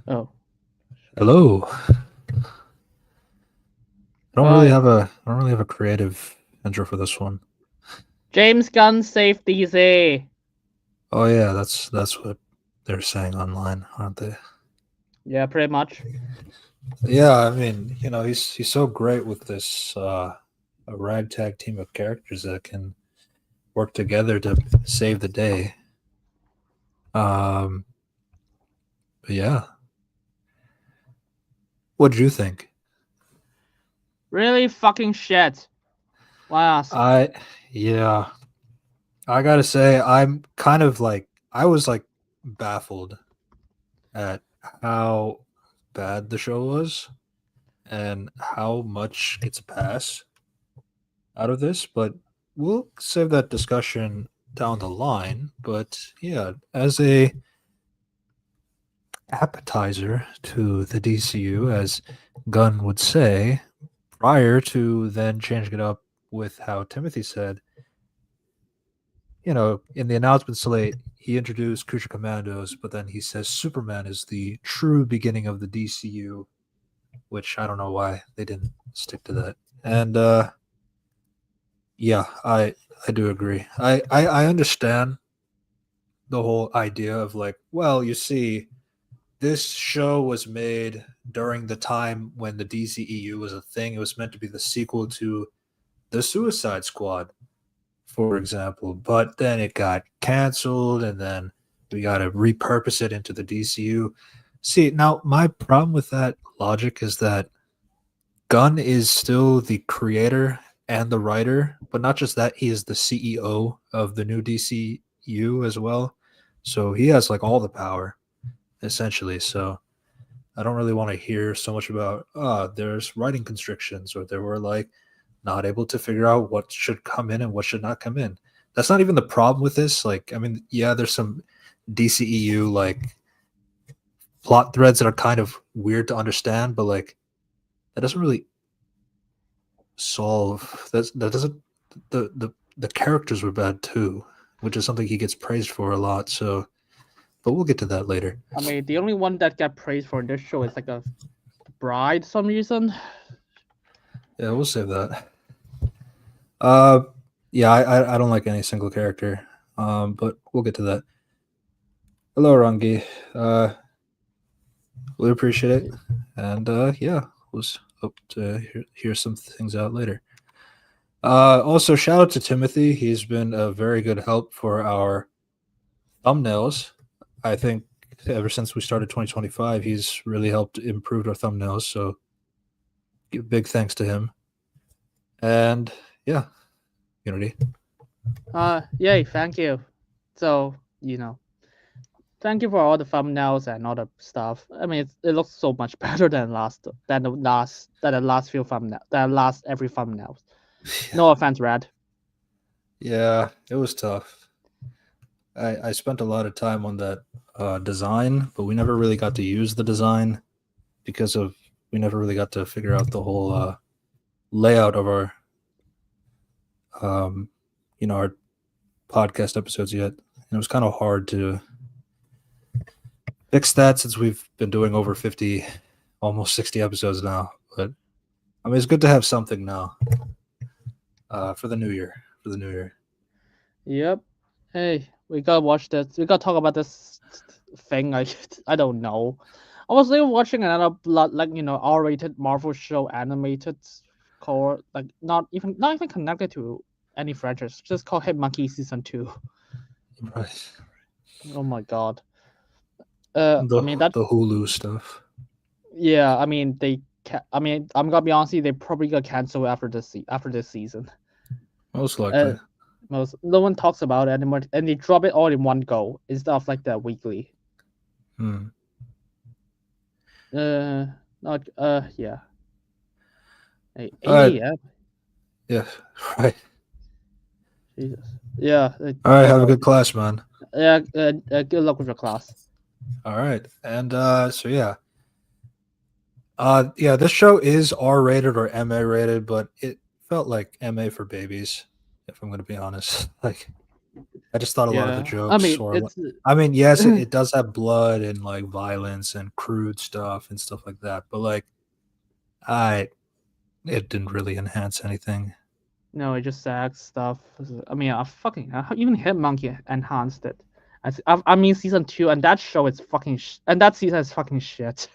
Oh, Hello. hi. I don't really have a creative intro for this one. James Gunn saved DC. Oh yeah, that's what they're saying online, aren't they? Yeah, pretty much. Yeah, I mean, he's so great with this a ragtag team of characters that can work together to save the day. Um, but yeah, what do you think? Really fucking shit. Last. I yeah, I gotta say I'm kind of like I was like baffled at how bad the show was and how much gets a pass out of this, but we'll save that discussion down the line. But yeah, as a appetizer to the DCU, as Gunn would say, prior to then changing it up with how Timothy said, in the announcement slate, he introduced Creature Commandos, but then he says Superman is the true beginning of the DCU, which I don't know why they didn't stick to that. And yeah, I do agree. I understand the whole idea of like, well, you see, this show was made during the time when the DCEU was a thing. It was meant to be the sequel to the Suicide Squad, for example, but then it got canceled, and then we got to repurpose it into the DCU. See, now my problem with that logic is that Gunn is still the creator and the writer, but not just that, he is the CEO of the new DCU as well. So he has like all the power essentially. So I don't really want to hear so much about there's writing constrictions or they were like not able to figure out what should come in and what should not come in. That's not even the problem with this. Like, I mean, yeah, there's some DCEU like plot threads that are kind of weird to understand, but like that doesn't really solve that doesn't the characters were bad too, which is something he gets praised for a lot. So, but we'll get to that later. I mean, the only one that got praised for this show is like a bride some reason. Yeah, we'll save that. Uh, yeah, I don't like any single character. But we'll get to that. Hello, Rangi. We appreciate it, and yeah, we'll hope to hear some things out later. Also, shout out to Timothy. He's been a very good help for our thumbnails. I think ever since we started 2025, he's really helped improve our thumbnails. So, big thanks to him. And yeah, Unity. Yay, thank you. So, thank you for all the thumbnails and all the stuff. I mean, it looks so much better than the last few thumbnails, than last every thumbnails. Yeah, No offense, Red. yeah, it was tough. I spent a lot of time on that design, but we never really got to use the design because of we never really got to figure out the whole layout of um, our podcast episodes yet. And it was kind of hard to fix that since we've been doing over 50, almost 60 episodes now. But I mean, it's good to have something now for the new year. For the new year. Yep. Hey, we gotta watch this. We gotta talk about this thing. I don't know. I was even watching another R-rated Marvel show animated core not even connected to any franchise. Just called Hitmonkey Season 2. Right. Oh my god. I The mean that. the Hulu stuff. Yeah. I mean I mean, I'm gonna be honest. They probably gonna cancel after this season. Most Uh, likely. no one talks about it anymore, and they drop it all in one go instead of like the weekly. Hmm. Uh, not yeah. Hey, All right. 8 a.m. Yeah. Right. Jesus. Yeah. All right. Oh Have a well. good class, man. Yeah. Good luck with your class. All right. And so yeah. Yeah, this show is R rated or MA rated, but it felt like MA for babies, if I'm gonna be honest. Like I just thought a lot of the Yeah, I jokes mean or it's I mean, yes, it does have blood and like violence and crude stuff and stuff like that, but like I it didn't really enhance anything. no, it just sad stuff. I mean, even Hitmonkey enhanced it. I mean, season 2 and that show is fucking and that season is fucking shit.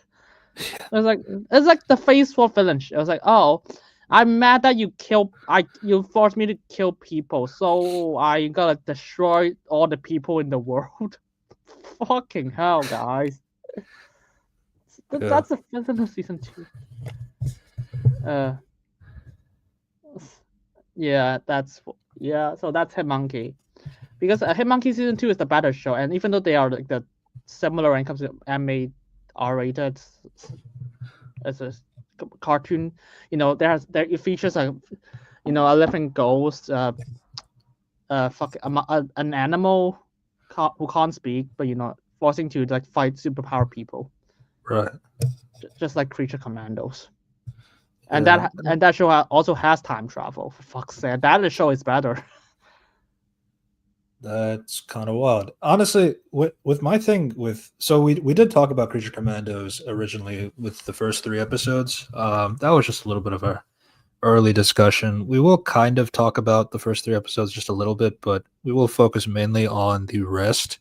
It's like the phase 4 villain. I was like, oh, I'm mad that you forced me to kill people, so I gotta destroy all the people in the world. Fucking hell, guys. Yeah. That's the villain of season 2. Uh, yeah, so that's Hitmonkey. Because Hitmonkey season 2 is the better show, and even though they are like the similar when it comes to anime R-rated as a cartoon, there it features a a living ghost, an animal who can't speak, but forcing to like fight superpower people, Right. just like Creature Commandos. Yeah. And that show also has time travel. For fuck's sake, that show is better. That's kind of wild. Honestly, with my thing with so we did talk about Creature Commandos originally with the first 3 episodes. That was just a little bit of a early discussion. We will kind of talk about the first 3 episodes just a little bit, but we will focus mainly on the rest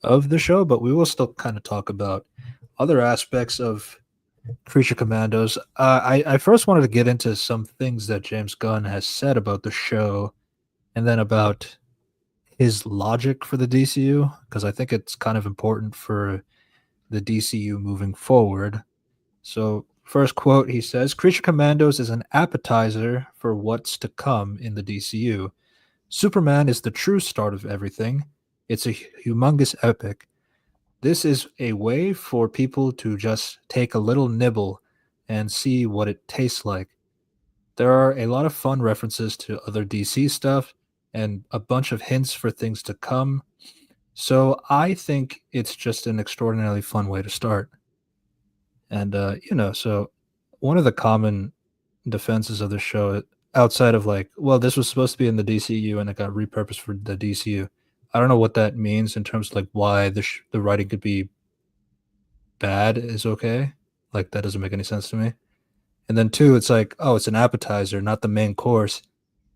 of the show. But we will still kind of talk about other aspects of Creature Commandos. I first wanted to get into some things that James Gunn has said about the show, and then about his logic for the DCU, because I think it's kind of important for the DCU moving forward. So, first quote, he says, Creature Commandos is an appetizer for what's to come in the DCU. Superman is the true start of everything. It's a humongous epic. This is a way for people to just take a little nibble and see what it tastes like. There are a lot of fun references to other DC stuff and a bunch of hints for things to come. So I think it's just an extraordinarily fun way to start. And so one of the common defenses of the show, outside of like, well, this was supposed to be in the DCU and it got repurposed for the DCU. I don't know what that means in terms of like why the writing could be bad is okay. Like that doesn't make any sense to me. And then two, it's like, oh, it's an appetizer, not the main course.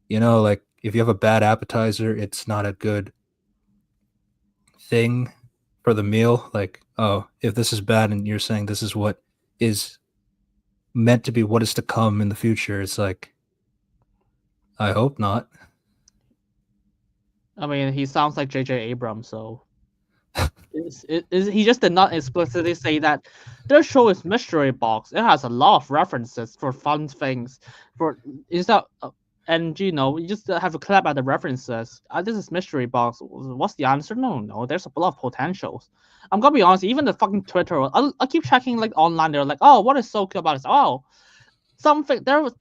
Like if you have a bad appetizer, it's not a good thing for the meal. Like, oh, if this is bad and you're saying this is what is meant to be what is to come in the future, it's like, I hope not. I mean, he sounds like J.J. Abrams, so he just did not explicitly say that their show is mystery box. It has a lot of references for fun things. And you just have to clap at the references. This is mystery box. What's the answer? No. There's a lot of potentials. I'm gonna be honest. Even the fucking Twitter, I keep checking like online. They're like, oh, what is so cool about this? Oh, something there's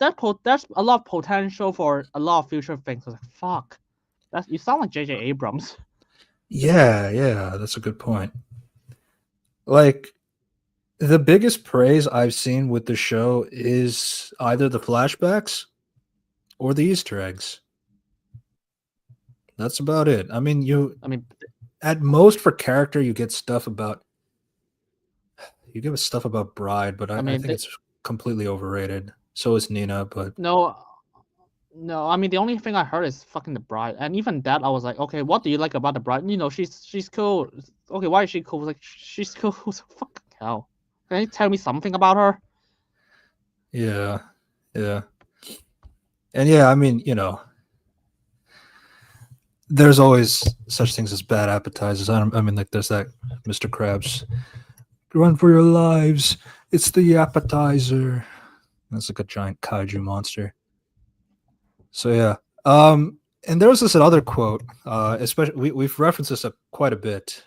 a lot of potential for a lot of future things. I was like, fuck. You sound like J.J. Abrams. Yeah, that's a good point. Like, the biggest praise I've seen with the show is either the flashbacks or the Easter eggs. That's about it. I mean, at most for character, you get stuff about Bride, but I think it's completely overrated. So is Nina, but no. I mean, the only thing I heard is fucking the Bride, and even that I was like, okay, what do you like about the Bride? She's cool. Okay, why is she cool? Like she's cool. So fucking hell. Can you tell me something about her? Yeah. And yeah, I mean, there's always such things as bad appetizers. I mean, like there's that Mr. Krabs, run for your lives. It's the appetizer. That's like a giant kaiju monster. So yeah. And there was this other quote, especially we've referenced this quite a bit.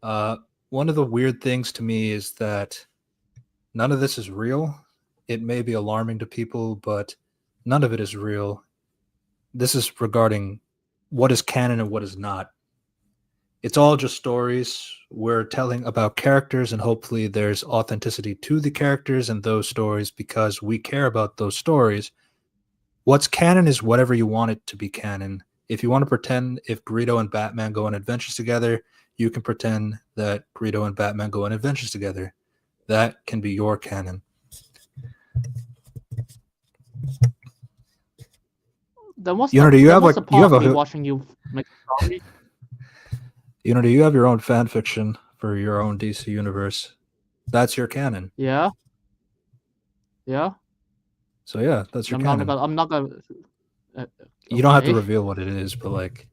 One of the weird things to me is that none of this is real. It may be alarming to people, but none of it is real. This is regarding what is canon and what is not. It's all just stories. We're telling about characters, and hopefully there's authenticity to the characters and those stories because we care about those stories. What's canon is whatever you want it to be canon, If you want to pretend if Greedo and Batman go on adventures together, you can pretend that Greedo and Batman go on adventures together. That can be your canon. Then what's You know, the, do you then have what's like the point of me watching you make a story? you know, do you have your own fan fiction for your own DC universe? That's your canon. Yeah. Yeah. So yeah, that's your canon. I'm not gonna. You don't have to Okay. reveal what it is, but like,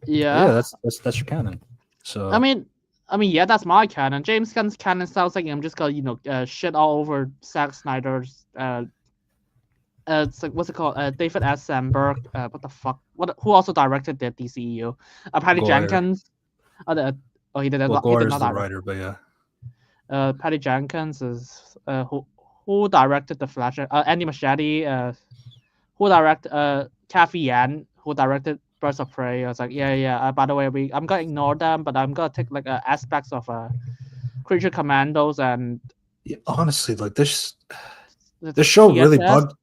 Yeah. yeah, that's your canon. So I mean, yeah, that's my canon. James Gunn's canon sounds like I'm just gonna, shit all over Zack Snyder's. It's like, what's it called? David S. Sandberg. What the fuck? Who also directed the DCU? Patty Goyer. Jenkins. He did Well, not. He did Goyer's not the direct. writer, but yeah. Patty Jenkins is who directed the Flash. Andy Machete. Who directed Kathy Yan, who directed Birds of Prey. I was like, yeah. By the way, I'm gonna ignore them, but I'm gonna take like aspects of Creature Commandos and honestly, like this show really TSS.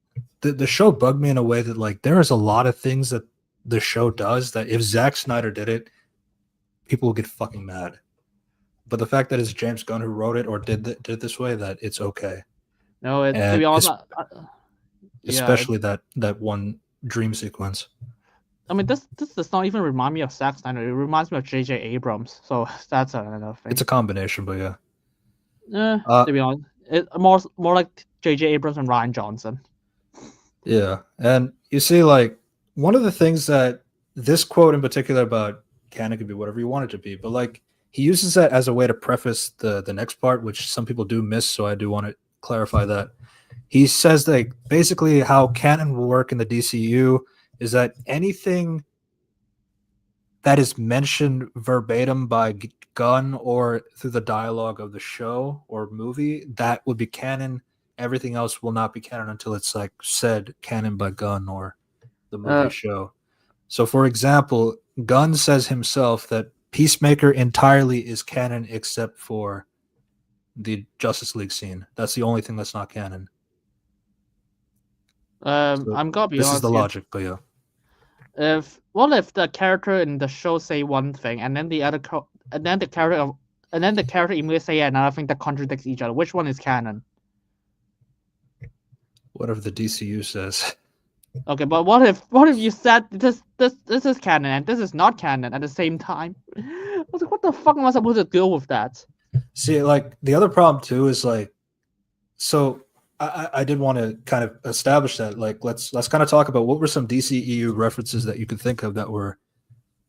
the show bugged me in a way that like there is a lot of things that the show does that if Zack Snyder did it, people will get fucking mad. But the fact that it's James Gunn who wrote it or did it this way, that it's okay. No, to be honest, especially that one dream sequence. I mean, this does not even remind me of Zack Snyder. It reminds me of J.J. Abrams. So that's another thing. It's a combination, but yeah. To be honest, it more like J.J. Abrams and Rian Johnson. Yeah, and you see, like one of the things that this quote in particular about canon could be whatever you want it to be, but like he uses that as a way to preface the next part, which some people do miss. So I do want to clarify that. He says that basically how canon will work in the DCU is that anything that is mentioned verbatim by Gunn or through the dialogue of the show or movie, that would be canon. Everything else will not be canon until it's like said canon by Gunn or the movie show. So, for example, Gunn says himself that Peacemaker entirely is canon except for the Justice League scene. That's the only thing that's not canon. I'm gonna be honest. This is the logic, but yeah. If the character in the show say one thing and then the character immediately say another thing that contradicts each other, which one is canon? Whatever the DCU says. Okay, but what if you said this is canon and this is not canon at the same time? I was like, what the fuck am I supposed to deal with that? See, like the other problem too is like, so I did want to kind of establish that. Like, let's kind of talk about what were some DCEU references that you could think of that were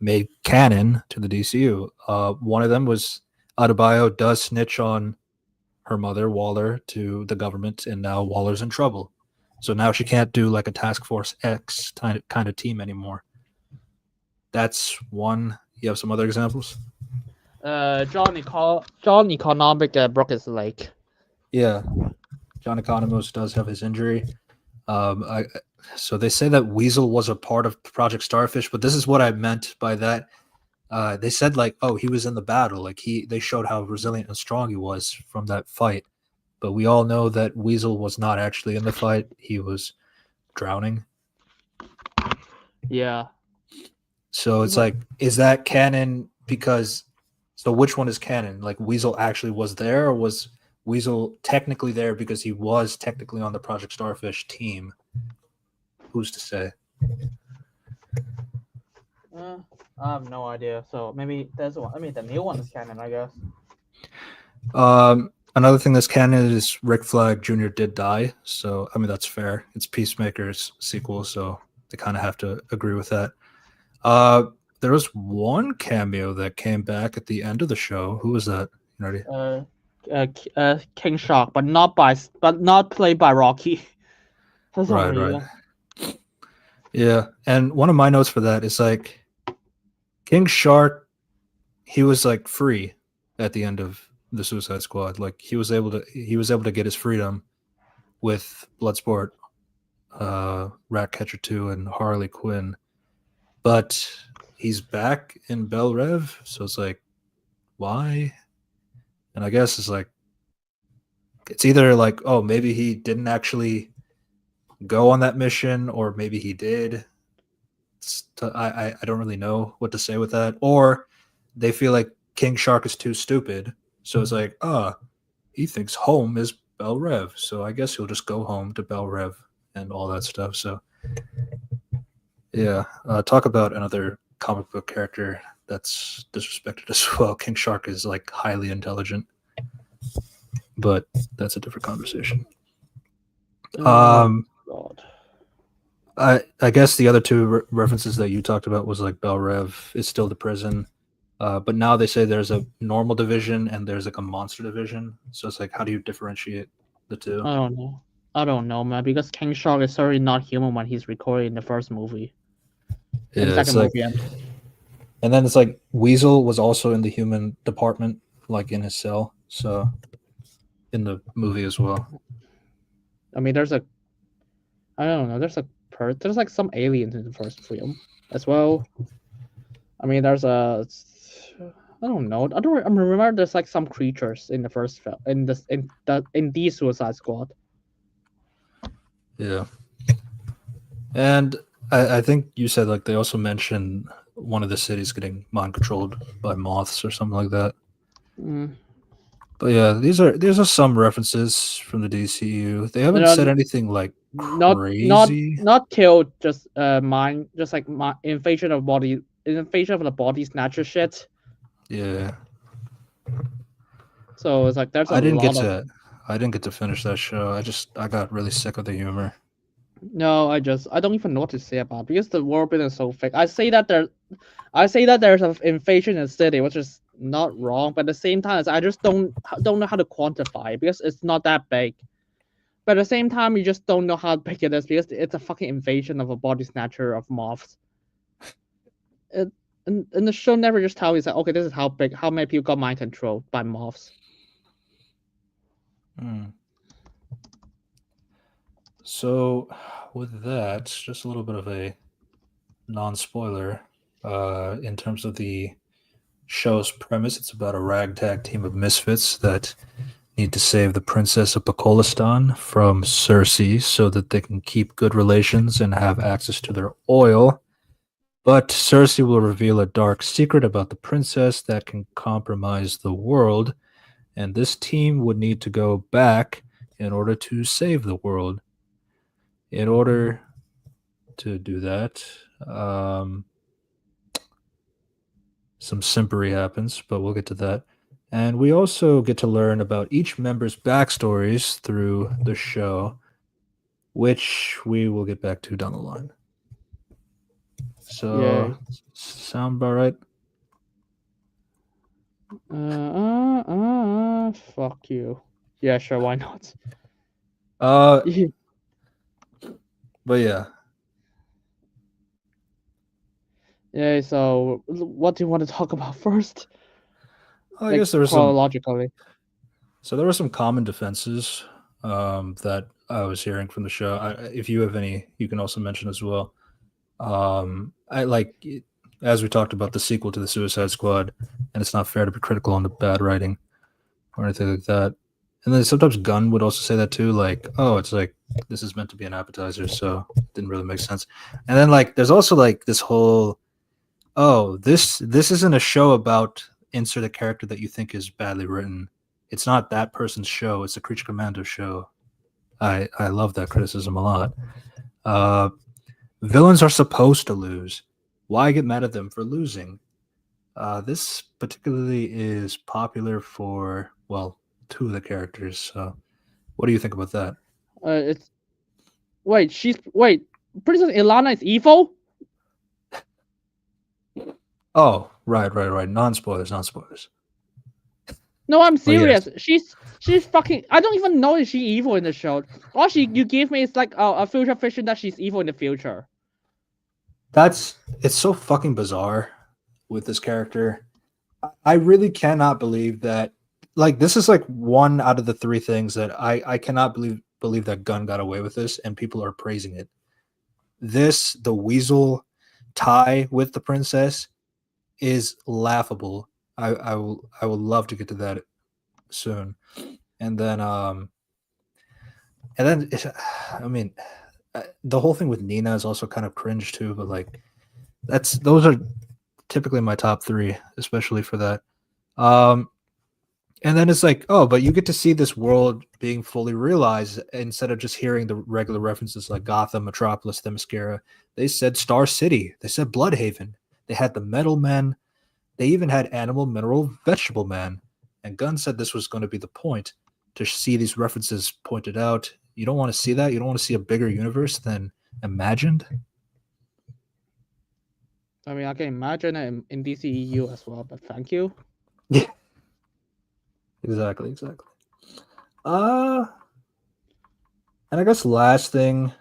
made canon to the DCU. One of them was Adebayo does snitch on her mother, Waller, to the government, and now Waller's in trouble. So now she can't do like a Task Force X kind of team anymore. That's one. You have some other examples? John Economic broke his leg. Yeah. John Economos does have his injury. So they say that Weasel was a part of Project Starfish, but this is what I meant by that. They said like, oh, he was in the battle. Like they showed how resilient and strong he was from that fight. But we all know that Weasel was not actually in the fight. He was drowning. Yeah. So it's like, is that canon? So which one is canon? Like Weasel actually was there, or was Weasel technically there because he was technically on the Project Starfish team? Who's to say? I have no idea. So maybe there's one. I mean, the new one is canon, I guess. Another thing that's canon is Rick Flag Jr. did die. So I mean that's fair. It's Peacemaker's sequel, so they kind of have to agree with that. There was one cameo that came back at the end of the show. Who was that? You know, King Shark, but not played by Rocky. Right. Yeah, and one of my notes for that is like King Shark, he was like free at the end of the Suicide Squad. Like he was able to get his freedom with Bloodsport, Ratcatcher 2, and Harley Quinn. But he's back in Bel Rev, so it's like, why? And I guess it's like, it's either like, oh, maybe he didn't actually go on that mission, or maybe he did. I don't really know what to say with that. Or they feel like King Shark is too stupid, so it's like, he thinks home is Bel Rev, so I guess he'll just go home to Bel Rev and all that stuff. So yeah, talk about another comic book character that's disrespected as well. King Shark is like highly intelligent, but that's a different conversation. Oh God. I guess the other two references that you talked about was like Bel Rev is still the prison, but now they say there's a normal division and there's like a monster division. So it's like, how do you differentiate the two? I don't know. I don't know, man. Because King Shark is certainly not human when he's recorded in the first movie. In the Yeah, it's second like, movie, and then it's like Weasel was also in the human department, like in his cell. So in the movie as well. I mean, I don't know. There's like some aliens in the first film as well. I mean, I don't know. I remember there's like some creatures in the first film in the Suicide Squad. Yeah, and I think you said like they also mentioned one of the cities getting mind controlled by moths or something like that. Mm. But yeah, these are some references from the DCU. They You haven't know, said anything like not not crazy. not kill, just mind, just like my invasion of the body snatcher shit. Yeah, So it's like there's a I didn't get lot of to I didn't get to finish that show. I got really sick of the humor. no. I don't even know what to say about it because the world building is so fake. I say that there's an invasion in the city, which is not wrong, but at the same time, I just don't know how to quantify it because it's not that big. But at the same time, you just don't know how big it is because it's a fucking invasion of a body snatcher of moths. It, and the show never just tell you that okay, this is how big, how many people got mind controlled by moths. Hmm. So, with that, just a little bit of a non-spoiler. In terms of the show's premise, it's about a ragtag team of misfits that need to save the princess of Bakolistan from Cersei so that they can keep good relations and have access to their oil. But Cersei will reveal a dark secret about the princess that can compromise the world, and this team would need to go back in order to save the world. In order to do that, some simpery happens, but we'll get to that. And we also get to learn about each member's backstories through the show, which we will get back to down the line. So, Yeah. sound about right? Fuck you. Yeah, sure. Why not? Uh, but yeah, Yeah. So, what do you want to talk about first? I Like guess there was some. chronologically. So there were some common defenses that I was hearing from the show. If you have any, you can also mention as well. I like, as we talked about the sequel to the Suicide Squad, and it's not fair to be critical on the bad writing or anything like that. And then sometimes Gunn would also say that too, like, oh, it's like this is meant to be an appetizer, so it didn't really make sense. And then like there's also like this whole, oh, this isn't a show about insert a character that you think is badly written. It's not that person's show. It's a Creature Commandos show. I love that criticism a lot. Uh, Villains are supposed to lose. Why get mad at them for losing? This particularly is popular for, well, two of the characters. So what do you think about that? It's wait. Princess Ilana is evil. Oh, right. Non-spoilers, non-spoilers. No, I'm But yes, serious. She's fucking. I don't even know if she's evil in the show. All you give me is like a future fiction that she's evil in the future. it's so fucking bizarre with this character. I really cannot believe that. Like, this is like one out of the three things that I cannot believe that Gunn got away with this, and people are praising it. The Weasel tie with the princess is laughable. I would love to get to that soon. And then I mean, the whole thing with Nina is also kind of cringe too. But like, those are typically my top 3, especially for that. Um, and then it's like, oh, but you get to see this world being fully realized instead of just hearing the regular references like Gotham, Metropolis, Themyscira. They said Star City. They said Bloodhaven. They had the Metal Men. They even had Animal, Mineral, Vegetable Man. And Gunn said this was going to be the point, to see these references pointed out. You don't want to see that. You don't want to see a bigger universe than imagined. I mean, I can imagine it in DCU as well, but thank you. Yeah. Exactly. And I guess last thing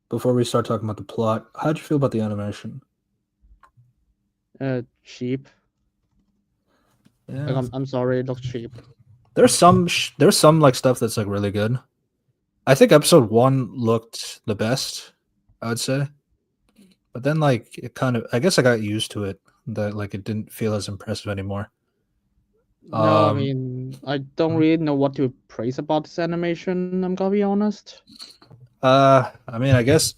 before we start talking about the plot, how'd you feel about the animation? Cheap. Like, Yeah, I'm sorry, it looks cheap. there's some like stuff that's like really good. I think episode 1 looked the best, I would say. But then like it kind of, I guess I got used to it, that like it didn't feel as impressive anymore. No, I Um mean, I don't really know what to praise about this animation, I'm gonna be honest. I mean, I guess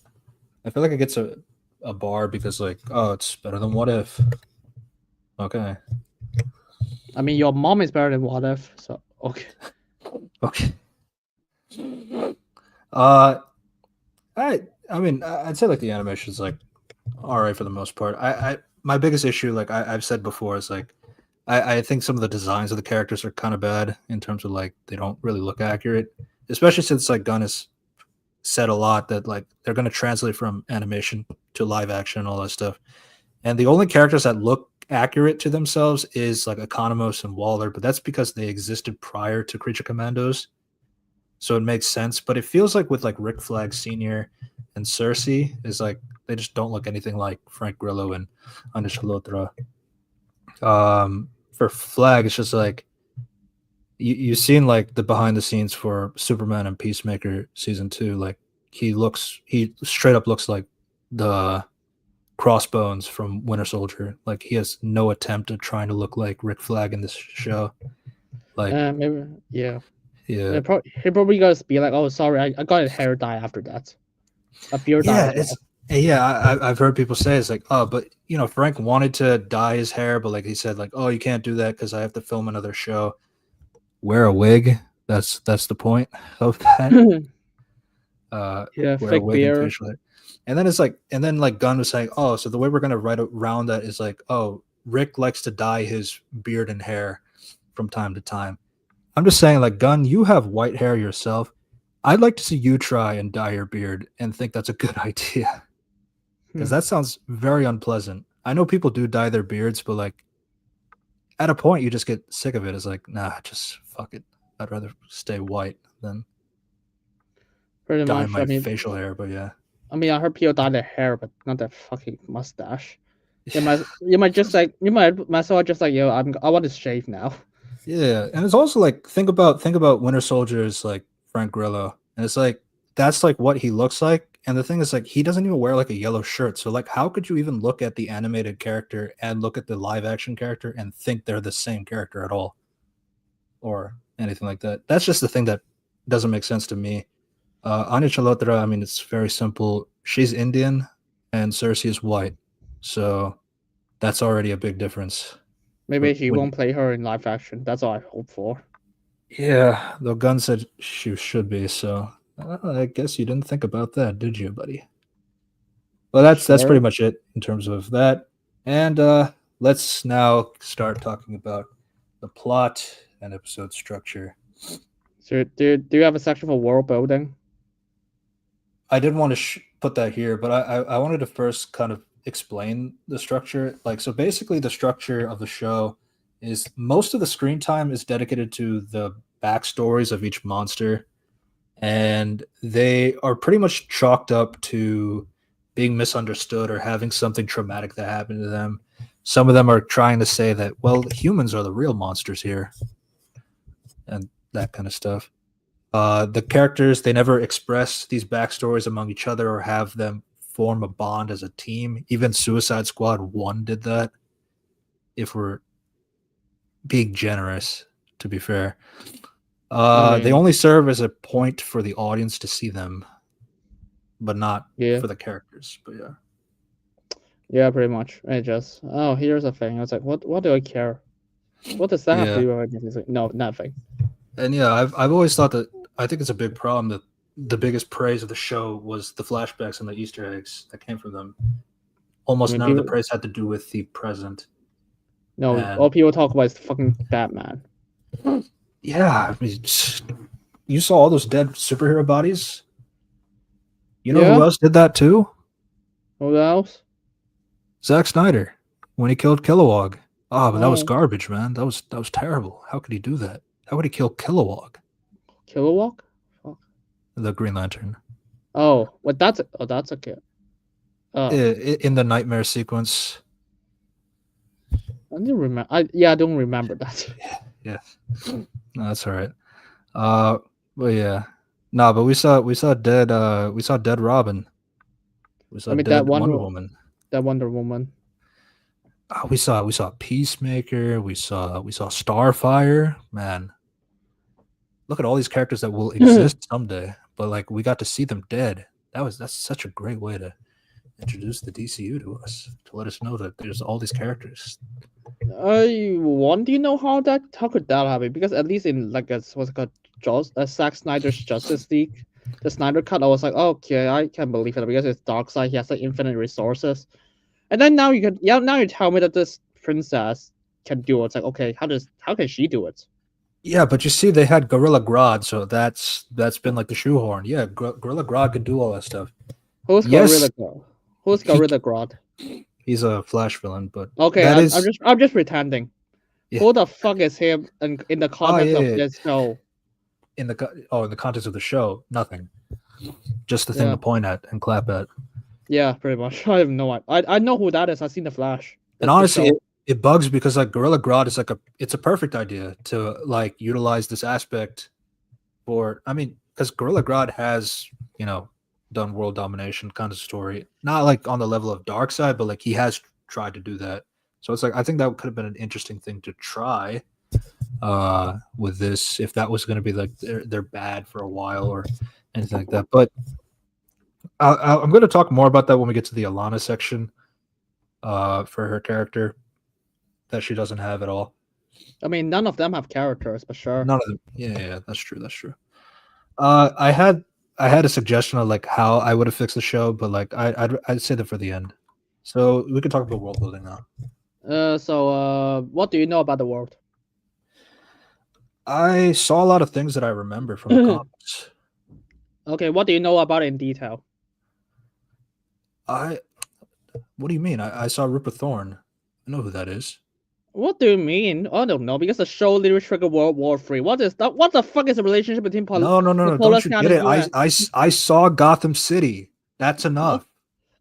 I feel like it gets a bar because like, oh, it's better than What If. Okay. I mean, your mom is better than What If, so okay. Okay. Uh I mean, I'd say like the animation is like all right for the most part. I my biggest issue, like I've said before, is like I think some of the designs of the characters are kind of bad in terms of like they don't really look accurate, especially since like Gunn has said a lot that like they're going to translate from animation to live action and all that stuff. And the only characters that look accurate to themselves is like Economos and Waller, but that's because they existed prior to Creature Commandos. So it makes sense. But it feels like with like Rick Flag Sr. and Cersei is like they just don't look anything like Frank Grillo and Anish Lotra. For Flag, it's just like you've seen like the behind the scenes for Superman and Peacemaker season 2. Like he straight up looks like the Crossbones from Winter Soldier. Like he has no attempt at trying to look like Rick Flag in this show. Like Maybe, yeah. yeah, He probably gonna be like, oh, sorry, I got a hair dye after that. A beard dye yeah, as well. I've heard people say it's like, oh, but you know, Frank wanted to dye his hair, but like he said, like, oh, you can't do that because I have to film another show. Wear a wig. That's the point of that. Yeah, Wear a fake wig and beard. facial hair. And then it's like, and then like Gunn was saying, oh, so the way we're gonna write around that is like, oh, Rick likes to dye his beard and hair from time to time. I'm just saying, like, Gunn, you have white hair yourself. I'd like to see you try and dye your beard and think that's a good idea, because that sounds very unpleasant. I know people do dye their beards, but like at a point you just get sick of it. It's like, nah, just fuck it. I'd rather stay white than Pretty dye much. my facial hair. But yeah, I mean, I heard people dye their hair, but not that fucking mustache. You might just like you might myself just like yo, I want to shave now. yeah, and it's also like think about Winter Soldier's like Frank Grillo, and it's like that's like what he looks like. And the thing is, like, he doesn't even wear like a yellow shirt. So like, how could you even look at the animated character and look at the live action character and think they're the same character at all, or anything like that? That's just the thing that doesn't make sense to me. Anya Chalotra, I mean, it's very simple. She's Indian, and Cersei is white, so that's already a big difference. Maybe But he when won't play her in live action. That's all I hope for. yeah, though Gunn said she should be, so I guess you didn't think about that, did you, buddy? Well, that's Sure. pretty much it in terms of that. And let's now start talking about the plot and episode structure. So do you have a section for world building? I did want to put that here, but I wanted to first kind of explain the structure. Like, so basically, the structure of the show is most of the screen time is dedicated to the backstories of each monster, and they are pretty much chalked up to being misunderstood or having something traumatic that happened to them. Some of them are trying to say that, well, humans are the real monsters here, and that kind of stuff. The characters, they never express these backstories among each other or have them form a bond as a team. Even Suicide Squad 1 did that, if we're being generous, to be fair. I They mean, only serve as a point for the audience to see them, but not yeah. for the characters. But yeah. Yeah, pretty much. I just here's a thing. I was like, what do I care? What does that have to Yeah, do with anything? He's like, no, nothing. and yeah, I've always thought that I think it's a big problem that the biggest praise of the show was the flashbacks and the Easter eggs that came from them. I Almost mean, none of the people praise had to do with the present. no, And all people talk about is the fucking Batman. yeah, I mean, you saw all those dead superhero bodies. You know who Yeah. else did that too? What else? Zack Snyder when he killed Kilowog. Oh, but that was Oh, garbage, man. That was terrible. How could he do that? How could he kill Kilowog, Kilowog? Fuck. the Green Lantern, Oh, what? That's a kid. Oh, in the nightmare sequence? I didn't remember. I don't remember that. Yeah, no, that's all right. But yeah, no, but we saw dead Robin. We I saw mean that dead Wonder Woman. Wonder Woman. We saw Peacemaker. We saw Starfire. Man, look at all these characters that will exist someday, but like we got to see them dead. That's such a great way to introduce the DCU to us, to let us know that there's all these characters. Do you know how could that happen? Because at least in like what's it called, Zack Snyder's Justice League, the Snyder cut, I was like, okay, I can believe it because it's Darkseid. He has like infinite resources, and then now now you tell me that this princess can do it. It's like, okay, how can she do it? Yeah, but you see, they had Gorilla Grodd, so that's been like the shoehorn. Yeah, Gorilla Grodd could do all that stuff. Who's Yes, Gorilla Grodd? Who's he Gorilla Grodd? he's a Flash villain, but Okay, that I'm is just pretending. yeah. Who the fuck is him in the Oh context yeah, of yeah. this show? In the context of the show, nothing. Just the thing Yeah, to point at and clap at. yeah, pretty much. I have no idea. I know who that is. I've seen the Flash, And the honestly, show. it bugs because like Gorilla Grodd is like it's a perfect idea to like utilize this aspect for. I mean, because Gorilla Grodd has done world domination kind of story, not like on the level of Darkseid, but like he has tried to do that. So it's like I think that could have been an interesting thing to try with this if that was going to be like they're bad for a while or anything like that. But I'm going to talk more about that when we get to the Alana section for her character that she doesn't have at all. I mean, none of them have characters, but sure. None of them. Yeah, that's true. That's true. I had a suggestion of like how I would have fixed the show, but like I'd say that for the end. So we could talk about world building now. So what do you know about the world? I saw a lot of things that I remember from the comics. Okay, what do you know about it in detail? What do you mean? I saw Rupert Thorne. I know who that is. What do you mean? I don't know, because the show literally triggered World War III. What is that? What the fuck is the relationship between No. the Don't you Polska get and it? the US? I saw Gotham City. That's enough.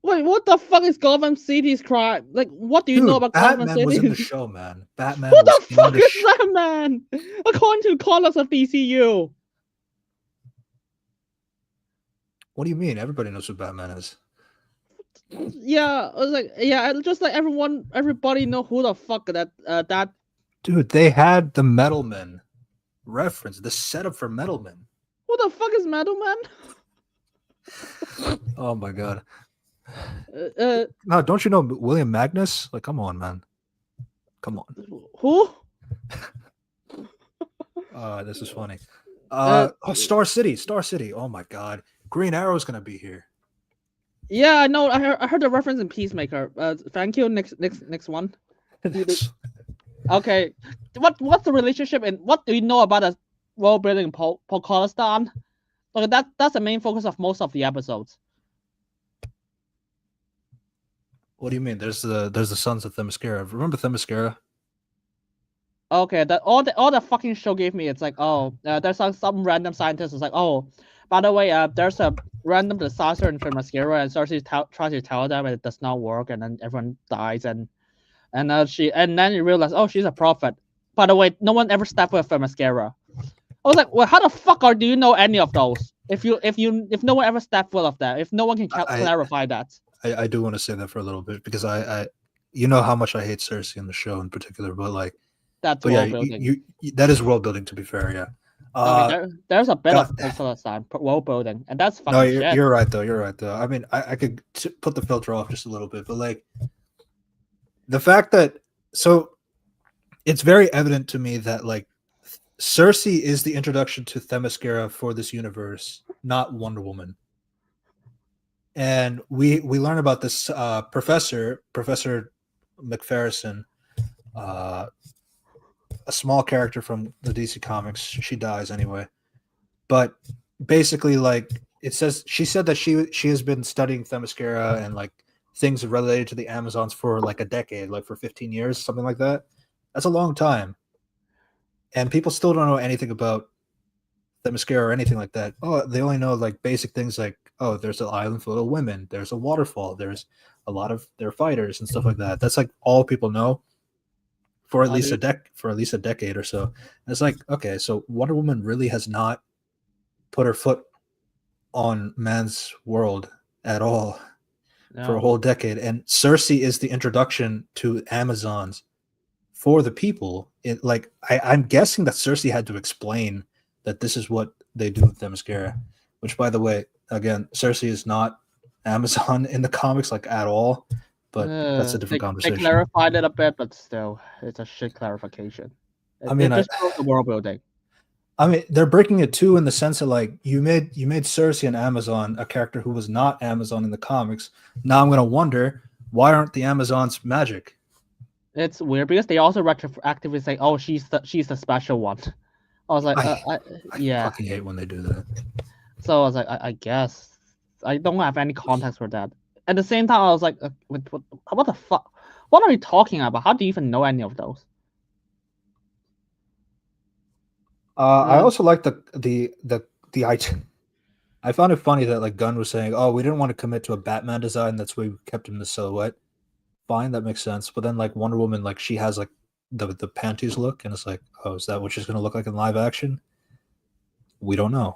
Wait, what the fuck is Gotham City's crime? Like, what do you know Dude, about Gotham Batman was in City? the show, man. Batman What was the in fuck the is show. that, man? According to the colors of DCU. What do you mean? Everybody knows who Batman is. Yeah, I was like, yeah, just like everybody know who the fuck that. Dude, they had the Metal Men reference, the setup for Metal Men. Who the fuck is Metal Man? Oh my god. No, don't you know William Magnus? Like, come on, man. Come on. Who? This is funny. Star City. Oh my god. Green Arrow's gonna be here. Yeah, I know. I heard the reference in Peacemaker. Thank you. Next one. Okay, what's the relationship and what do you know about the world building in Pakistan? Okay, that's the main focus of most of the episodes. What do you mean? There's the sons of Themyscira. Remember Themyscira? Okay, that all the fucking show gave me. It's like, there's some random scientist is like, by the way, there's a random disaster in Themyscira, and Cersei tries to tell them it does not work, and then everyone dies, and then you realize, she's a prophet. By the way, no one ever stepped with Themyscira. I was like, well, how the fuck do you know any of those? If no one ever stepped full of that, if no one can clarify that. I do want to say that for a little bit because I you know how much I hate Cersei in the show in particular, but like that's world building. You that is world building to be fair, yeah. There's a bit of world building, and that's fucking shit. You're right though. I mean, I could put the filter off just a little bit, but like the fact that so it's very evident to me that like Cersei is the introduction to Themyscira for this universe, not Wonder Woman. And we learn about this Professor McPherson, a small character from the DC comics. She dies anyway, but basically, like it says, she said that she has been studying Themyscira and like things related to the Amazons for like a decade, like for 15 years, something like that. That's a long time, and people still don't know anything about Themyscira or anything like that. Oh, they only know like basic things like, oh, there's an island full of women, there's a waterfall, there's a lot of their fighters and stuff like that. That's like all people know for at least a decade or so. And it's like, okay, so Wonder Woman really has not put her foot on man's world at all for a whole decade. And Cersei is the introduction to Amazons for the people. It like I'm guessing that Cersei had to explain that this is what they do with Themyscira, which, by the way, again, Cersei is not Amazon in the comics like at all, but that's a different conversation. They clarified it a bit, but still, it's a shit clarification. I mean, just the world building. I mean, they're breaking it too in the sense of like you made Cersei an Amazon, a character who was not Amazon in the comics. Now I'm gonna wonder, why aren't the Amazons magic? It's weird because they also retroactively say, "Oh, she's the special one." I was like, I fucking hate when they do that. So I was like, I guess I don't have any context for that. At the same time, I was like, what the fuck? What are you talking about? How do you even know any of those? I also like the idea. I found it funny that like Gunn was saying, "Oh, we didn't want to commit to a Batman design. That's why we kept him in the silhouette." Fine, that makes sense. But then like Wonder Woman, like she has like the panties look, and it's like, oh, is that what she's gonna look like in live action? We don't know.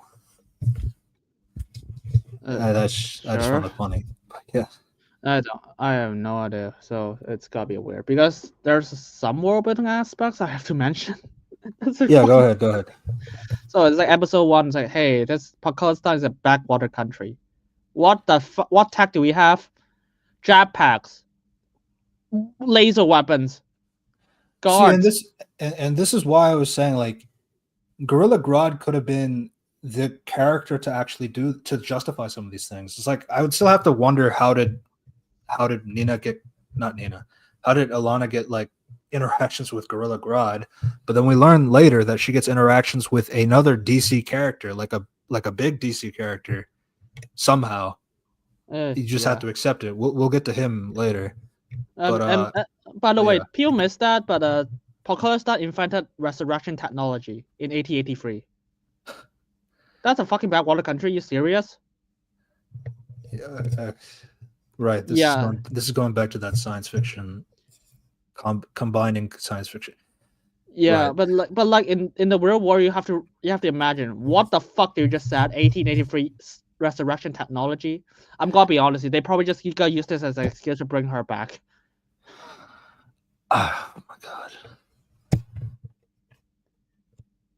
I just found it funny. But yeah. I have no idea. So it's gotta be weird because there's some world building aspects I have to mention. Yeah, go ahead. So it's like episode 1. It's like, hey, this Pakistan is a backwater country. What tech do we have? Jetpacks, laser weapons, guards. See, and this is why I was saying like Gorilla Grodd could have been the character to actually to justify some of these things. It's like I would still have to wonder how did Alana get like interactions with Gorilla Grodd, but then we learn later that she gets interactions with another DC character, like a big DC character somehow. You just have to accept it. We'll get to him later. But by the way, people missed that, but Pakistan invented resurrection technology in 1883. That's a fucking backwater country. You serious? Yeah, right. This is going back to that science fiction, combining science fiction. Yeah, right. but like in the real world, you have to imagine what the fuck you just said. 1883 resurrection technology. I'm gonna be honest, they probably just gonna use this as an excuse to bring her back. Oh my god.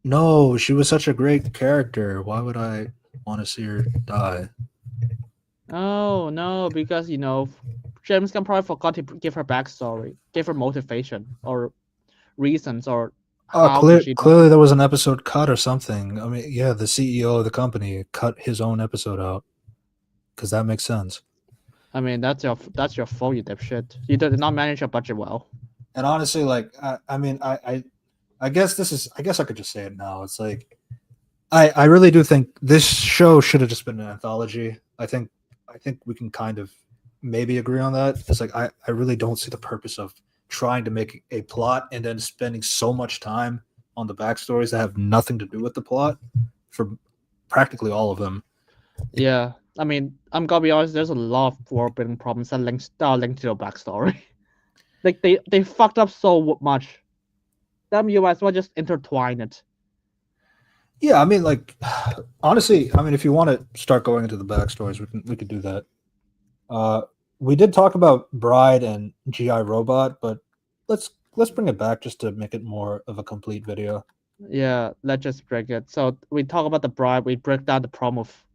No, she was such a great character. Why would I want to see her die? Oh no, because James Gunn probably forgot to give her backstory, give her motivation or reasons or clearly there was an episode cut or something. I mean, yeah, the CEO of the company cut his own episode out because that makes sense. I mean, that's your fault, you dipshit. You did not manage your budget well. And honestly, like, I guess I could just say it now. It's like, I really do think this show should have just been an anthology. I think we can kind of maybe agree on that. It's like, I really don't see the purpose of trying to make a plot and then spending so much time on the backstories that have nothing to do with the plot for practically all of them. Yeah, I mean, I'm gonna be honest, there's a lot of world building problems that are linked to the backstory. Like they fucked up so much. Them you might as well just intertwine it. Yeah, I mean, like, honestly, I mean, if you want to start going into the backstories, we could do that. We did talk about Bride and GI Robot, but let's bring it back just to make it more of a complete video. Yeah, let's just break it. So we talk about the Bride. We break down the problem of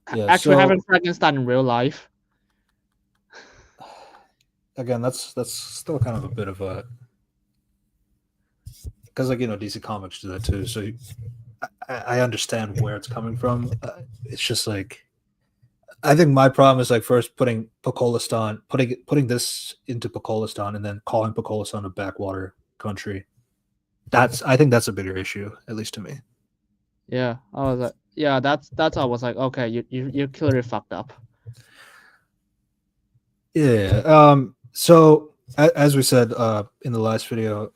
having Frankenstein in real life. again, that's still kind of a bit of a, because like DC Comics do that too. So I understand where it's coming from. It's just like I think my problem is like first putting Pokolistan, putting this into Pokolistan, and then calling Pokolistan a backwater country. I think that's a bigger issue, at least to me. Yeah, I was like, yeah, that's I was like, okay, you clearly fucked up. Yeah. So as we said in the last video,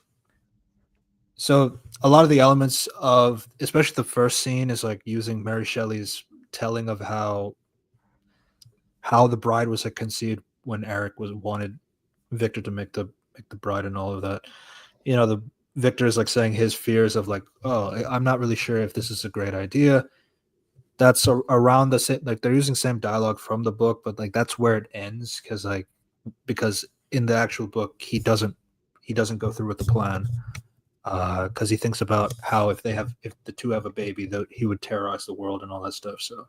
so a lot of the elements of, especially the first scene, is like using Mary Shelley's telling of how the bride was like conceived when Eric was wanted Victor to make the bride and all of that. The Victor is like saying his fears of like, oh, I'm not really sure if this is a great idea. That's around the same, like they're using same dialogue from the book, but like that's where it ends because in the actual book he doesn't go through with the plan because he thinks about how if the two have a baby that he would terrorize the world and all that stuff. So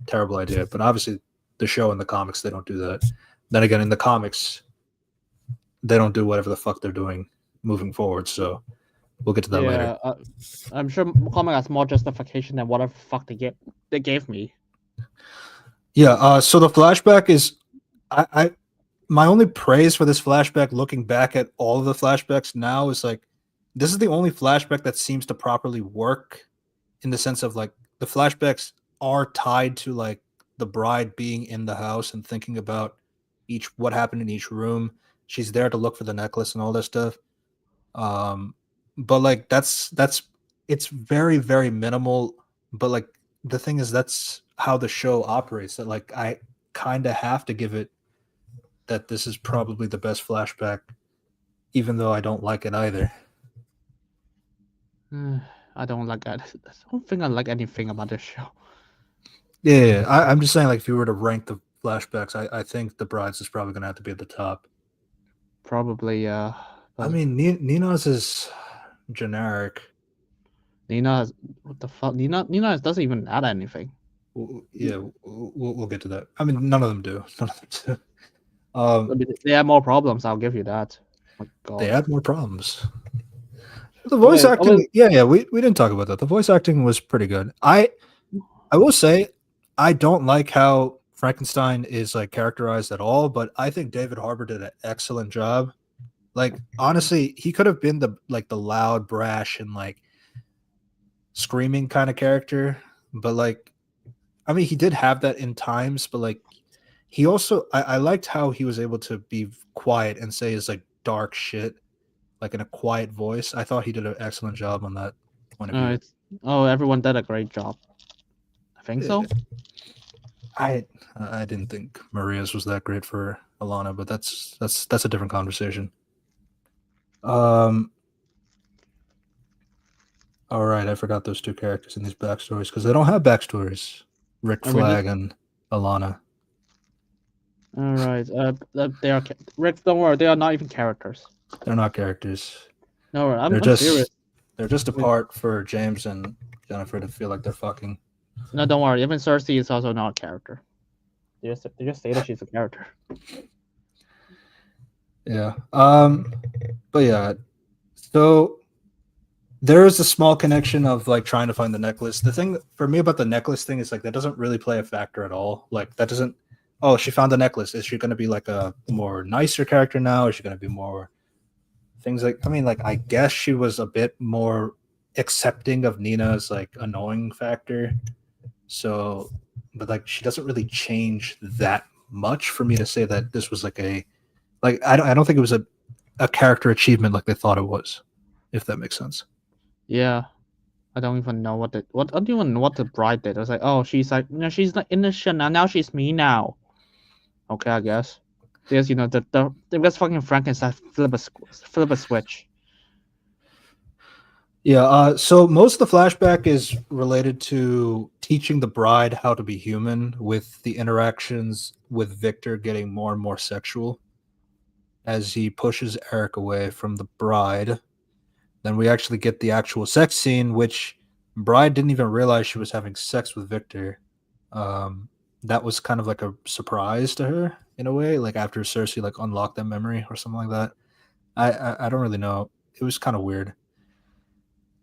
terrible idea. But obviously the show and the comics they don't do that. Then again, in the comics they don't do whatever the fuck they're doing moving forward. So we'll get to that later. Yeah, I'm sure comic has more justification than whatever fuck they gave me. Yeah. So the flashback is, I my only praise for this flashback, looking back at all of the flashbacks now, is like this is the only flashback that seems to properly work in the sense of like the flashbacks are tied to like the bride being in the house and thinking about what happened in each room. She's there to look for the necklace and all that stuff. Um, but like that's it's very very minimal. But like the thing is, that's how the show operates. That like I kind of have to give it that this is probably the best flashback, even though I don't like it either. I don't like it. I don't think I like anything about this show. Yeah, I'm just saying, like, if you were to rank the flashbacks, I think The Brides is probably going to have to be at the top. Probably, yeah. I mean, Nina's is generic. Nina, what the fuck? Nina doesn't even add anything. Yeah, we'll get to that. I mean, none of them do. None of them do. I mean, they have more problems. I'll give you that. Oh my God. They had more problems. The voice acting, yeah, we didn't talk about that. The voice acting was pretty good. I will say, I don't like how Frankenstein is like characterized at all, but I think David Harbour did an excellent job. Like honestly, he could have been the loud, brash, and like screaming kind of character, but like, I mean, he did have that in times, but like, he also, I liked how he was able to be quiet and say his like dark shit, like in a quiet voice. I thought he did an excellent job on that point of view. Everyone did a great job. I think so. I didn't think Maria's was that great for Alana, but that's a different conversation. All right, I forgot those two characters in these backstories because they don't have backstories. Rick Flag and Alana. All right, they are Rick. Don't worry, they are not even characters. They're not characters. No, I'm serious. They're just a part for James and Jennifer to feel like they're fucking. No, don't worry. Even Cersei is also not a character. They just say that she's a character. Yeah. But yeah. So there is a small connection of like trying to find the necklace. The thing for me about the necklace thing is like that doesn't really play a factor at all. Like that doesn't. Oh, she found the necklace. Is she going to be like a more nicer character now? Is she going to be more things like? I mean, like I guess she was a bit more accepting of Nina's like annoying factor. So, but like she doesn't really change that much for me to say that this was like I don't think it was a character achievement like they thought it was, if that makes sense. Yeah, I don't even know I don't even know what the bride did. I was like, oh, she's like, she's like innocent now she's me now. Okay, I guess. Because because fucking Frankenstein flip a switch. Yeah, so most of the flashback is related to teaching the bride how to be human, with the interactions with Victor getting more and more sexual as he pushes Eric away from the bride. Then we actually get the actual sex scene, which bride didn't even realize she was having sex with Victor. That was kind of like a surprise to her. in a way, like after Cersei like unlocked that memory or something like that. I don't really know. It was kind of weird.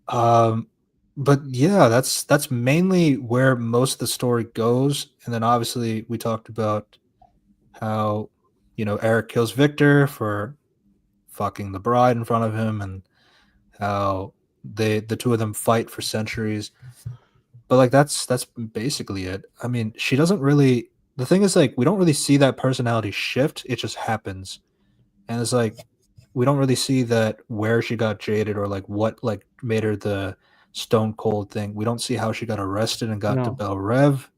Um, but yeah, that's mainly where most of the story goes. And then obviously we talked about how Eric kills Victor for fucking the bride in front of him, and how the two of them fight for centuries. But like that's basically it. I mean, she doesn't really. The thing is, like, we don't really see that personality shift. It just happens, and it's like we don't really see that where she got jaded or like what like made her the stone cold thing. We don't see how she got arrested and got to No, Bel Rev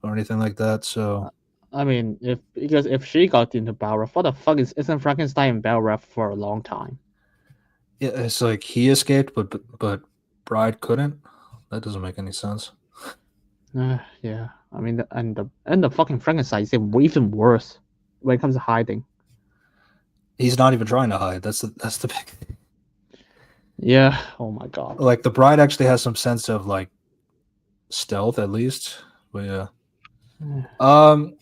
or anything like that. So I mean, if she got into Belref, what the fuck isn't Frankenstein in Belref for a long time? yeah, it's like he escaped, but Bride couldn't. That doesn't make any sense. Yeah, I mean, and the fucking Frankenstein is even worse when it comes to hiding. He's not even trying to hide. That's the big. Yeah. Oh my god. Like the Bride actually has some sense of like stealth at least. But yeah. Um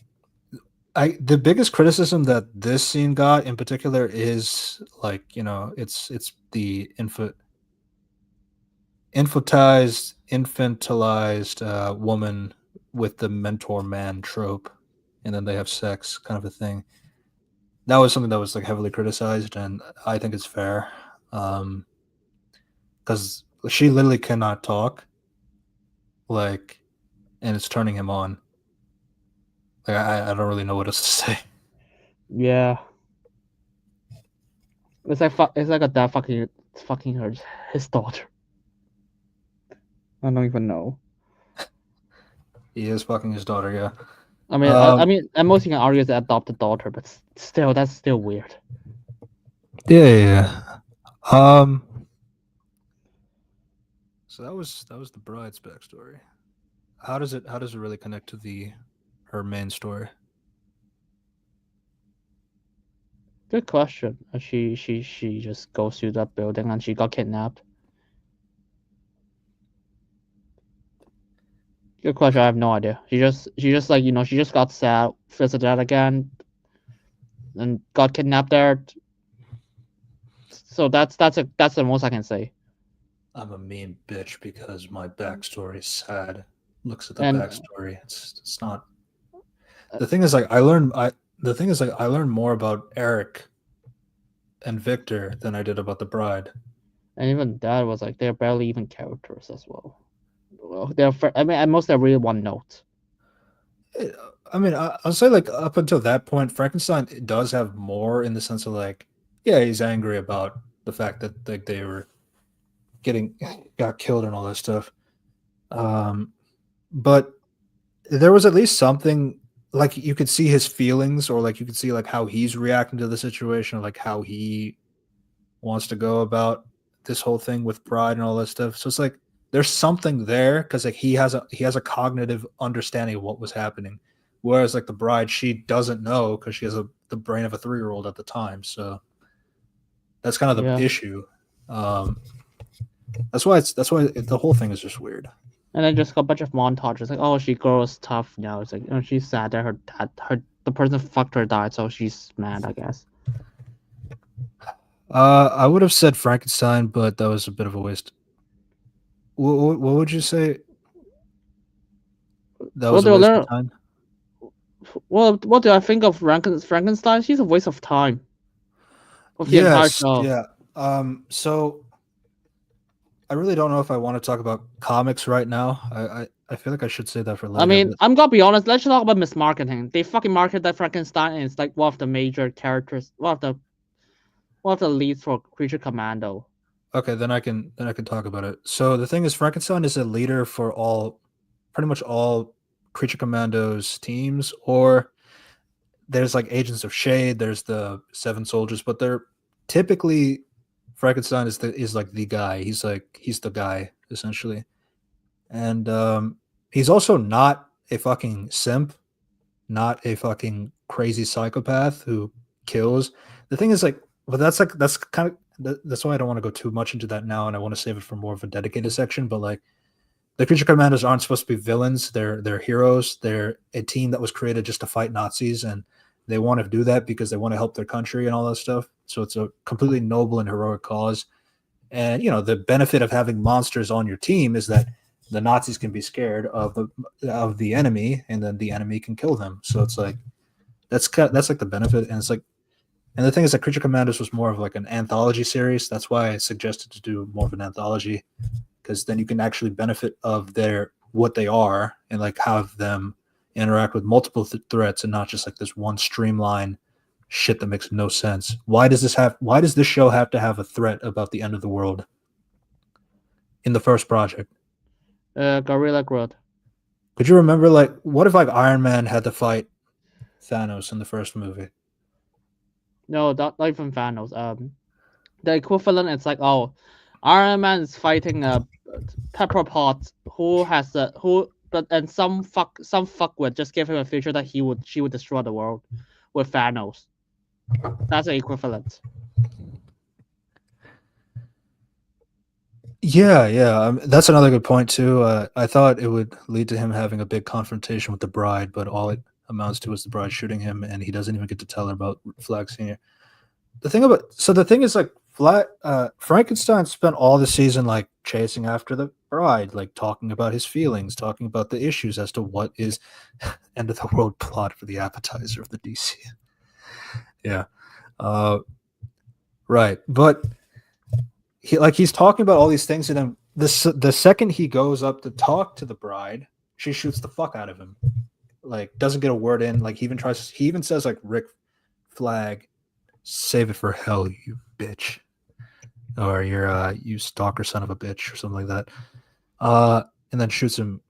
the biggest criticism that this scene got in particular is like, it's the infantilized woman with the mentor man trope, and then they have sex kind of a thing. That was something that was like heavily criticized, and I think it's fair. Because she literally cannot talk, like, and it's turning him on. Like, I don't really know what else to say. Yeah. It's like a dad fucking his daughter. I don't even know. He is fucking his daughter, yeah. I mean, at most you can argue it's an adopted daughter, but still, that's still weird. Yeah. So that was the bride's backstory. How does it really connect to her main story? Good question. She just goes through that building and she got kidnapped. Good question. I have no idea. She just like she just got sad, visited again, and got kidnapped there. So that's the most I can say. I'm a mean bitch because my backstory is sad. Looks at the And backstory. It's not. The thing is, like, I learned more about Eric and Victor than I did about the bride. and even that was like they're barely even characters as well. Well, I mean, at most they're really one note. I mean, I'll say like up until that point, Frankenstein does have more in the sense of like, yeah, he's angry about the fact that like they were getting got killed and all that stuff. But there was at least something like you could see his feelings, or like you could see like how he's reacting to the situation, or like how he wants to go about this whole thing with pride and all that stuff. So it's like there's something there because like he has a cognitive understanding of what was happening, whereas like the bride, she doesn't know because she has the brain of a 3-year-old at the time. So that's kind of the Yeah, issue. Um, that's why the whole thing is just weird. and then just got a bunch of montages like, oh, she grows tough now. It's like, she's sad that the person fucked her died, so she's mad, I guess. I would have said Frankenstein, but that was a bit of a waste. What would you say? That What was a do I waste of learn? time. Well, what do I think of Frankenstein? She's a waste of time of the entire Yes, show. yeah. So I really don't know if I want to talk about comics right now. I feel like I should say that for I later. mean, But I'm gonna be honest. Let's talk about mismarketing. They fucking market that Frankenstein, and it's like one of the major characters, one of the leads for Creature Commando. okay, then I can talk about it. So the thing is, Frankenstein is a leader for pretty much all Creature Commandos teams, or there's like Agents of Shade. There's the Seven Soldiers, but they're typically Frankenstein is like the guy. He's the guy essentially, and he's also not a fucking simp, not a fucking crazy psychopath who kills. The thing is, like, but that's kind of that's why I don't want to go too much into that now, and I want to save it for more of a dedicated section. But like, the creature commanders aren't supposed to be villains; they're heroes. They're a team that was created just to fight Nazis, and they want to do that because they want to help their country and all that stuff. So it's a completely noble and heroic cause. And the benefit of having monsters on your team is that the Nazis can be scared of the enemy, and then the enemy can kill them. So it's like that's like the benefit. And it's like, and the thing is that Creature Commandos was more of like an anthology series. That's why I suggested to do more of an anthology, because then you can actually benefit of what they are and like have them interact with multiple threats and not just like this one streamline shit that makes no sense. Why does this show have to have a threat about the end of the world in the first project? Gorilla Grodd. Could you remember, like, what if like Iron Man had to fight Thanos in the first movie? No, not even Thanos. The equivalent is like, oh, Iron Man is fighting a Pepper Potts who has some fuckwit just gave him a future that she would destroy the world with Thanos. That's the equivalent. Yeah. That's another good point too. I thought it would lead to him having a big confrontation with the bride, but all it amounts to is the bride shooting him, and he doesn't even get to tell her about Flag Senior. The thing is, like, Frankenstein spent all the season like chasing after the bride, like talking about his feelings, talking about the issues as to what is end of the world plot for the appetizer of the DC. Yeah, right. But he's talking about all these things, and then the second he goes up to talk to the bride, she shoots the fuck out of him. Like, doesn't get a word in. Like, he even says like, Rick Flag, save it for hell, you bitch, or you're you stalker son of a bitch, or something like that. And then shoots him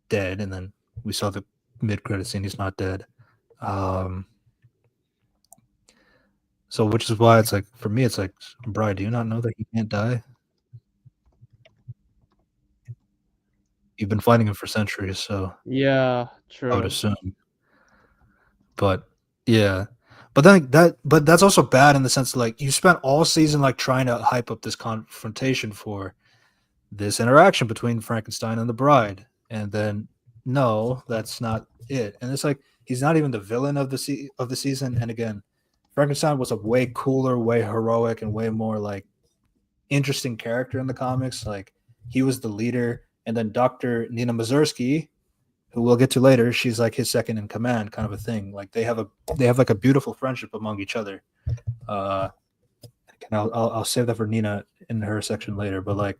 dead, and then we saw the mid-credit scene. He's not dead. So, which is why it's like, for me, it's like, Bride, do you not know that he can't die? You've been fighting him for centuries, so yeah, true. I would assume. But yeah, but that's also bad in the sense that, like, you spent all season like trying to hype up this confrontation for this interaction between Frankenstein and the bride, and then no, that's not it. And it's like, he's not even the villain of the season. And again, Frankenstein was a way cooler, way heroic, and way more like interesting character in the comics. Like, he was the leader, and then Dr. Nina Mazursky, who we'll get to later, she's like his second in command, kind of a thing. Like, they have like a beautiful friendship among each other. I'll save that for Nina in her section later. But like,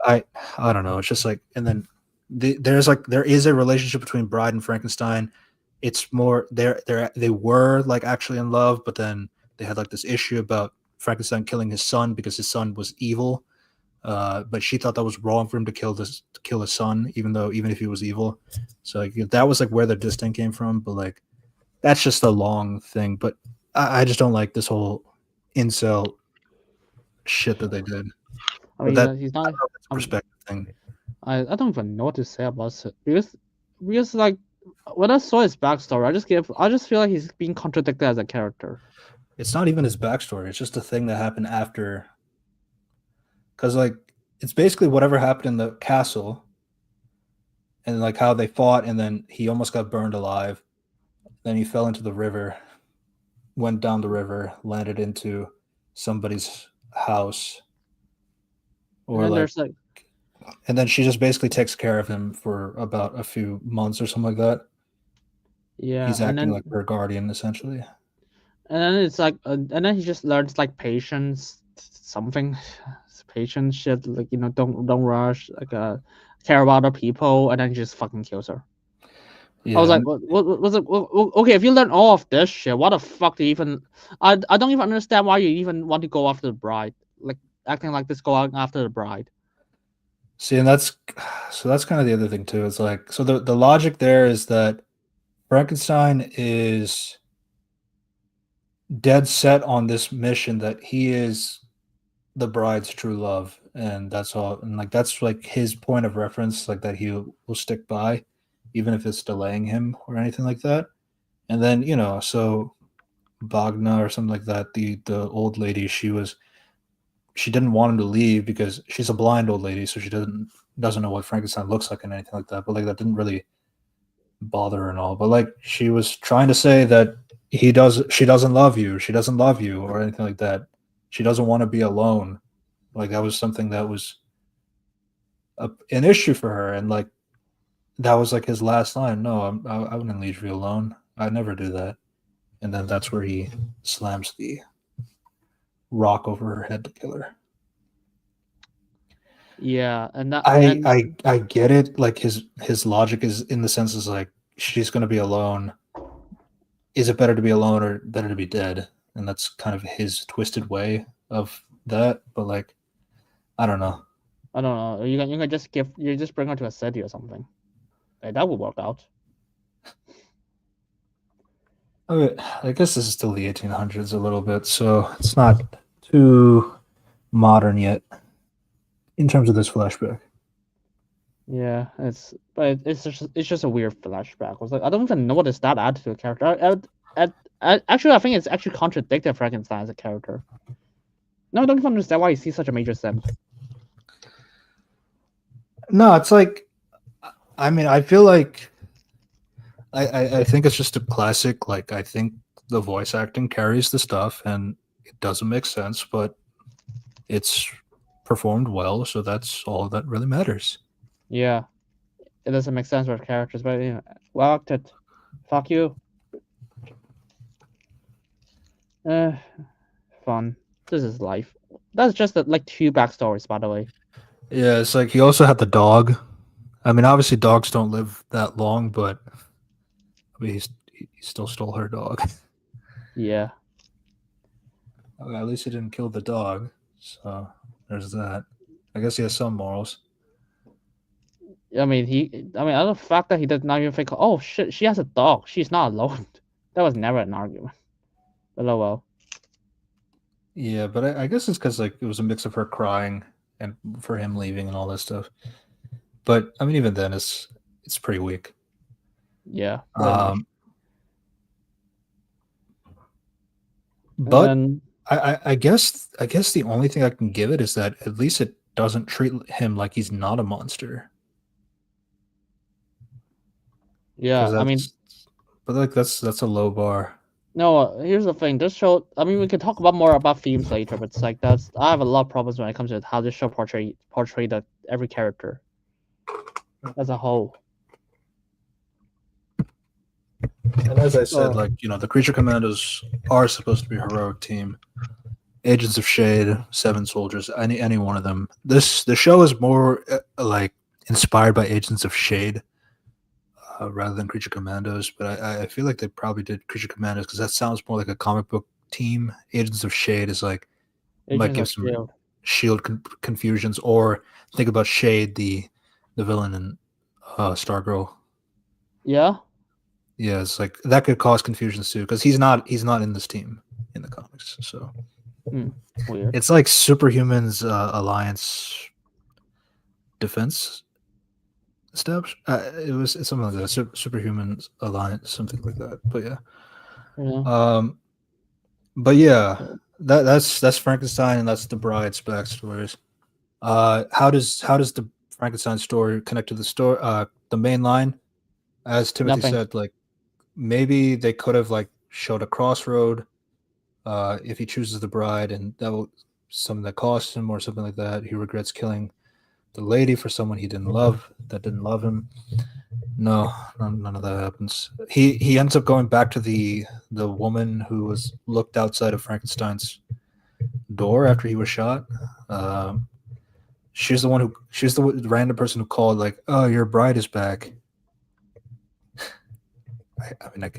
I don't know. It's just like, and then there is a relationship between Bride and Frankenstein. It's more they were like actually in love, but then they had like this issue about Frankenstein killing his son because his son was evil. But she thought that was wrong for him to kill his son, even if he was evil. So like, that was like where the distinct came from. But like, that's just a long thing. But I just don't like this whole incel shit that they did. I mean, But he's not. that's a perspective thing. I don't even know what to say about it because like, when I saw his backstory, I just feel like he's being contradicted as a character. It's not even his backstory. It's just a thing that happened after. Because like, it's basically whatever happened in the castle, and like how they fought, and then he almost got burned alive. Then he fell into the river, went down the river, landed into somebody's house, or and then she just basically takes care of him for about a few months or something like that. Yeah, he's acting like her guardian essentially. And then it's like, and then he just learns like patience, patience shit. Like, don't rush. Like, care about other people, and then he just fucking kills her. Yeah. I was like, what was it? Okay, if you learn all of this shit, what the fuck do you even? I don't even understand why you even want to go after the bride. Like, acting like this, going after the bride. See, and that's kind of the other thing too. It's like, so the logic there is that Frankenstein is dead set on this mission that he is the bride's true love, and that's all. And like, that's like his point of reference, like, that he will stick by, even if it's delaying him or anything like that. And then, so Bagna or something like that, the old lady, she didn't want him to leave because she's a blind old lady, so she doesn't know what Frankenstein looks like and anything like that. But like, that didn't really bother her and all. But like, she was trying to say that she doesn't love you. She doesn't love you or anything like that. She doesn't want to be alone. Like that was something that was an issue for her, and like that was like his last line. No, I wouldn't leave you alone. I'd never do that. And then that's where he slams the rock over her head to kill her. Yeah, and that I and I I get it. Like his logic is in the sense is like she's gonna be alone. Is it better to be alone or better to be dead? And that's kind of his twisted way of that. But like, I don't know. I don't know. You can just bring her to a city or something. Like, that would work out. I guess this is still the 1800s a little bit, so it's not too modern yet in terms of this flashback. Yeah, it's just a weird flashback. I was like, I don't even know what is that add to the character. Actually, I think it's actually contradicted Frankenstein as a character. No, I don't even understand why he sees such a major simp. No, it's like, I mean, I feel like I think it's just a classic. Like, I think the voice acting carries the stuff, and it doesn't make sense, but it's performed well, so that's all that really matters. Yeah, it doesn't make sense with characters, but well acted. Fuck you. Uh, Fun. This is life. That's just like two backstories, by the way. Yeah, it's like he also had the dog. I mean, obviously, dogs don't live that long, but I mean, he still stole her dog. Yeah. Okay, at least he didn't kill the dog, so there's that. I guess he has some morals. I mean, the fact that he did not even think, oh shit, she has a dog. She's not alone. That was never an argument. But oh well. Yeah, but I guess it's because like it was a mix of her crying and for him leaving and all that stuff. But I mean, even then, it's pretty weak. Yeah, pretty much. Um, And but then I guess the only thing I can give it is that at least it doesn't treat him like he's not a monster. yeah, Because I mean, but like that's a low bar. no. Here's the thing. This show. I mean, we can talk about more about themes later, but it's like I have a lot of problems when it comes to how this show portray every character as a whole. And as I said, Oh. like the Creature Commandos are supposed to be a heroic team. Agents of Shade, Seven Soldiers, any one of them. The show is more like inspired by Agents of Shade rather than Creature Commandos. But I feel like they probably did Creature Commandos because that sounds more like a comic book team. Agents of Shade is like might Agents give of some Shield. Shield confusions, or think about Shade, the villain in Stargirl. Yeah. Yeah, it's like that could cause confusions too because he's not in this team in the comics. So Weird. it's like Superhumans Alliance Defense Steps. It's something like that. Superhumans Alliance, something like that. But yeah. Yeah. But yeah, that's Frankenstein and that's the Bride's backstories. How does the Frankenstein story connect to the story? The main line, as Timothy Nothing. said, like maybe they could have like showed a crossroad. If he chooses the bride, and that will something that costs him or something like that. He regrets killing the lady for someone he didn't love that didn't love him. No, none of that happens. He ends up going back to the woman who was looked outside of Frankenstein's door after he was shot. She's the random person who called like, "Oh, your bride is back." I mean,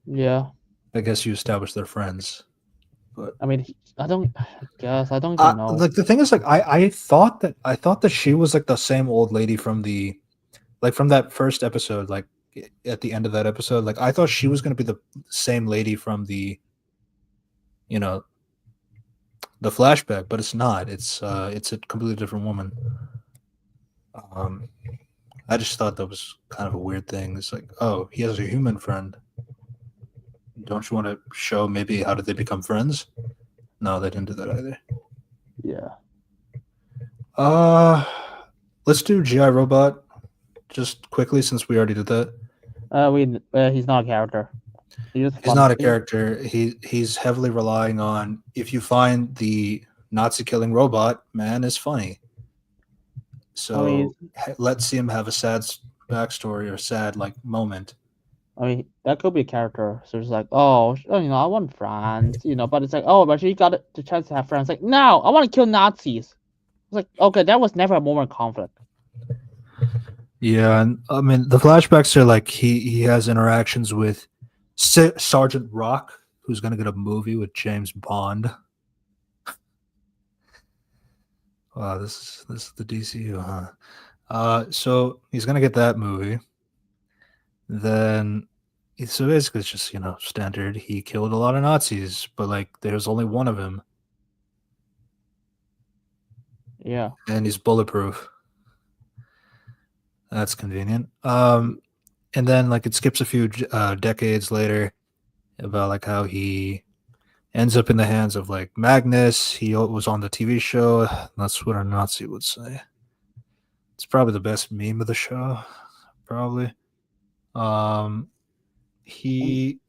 Yeah. I guess you established they're friends, but I mean, I don't even know. like the thing is, like I thought that she was like the same old lady from the from that first episode, like at the end of that episode, like I thought she was going to be the same lady from the you know the flashback, but it's not. It's a completely different woman. Um, I just thought that was kind of a weird thing. It's like, oh, he has a human friend. Don't you want to show maybe how did they become friends? No, they didn't do that either. Yeah. Let's do GI Robot just quickly since we already did that. He's not a character. He's just He's not a funny. character. He's heavily relying on if you find the Nazi killing robot, man is funny. I mean, So let's see him have a sad backstory or sad like moment. that could be a character. So it's like, I want friends, but it's like, but she got the chance to have friends. Like, no, I want to kill Nazis. It's like, okay, that was never a moment of conflict. Yeah, and I mean the flashbacks are like he has interactions with Sergeant Rock, who's gonna get a movie with James Bond. Wow, this is the DCU, huh? So he's gonna get that movie. Then, so basically, it's just standard. He killed a lot of Nazis, but like there's only one of him, Yeah. and he's bulletproof. That's convenient. And then like it skips a few decades later about like how he ends up in the hands of like Magnus. He was on the TV show. That's what a Nazi would say. It's probably the best meme of the show, probably. Um, he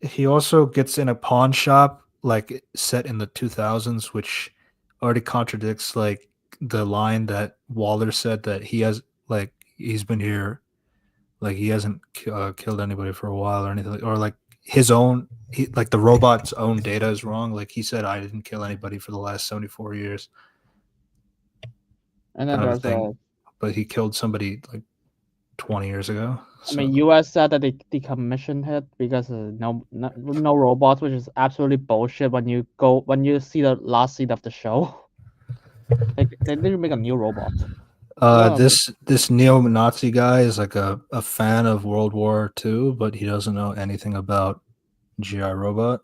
he also gets in a pawn shop like set in the 2000s, which already contradicts like the line that Waller said that he has like he's been here like he hasn't killed anybody for a while or anything or like his own like the robot's own data is wrong. Like he said, I didn't kill anybody for the last 74 years, And then kind of a there's thing. But he killed somebody like 20 years ago. So. U.S. said that they decommissioned it because no robots, which is absolutely bullshit. When you see the last scene of the show, they didn't make a new robot. This neo-Nazi guy is like a fan of World War II, but he doesn't know anything about GI Robot.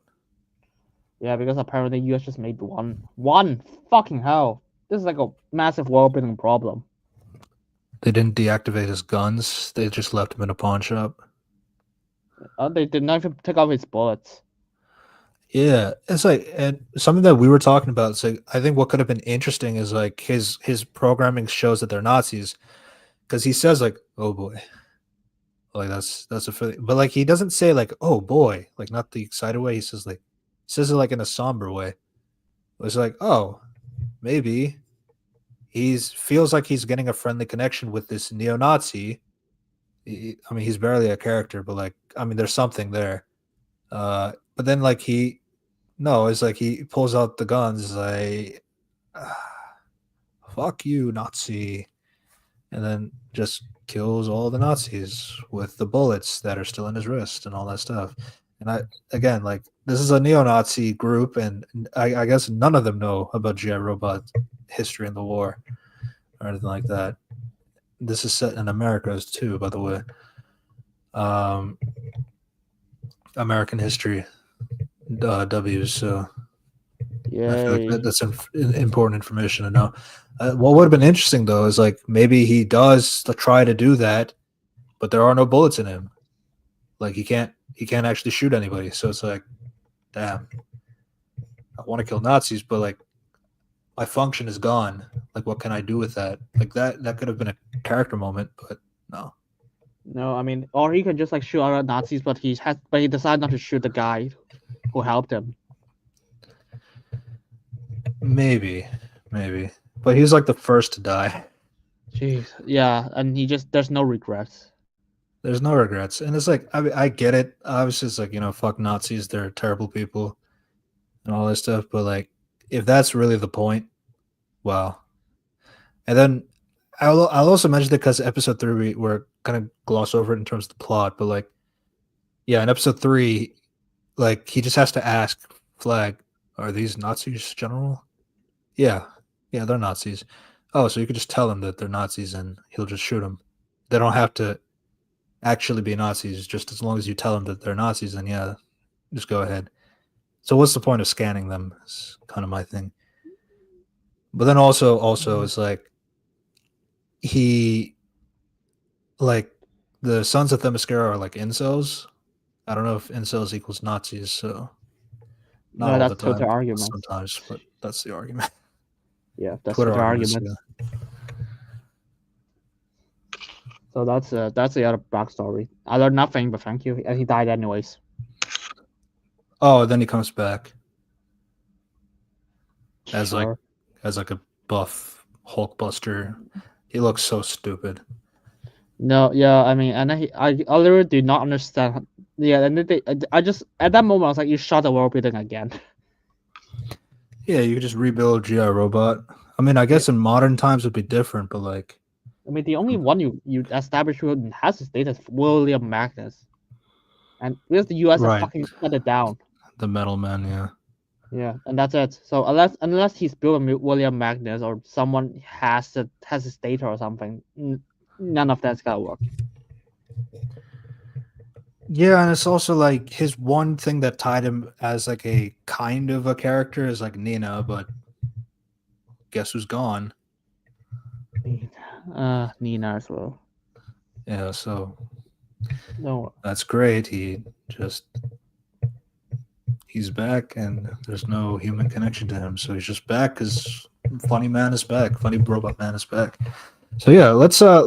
Yeah, because apparently U.S. just made one fucking hell. This is like a massive world-building problem. They didn't deactivate his guns. They just left him in a pawn shop. They did not even take off his bullets. Yeah, it's like and something that we were talking about. It's like I think what could have been interesting is like his programming shows that they're Nazis because he says like, "Oh boy," like that's a but like he doesn't say like, "Oh boy," like not the excited way. He says it like in a somber way. It's like, oh, maybe he's feels like he's getting a friendly connection with this neo-Nazi. I mean, he's barely a character, but like, I mean, there's something there. But then like it's like he pulls out the guns, like, fuck you, Nazi, and then just kills all the Nazis with the bullets that are still in his wrist and all that stuff. And again, like, this is a neo-Nazi group, and I guess none of them know about GI Robot history in the war or anything like that. This is set in Americas too, by the way. American history W's. So I feel like that's important information to know. What would have been interesting though is like maybe he does try to do that, but there are no bullets in him. Like he can't actually shoot anybody. So it's like, damn, I want to kill Nazis, but like my function is gone. Like what can I do with that? Like that could have been a character moment, but no. No, I mean, or he could just like shoot other Nazis, but he decided not to shoot the guy who helped him. Maybe, but he was like the first to die. Jeez, yeah, and there's no regrets. There's no regrets, and it's like I get it. Obviously, it's like fuck Nazis, they're terrible people, and all this stuff. But like, if that's really the point, wow. And then I'll also mention that because episode 3 we're gonna gloss over it in terms of the plot, but like, yeah, in episode 3, like he just has to ask Flag, "Are these Nazis, General?" Yeah, they're Nazis. Oh, so you could just tell him that they're Nazis, and he'll just shoot them. They don't have to actually be Nazis. Just as long as you tell them that they're Nazis, then yeah, just go ahead. So what's the point of scanning them? Is kind of my thing. But then also it's like he like the sons of Themyscira are like incels. I don't know if incels equals Nazis, so not No, all the that's time. Twitter argument. Sometimes, but that's the argument. Yeah, that's Twitter Twitter arguments. argument. Yeah. So that's the other backstory. I learned nothing, but thank you. And he died anyways. Oh, then he comes back as like Sure. as like a buff Hulkbuster. He looks so stupid. No, yeah, I mean, and I literally do not understand. Yeah, and I just at that moment I was like, you shot the world building again. Yeah, you could just rebuild GI Robot. I mean, I Yeah, guess in modern times would be different, but like, I mean, the only one you establish who has his data is William Magnus, and because the U.S. have right, fucking shut it down. the Metal Man. Yeah, Yeah, and that's it. So unless he's building William Magnus or someone has his data or something, none of that's gonna work. yeah, and it's also like his one thing that tied him as like a kind of a character is like Nina, but guess who's gone? Nina as well. Yeah, so No, that's great. He's back, and there's no human connection to him, so he's just back because Funny Man is back. Funny Robot Man is back. So yeah, let's talk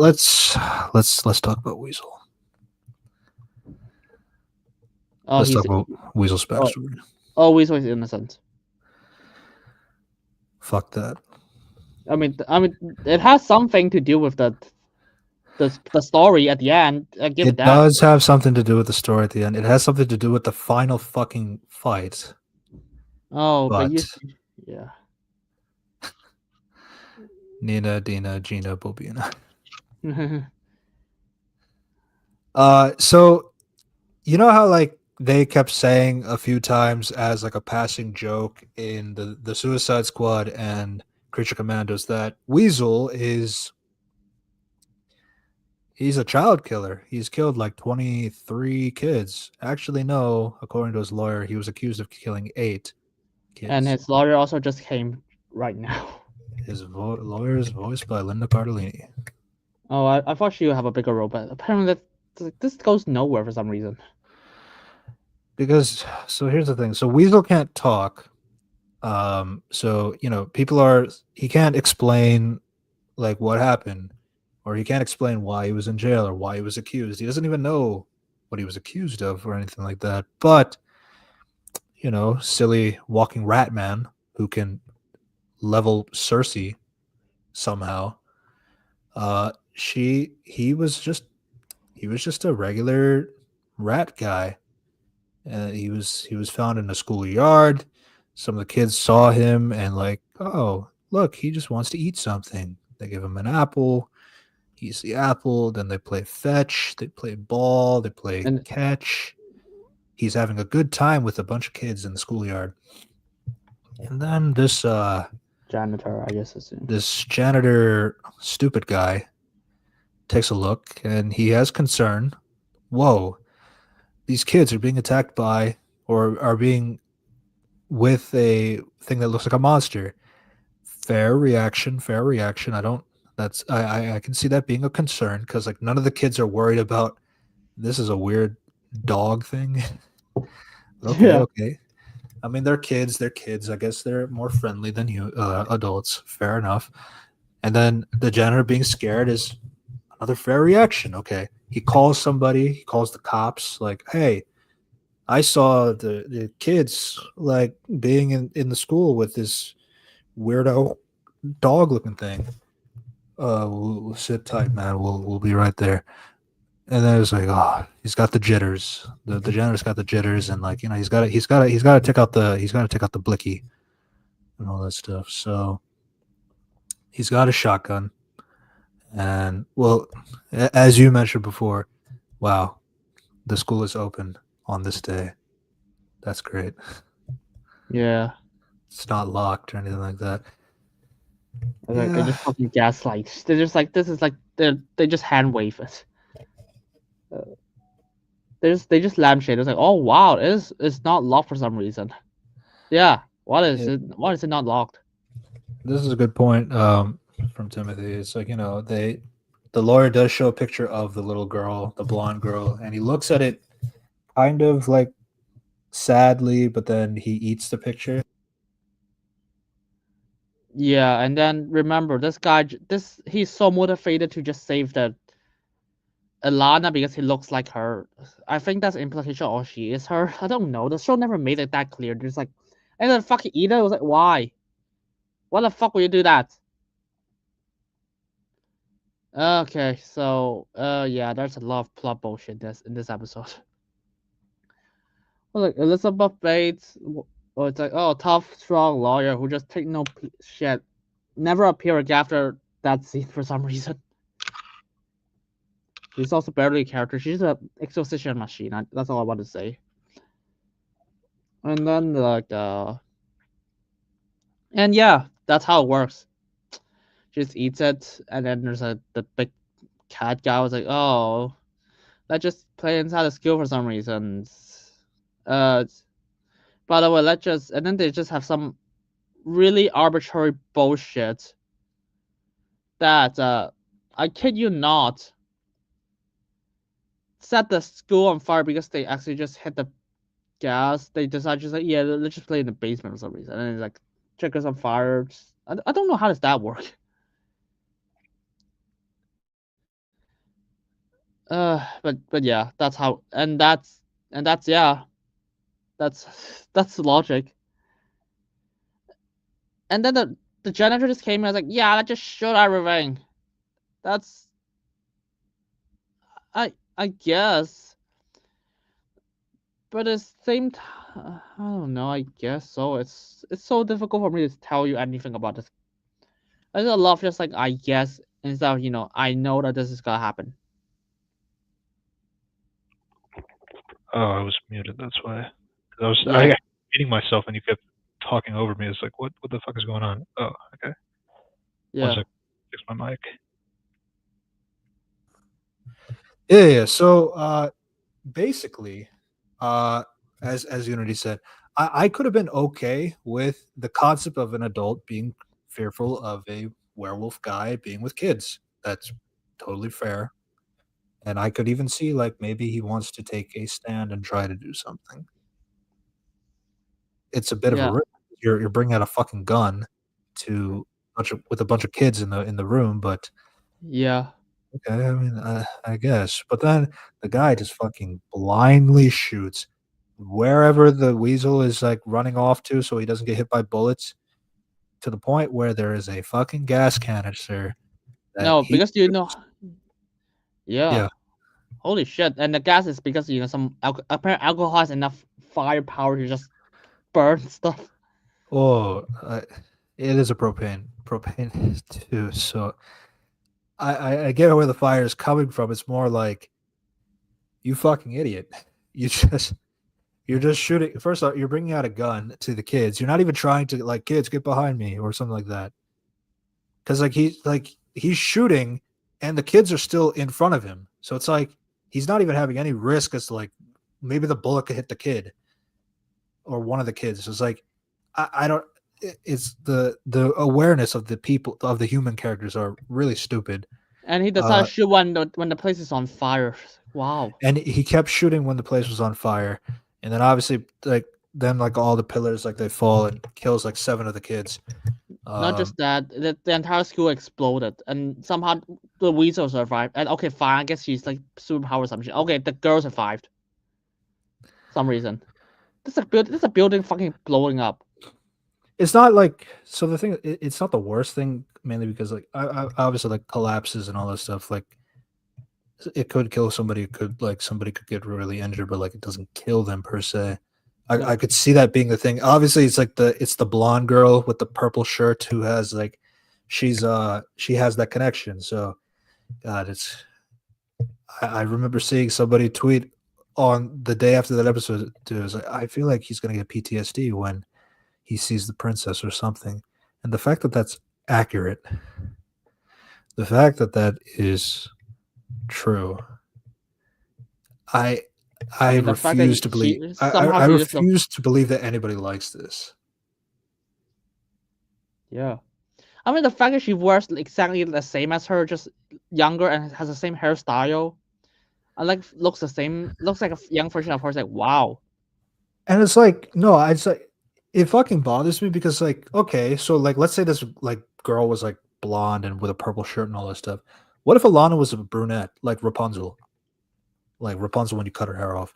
about Weasel. oh Let's he's talk about Weasel's oh backstory. always was innocent. Fuck that. I mean, it has something to do with the story at the end. I give it It that. does have something to do with the story at the end. It has something to do with the final fucking fight. Oh, but But yeah. Nina, Dina, Gina, Bobina. Yeah, So you know how like they kept saying a few times as like a passing joke in the Suicide Squad and Creature Commandos that Weasel is he's a child killer. He's killed like 23 kids. Actually, no, according to his lawyer, he was accused of killing 8 and kids. his lawyer also just came right now. His lawyer is voiced by Linda Cardellini. Oh, I thought she would have a bigger role, but apparently this goes nowhere for some reason. Because so here's the thing. So Weasel can't talk. So you know, people are he can't explain like what happened, or he can't explain why he was in jail or why he was accused. He doesn't even know what he was accused of or anything like that. But you know, silly walking rat man who can level Cersei somehow. She he was just a regular rat guy. He was found in a schoolyard. Some of the kids saw him and like, oh, look, he just wants to eat something. They give him an apple. He eats the apple. Then they play fetch. They play ball. They play And catch. He's having a good time with a bunch of kids in the schoolyard. And then janitor, I guess assume. this janitor, stupid guy, takes a look and he has concern. Whoa, these kids are being attacked by or are being with a thing that looks like a monster. Fair reaction, fair reaction. I don't that's I can see that being a concern because like none of the kids are worried about this is a weird dog thing. Okay, Yeah, okay. I mean they're kids, they're kids. I guess they're more friendly than you adults. Fair enough. And then the janitor being scared is another fair reaction. Okay. He calls somebody, he calls the cops, like, hey, I saw the kids like being in the school with this weirdo dog looking thing. We'll sit tight, man. We'll be right there. And then it's like, oh, he's got the jitters. The janitor's got the jitters, and like you know, he's got to take out the blicky and all that stuff. So he's got a shotgun, and well, as you mentioned before, wow, the school is open on this day. That's great. yeah. It's not locked or anything like that. Like they Yeah, just fucking gaslight. They're just like this is like they just hand wave it. Uh, they just lampshade. It's like, oh wow, it's not locked for some reason. Yeah, what is it, it? Why is it not locked? this is a good point from Timothy. It's like the lawyer does show a picture of the little girl, the blonde girl, and he looks at it kind of like sadly, but then he eats the picture. Yeah, and then remember this guy. He's so motivated to just save Alana because he looks like her. I think that's implication or she is her. I don't know. The show never made it that clear. There's like, and then fucking Ida was like, why? Why the fuck would you do that? Okay, so yeah, there's a lot of plot bullshit in this episode. Well, like Elizabeth Bates, or it's like, oh, tough, strong lawyer who just take no shit, never appear again after that scene for some reason. She's also barely a character. She's a exposition machine. That's all I want to say. And then like and yeah, that's how it works. She just eats it, and then there's the big cat guy was like, oh, let's just play inside the school for some reason. Uh, by the way, let's just, and then they just have some really arbitrary bullshit that I kid you not, set the school on fire because they actually just hit the gas. They decided just like, yeah, let's just play in the basement for some reason, and it's like triggers on fire. I don't know how does that work. But yeah, that's how, and that's yeah, that's that's the logic. And then the janitor just came and was like, yeah, let's just shoot everything. That's I guess, but at the same time, I don't know. I guess so. It's so difficult for me to tell you anything about this. I just love just like I guess instead of I know that this is gonna happen. Oh, I was muted. That's why. I Yeah, was repeating myself, and you kept talking over me. It's like, what the fuck is going on? Oh, okay. One yeah, sec. Fix my mic. Yeah. So basically, as Unity said, I could have been okay with the concept of an adult being fearful of a werewolf guy being with kids. That's totally fair. And I could even see like maybe he wants to take a stand and try to do something. It's a bit of a yeah, risk. You're bringing out a fucking gun to with a bunch of kids in the room, but yeah. okay, I mean, I guess. But then the guy just fucking blindly shoots wherever the weasel is like running off to, so he doesn't get hit by bullets. To the point where there is a fucking gas canister that No, he because yeah. yeah. Holy shit! And the gas is because some apparent alcohol has enough firepower to just burn stuff. Oh, it is a propane too. So I get where the fire is coming from. It's more like you fucking idiot. You just you're just shooting. First off, you're bringing out a gun to the kids. You're not even trying to like kids get behind me or something like that. Because he's shooting, and the kids are still in front of him. So it's like he's not even having any risk as to like maybe the bullet could hit the kid or one of the kids. So it's like I don't. It's the awareness of the people of the human characters are really stupid. And he decided to shoot when the place is on fire. Wow. And he kept shooting when the place was on fire, and then obviously like all the pillars like they fall and kills like 7 of the kids. Not just that, the entire school exploded, and somehow the weasel survived. And okay, fine, I guess she's like superpower or some shit. Okay, the girl survived. Some reason. This is a building fucking blowing up. It's not like so the thing. It's not the worst thing mainly because like obviously like collapses and all that stuff like it could kill somebody. It could like somebody could get really injured, but like it doesn't kill them per se. Yeah. I could see that being the thing. Obviously, it's like it's the blonde girl with the purple shirt who has like she has that connection. So, God, I remember seeing somebody tweet on the day after that episode. It was like, I feel like he's gonna get PTSD when he sees the princess or something. And the fact that that's accurate, the fact that that is true, I mean, the fact that refuse to believe. she I, somehow I she just looked. refuse to believe that anybody likes this. Yeah. I mean, the fact that she wears exactly the same as her, just younger and has the same hairstyle, and like looks the same, looks like a young version of her. It's like, wow. And it's like, no, it's like it fucking bothers me because like, okay, so like let's say this like girl was like blonde and with a purple shirt and all that stuff. What if Alana was a brunette, like Rapunzel? like Rapunzel when you cut her hair off.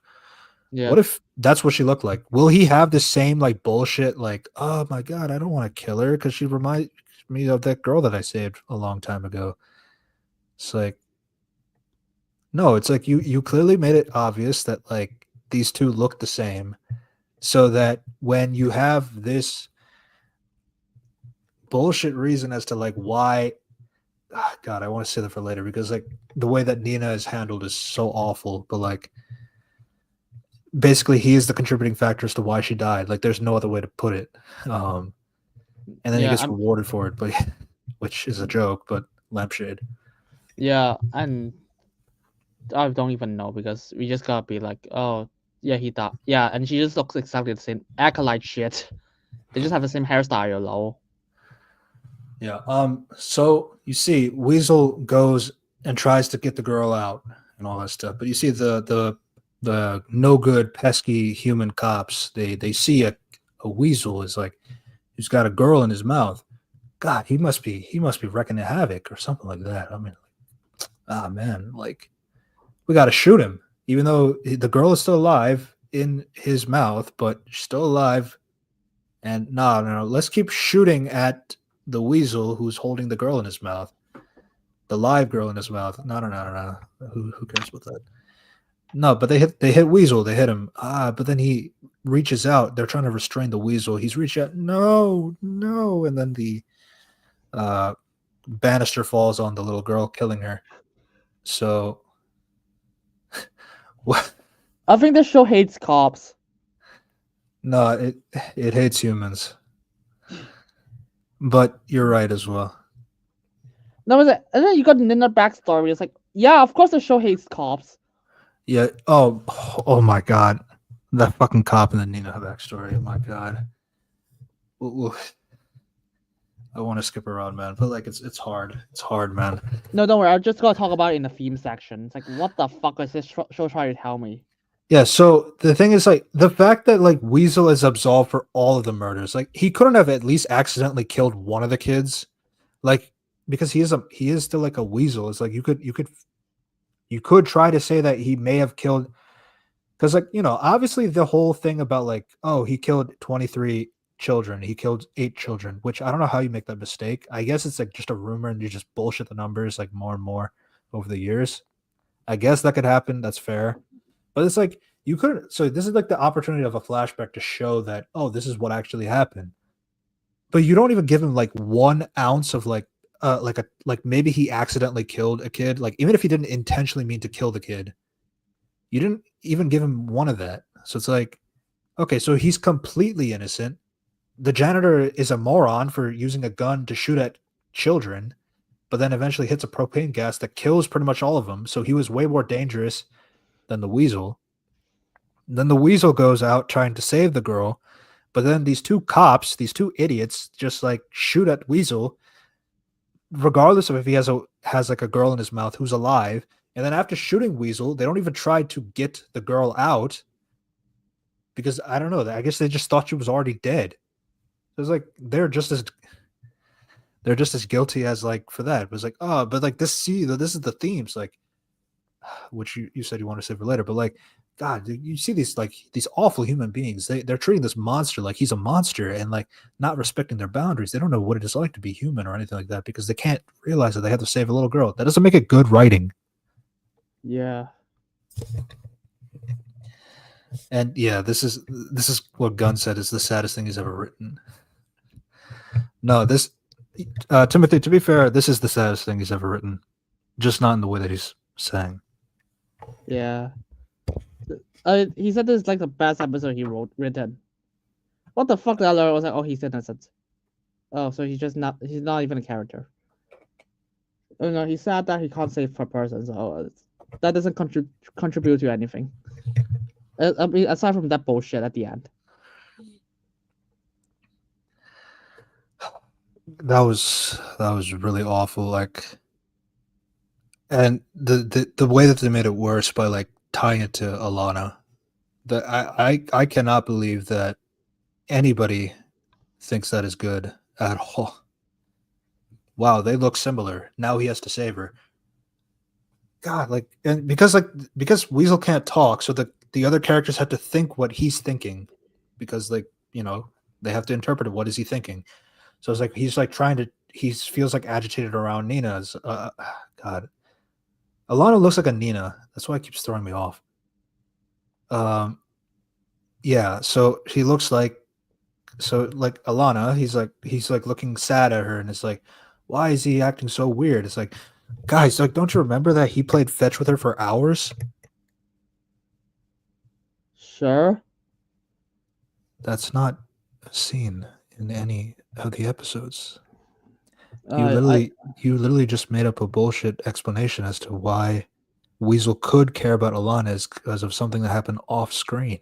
Yeah. What if that's what she looked like? Will he have the same like bullshit? Like, oh my god, I don't want to kill her because she reminds me of that girl that I saved a long time ago. It's like, no, it's like you clearly made it obvious that like these two look the same, so that when you have this bullshit reason as to like why, God, I want to say that for later because like the way that Nina is handled is so awful, but like basically he is the contributing factor as to why she died. Like there's no other way to put it. And then he gets rewarded for it, but which is a joke, but lampshade. Yeah, and I don't even know because we just gotta be like, oh yeah, he died. Yeah, and she just looks exactly the same, act like shit. They just have the same hairstyle, though. Yeah. So you see, Weasel goes and tries to get the girl out and all that stuff, but you see the no good pesky human cops. They see a weasel is like he's got a girl in his mouth. God, he must be wrecking havoc or something like that. I mean, man, like we got to shoot him, even though the girl is still alive in his mouth, but she's still alive. And no, let's keep shooting at the weasel who's holding the girl in his mouth, the live girl in his mouth. No. Who cares about that? No, but they hit Weasel. They hit him. But then he reaches out. They're trying to restrain the Weasel. He's reached out. No, and then the banister falls on the little girl, killing her. So, what? I think the show hates cops. No, it hates humans. But you're right as well. No, and then you got Nina backstory. It's like, yeah, of course the show hates cops. Yeah. Oh my God. That fucking cop in the Nina backstory. Oh my God. Ooh. I want to skip around, man, but like it's hard. It's hard, man. No, don't worry. I'm just gonna talk about it in the theme section. It's like, what the fuck is this show trying to tell me? Yeah, so the thing is, like, the fact that like Weasel is absolved for all of the murders, like he couldn't have at least accidentally killed one of the kids, like because he is still like a weasel. It's like you could try to say that he may have killed, because like obviously the whole thing about like, oh, he killed 23 children, he killed 8 children, which I don't know how you make that mistake. I guess it's like just a rumor and you just bullshit the numbers like more and more over the years. I guess that could happen. That's fair. But it's like you couldn't. So this is like the opportunity of a flashback to show that, oh, this is what actually happened. But you don't even give him like 1 ounce of like maybe he accidentally killed a kid. Like even if he didn't intentionally mean to kill the kid, you didn't even give him one of that. So it's like, okay, so he's completely innocent. The janitor is a moron for using a gun to shoot at children, but then eventually hits a propane gas that kills pretty much all of them. So he was way more dangerous than the weasel. Then the weasel goes out trying to save the girl, but then these 2 cops, these 2 idiots, just like shoot at Weasel, regardless of if he has like a girl in his mouth who's alive. And then after shooting Weasel, they don't even try to get the girl out because I don't know. I guess they just thought she was already dead. So it's like they're just as guilty as like for that. It was like, oh, but like this is the themes, like, which you said you want to save for later, but like, God, you see these awful human beings. They're treating this monster like he's a monster and like not respecting their boundaries. They don't know what it is like to be human or anything like that because they can't realize that they have to save a little girl. That doesn't make it good writing. Yeah. And yeah, this is what Gunn said is the saddest thing he's ever written. No, this Timothy, to be fair, this is the saddest thing he's ever written, just not in the way that he's saying. Yeah. He said this is like the best episode he written. What the fuck? The other was like, oh, he's innocent. Oh, so he's not even a character. Oh no, he said that he can't save per person, so that doesn't contribute to anything. I mean, aside from that bullshit at the end. That was really awful. Like, and the way that they made it worse by like tying it to Alana. That I cannot believe that anybody thinks that is good at all. Wow, they look similar. Now he has to save her. God, like, and because Weasel can't talk, so the other characters have to think what he's thinking, because like they have to interpret it. What is he thinking? So it's like he's like trying to. He feels like agitated around Nina's. God, Alana looks like a Nina. That's why it keeps throwing me off. Yeah. So he looks like Alana. He's like looking sad at her, and it's like, why is he acting so weird? It's like, guys, like, don't you remember that he played fetch with her for hours? Sure. That's not seen in any of the episodes. I You literally just made up a bullshit explanation as to why Weasel could care about Alana is because of something that happened off screen.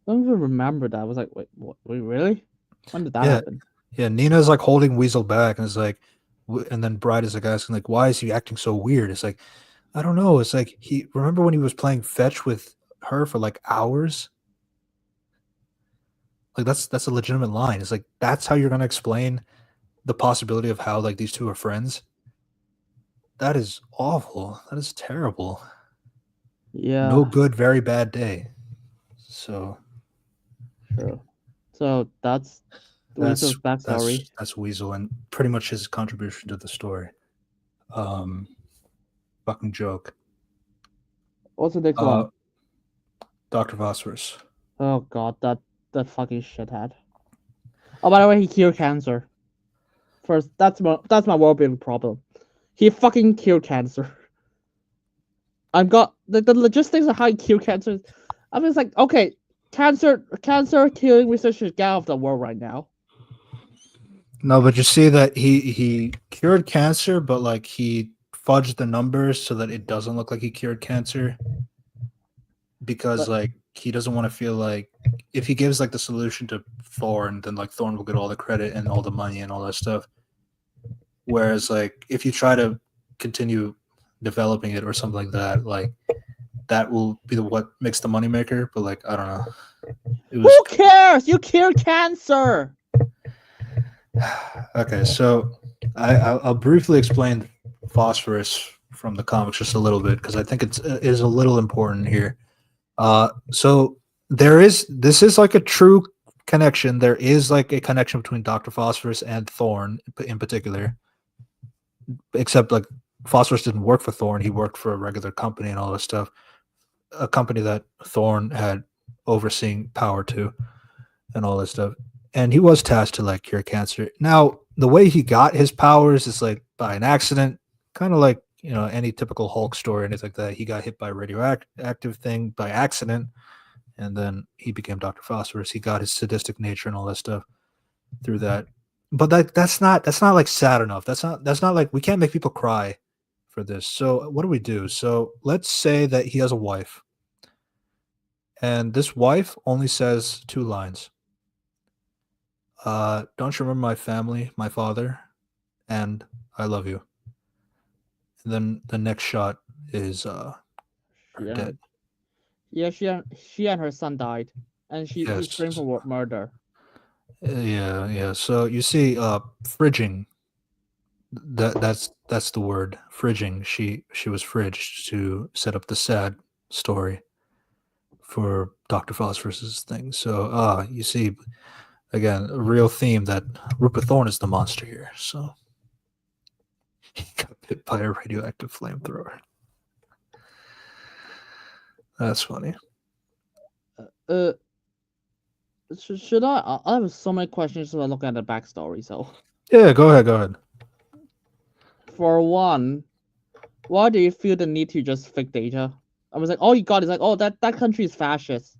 don't even remember that. I was like, wait, what? Wait, really? When did that Yeah. happen? Yeah, Nina's like holding Weasel back, and it's like, and then Bride is like asking, like, why is he acting so weird? It's like, I don't know. It's like remember when he was playing fetch with her for like hours? Like that's a legitimate line. It's like that's how you're gonna explain the possibility of how like these two are friends. That is awful. That is terrible. Yeah. No good, very bad day. So True. So that's Weasel's backstory. that's Weasel and pretty much his contribution to the story. Fucking joke. What's the next one? Dr. Phosphorus. Oh god, that fucking shithead. Oh, by the way, he cured cancer. First, that's my well-being problem. He fucking cured cancer. I've got the logistics of how he cured cancer. I'm just like, okay, cancer killing research is out of the world right now. No, but you see that he cured cancer, but like he fudged the numbers so that it doesn't look like he cured cancer, because But- like he doesn't want to feel like if he gives like the solution to Thorn, then like Thorn will get all the credit and all the money and all that stuff. Whereas like if you try to continue developing it or something like that will be what makes the moneymaker. But like I don't know. Who cares? You cured cancer. Okay, so I'll briefly explain Phosphorus from the comics just a little bit because I think it is a little important here. So this is like a true connection. There is like a connection between Dr. Phosphorus and Thorn in particular, except like Phosphorus didn't work for Thorn. He worked for a regular company and all this stuff, a company that Thorn had overseeing power to and all this stuff. And he was tasked to like cure cancer. Now, the way he got his powers is like by an accident, kind of like, any typical Hulk story, anything like that. He got hit by a radioactive thing by accident, and then he became Dr. Phosphorus. He got his sadistic nature and all that stuff through that. But that's not like sad enough. That's not like, we can't make people cry for this. So what do we do? So let's say that he has a wife, and this wife only says 2 lines. Don't you remember my family, my father, and I love you. And then the next shot is her dead. Yeah, she and her son died, and he's framed for murder. Yeah. So you see, fridging. That's the word, fridging. She was fridged to set up the sad story for Dr. Phosphorus's thing. So you see, again, a real theme that Rupert Thorne is the monster here. So he got hit by a radioactive flamethrower. That's funny. Should I? I have so many questions when I look at the backstory. So yeah, go ahead. For one, why do you feel the need to just fake data? I was like, all you got is like, oh, that country is fascist.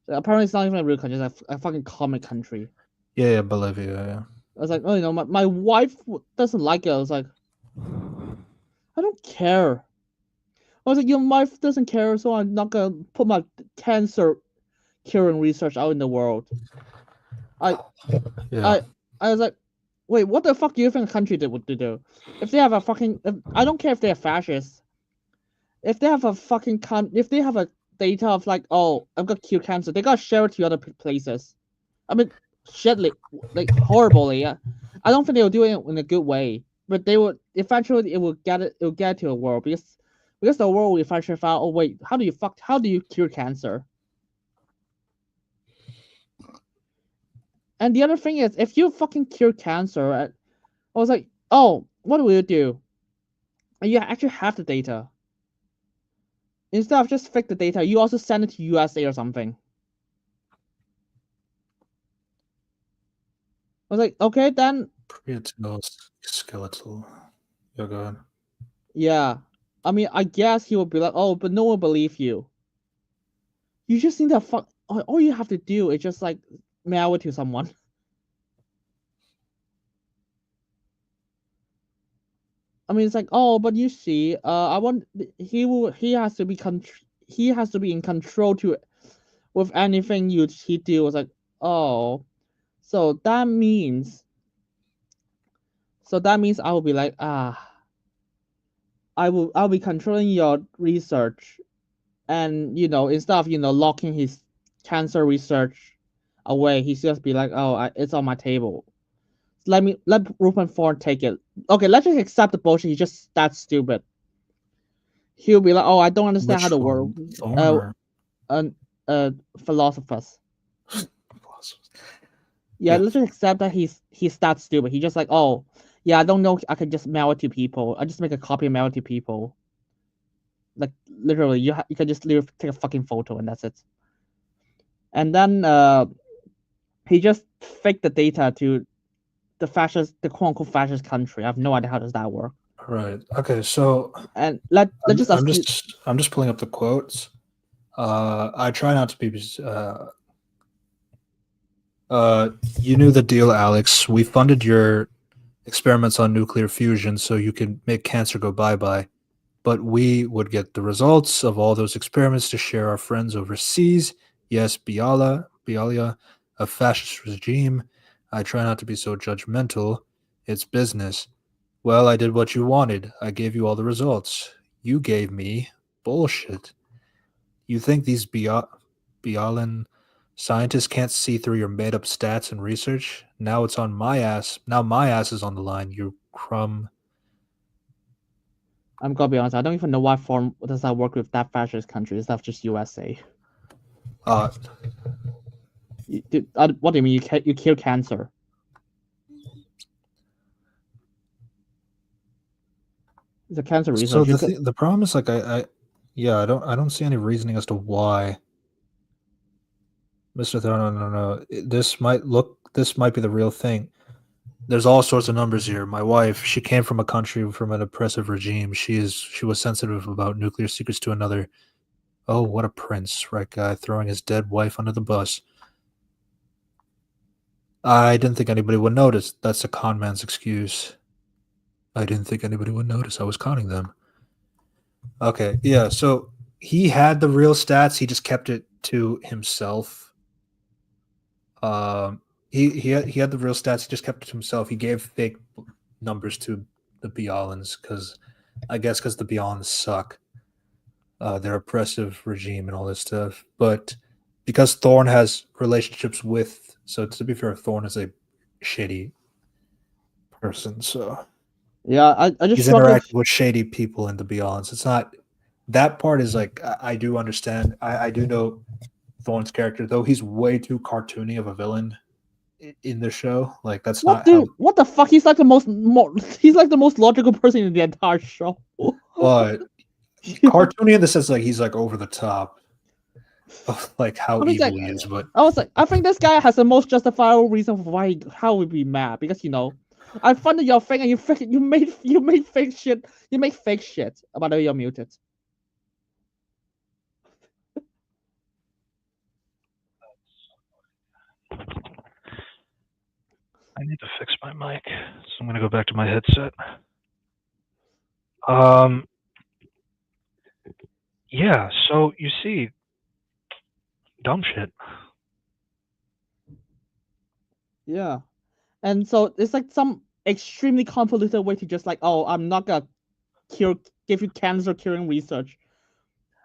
Apparently, it's not even a real country; it's a fucking comic country. Yeah, Bolivia. Yeah. I was like, oh, my wife doesn't like it. I was like, I don't care. I was like, your wife doesn't care, so I'm not gonna put my cancer curing research out in the world. I was like, wait, what the fuck do you think a country would do? If they have a fucking, I don't care if they're fascists. If they have a fucking if they have a data of like, oh, I've got cure cancer, they gotta share it to other places. I mean, shit, like horribly. I don't think they'll do it in a good way. but they would eventually it will get to a world because the world will eventually find, oh wait, how do you cure cancer? And the other thing is, if you fucking cure cancer, I was like, oh, what will you do? And you actually have the data. Instead of just fake the data, you also send it to USA or something. I was like, okay, then. Skeletal. Yeah, go ahead. Yeah. I mean, I guess he would be like, oh, but no one believe you. You just need to all you have to do is just like mail it to someone. I mean, it's like, oh, but you see, he has to be in control with anything he do. It's like, oh, so that means I will be like, I'll be controlling your research, and instead of locking his cancer research away, he's just be like, oh, it's on my table. Let Rupert Thorne take it. Okay, let's just accept the bullshit. He's just that stupid. He'll be like, oh, I don't understand how the world. Philosophers. Yeah, let's just accept that he's that stupid. He's just like, oh, yeah, I don't know. I can just mail it to people. I just make a copy and mail it to people. Like literally, you can just take a fucking photo and that's it. And then he just faked the data to the quote unquote fascist country. I have no idea how does that work. Right. Okay. So and I'm just pulling up the quotes. I try not to be. You knew the deal, Alex. We funded your experiments on nuclear fusion so you could make cancer go bye-bye. But we would get the results of all those experiments to share our friends overseas. Yes, Bialia, a fascist regime. I try not to be so judgmental. It's business. Well, I did what you wanted. I gave you all the results. You gave me bullshit. You think these Bialan scientists can't see through your made-up stats and research? Now it's on my ass. Now my ass is on the line, you crumb. I'm gonna be honest, I don't even know why form does that work with that fascist country. Is that just USA? What do you mean you cure cancer? It's a cancer research. So the problem is like I don't see any reasoning as to why. Mr. Thorne, no. This might be the real thing. There's all sorts of numbers here. My wife, she came from a country from an oppressive regime. She was sensitive about nuclear secrets to another. Oh, what a prince, right guy, throwing his dead wife under the bus. I didn't think anybody would notice. That's a con man's excuse. I didn't think anybody would notice. I was conning them. Okay, yeah, so he had the real stats. He just kept it to himself. He had the real stats. He just kept it to himself. He gave fake numbers to the Bialans because the Bialans suck. Their oppressive regime and all this stuff. But because Thorne has relationships with, so to be fair, Thorne is a shady person. So yeah, I just he's interacting with shady people in the Bialans. It's not that part is like I do understand. I do know Thorne's character, though he's way too cartoony of a villain in the show. Like that's what the fuck? He's like the most logical person in the entire show. But cartoony in the sense like he's like over the top of like how evil he is. But I think this guy has the most justifiable reason for how would be mad because I funded your thing and you made fake shit. You make fake shit about how you're muted. I need to fix my mic, so I'm gonna go back to my headset. Yeah, so you see, dumb shit. Yeah, and so it's like some extremely convoluted way to just like, oh, I'm not gonna give you cancer curing research.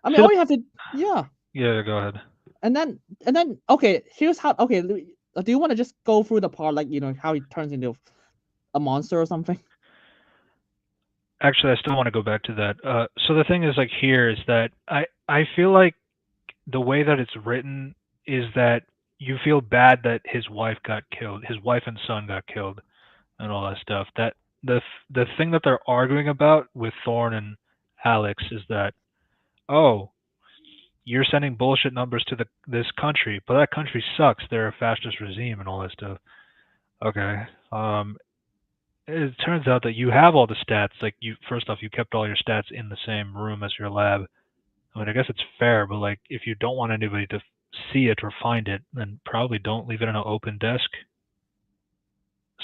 I mean, all you have to, yeah. Yeah, go ahead. And then, okay, here's how. Okay, do you want to just go through the part like how he turns into a monster or something? actually, I still want to go back to that. So the thing is, like, here is that I feel like the way that it's written is that you feel bad that his wife got killed, his wife and son got killed, and all that stuff. That the thing that they're arguing about with Thorne and Alex is that, oh, you're sending bullshit numbers to this country, but that country sucks. They're a fascist regime and all that stuff. Okay. It turns out that you have all the stats. Like, you, first off, you kept all your stats in the same room as your lab. I mean, I guess it's fair, but like, if you don't want anybody to see it or find it, then probably don't leave it in an open desk.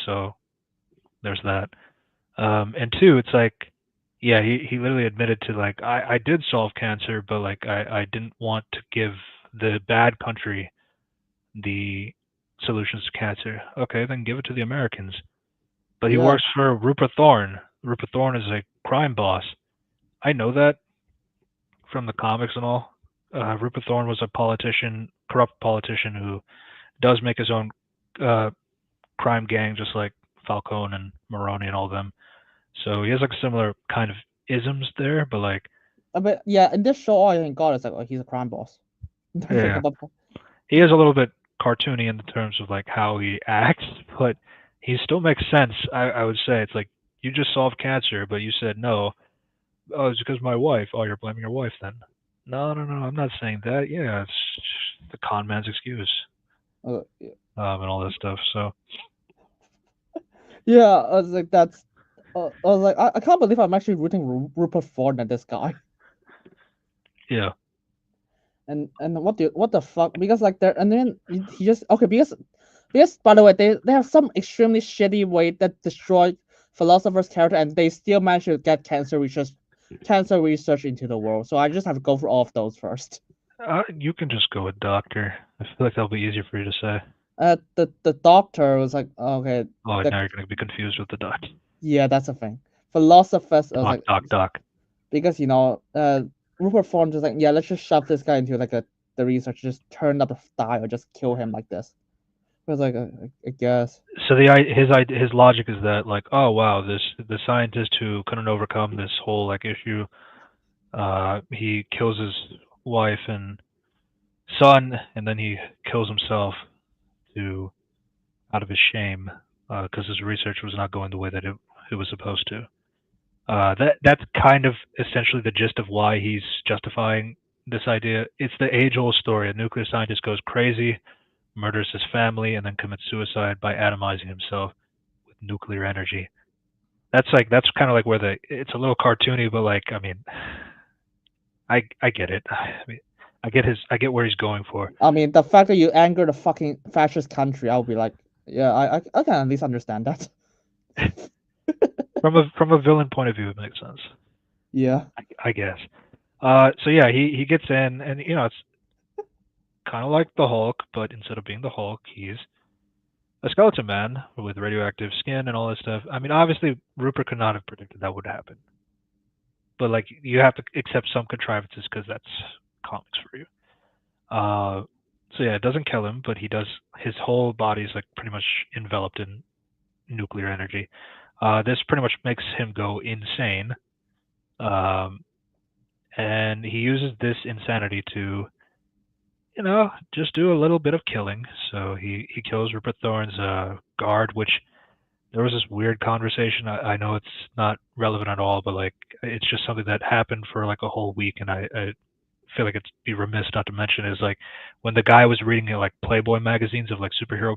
So there's that. And two, it's like, yeah, he literally admitted to, like, I did solve cancer, but like I didn't want to give the bad country the solutions to cancer. Okay, then give it to the Americans. But he Yeah. works for Rupert Thorne. Rupert Thorne is a crime boss. I know that from the comics and all. Rupert Thorne was a politician, corrupt politician who does make his own uh, crime gang, just like Falcone and Maroni and all of them. So he has like similar kind of isms there, but like, But yeah, in this show, all I got is like, oh, he's a crime boss. yeah, he is a little bit cartoony in terms of like how he acts, but he still makes sense. I would say it's like, you just solved cancer, but you said no. Oh, it's because my wife. Oh, you're blaming your wife then? No, no, no. I'm not saying that. Yeah, it's the con man's excuse, Yeah. and all this stuff. So Yeah, I was like, that's. I was like, I can't believe I'm actually rooting Rupert Thorne at this guy. yeah, And what the fuck? Because like there, and then he just okay because by the way, they have some extremely shitty way that destroyed Philosopher's character, and they still managed to get cancer research into the world. So I just have to go through all of those first. you can just go with doctor. I feel like that'll be easier for you to say. The doctor was like, okay, Oh, the now you're gonna be confused with the doc. yeah, that's the thing. Philosophers, I was Doc, like, doc, doc. because Rupert Thorne just like, yeah, let's just shove this guy into like the research, just turn up a die or just kill him like this. I was like, I guess. So his logic is that, like, oh wow, the scientist who couldn't overcome this whole like issue, he kills his wife and son, and then he kills himself to out of his shame, because his research was not going the way that it was supposed to. That's kind of essentially the gist of why he's justifying this idea. It's the age-old story: a nuclear scientist goes crazy, murders his family, and then commits suicide by atomizing himself with nuclear energy. That's kind of like where it's a little cartoony, but like, I mean, I get it. I mean, I get where he's going for. I mean, the fact that you anger the fucking fascist country, I'll be like, yeah, I can at least understand that. From a villain point of view, it makes sense. Yeah. I guess. So yeah, he gets in, and it's kind of like the Hulk, but instead of being the Hulk, he's a skeleton man with radioactive skin and all this stuff. I mean, obviously, Rupert could not have predicted that would happen, but like, you have to accept some contrivances because that's comics for you. So yeah, it doesn't kill him, but he does. His whole body is like pretty much enveloped in nuclear energy. This pretty much makes him go insane, and he uses this insanity to, just do a little bit of killing. So he kills Rupert Thorne's guard, which there was this weird conversation. I know it's not relevant at all, but like, it's just something that happened for like a whole week, and I feel like it's be remiss not to mention, is like, when the guy was reading like Playboy magazines of like superhero,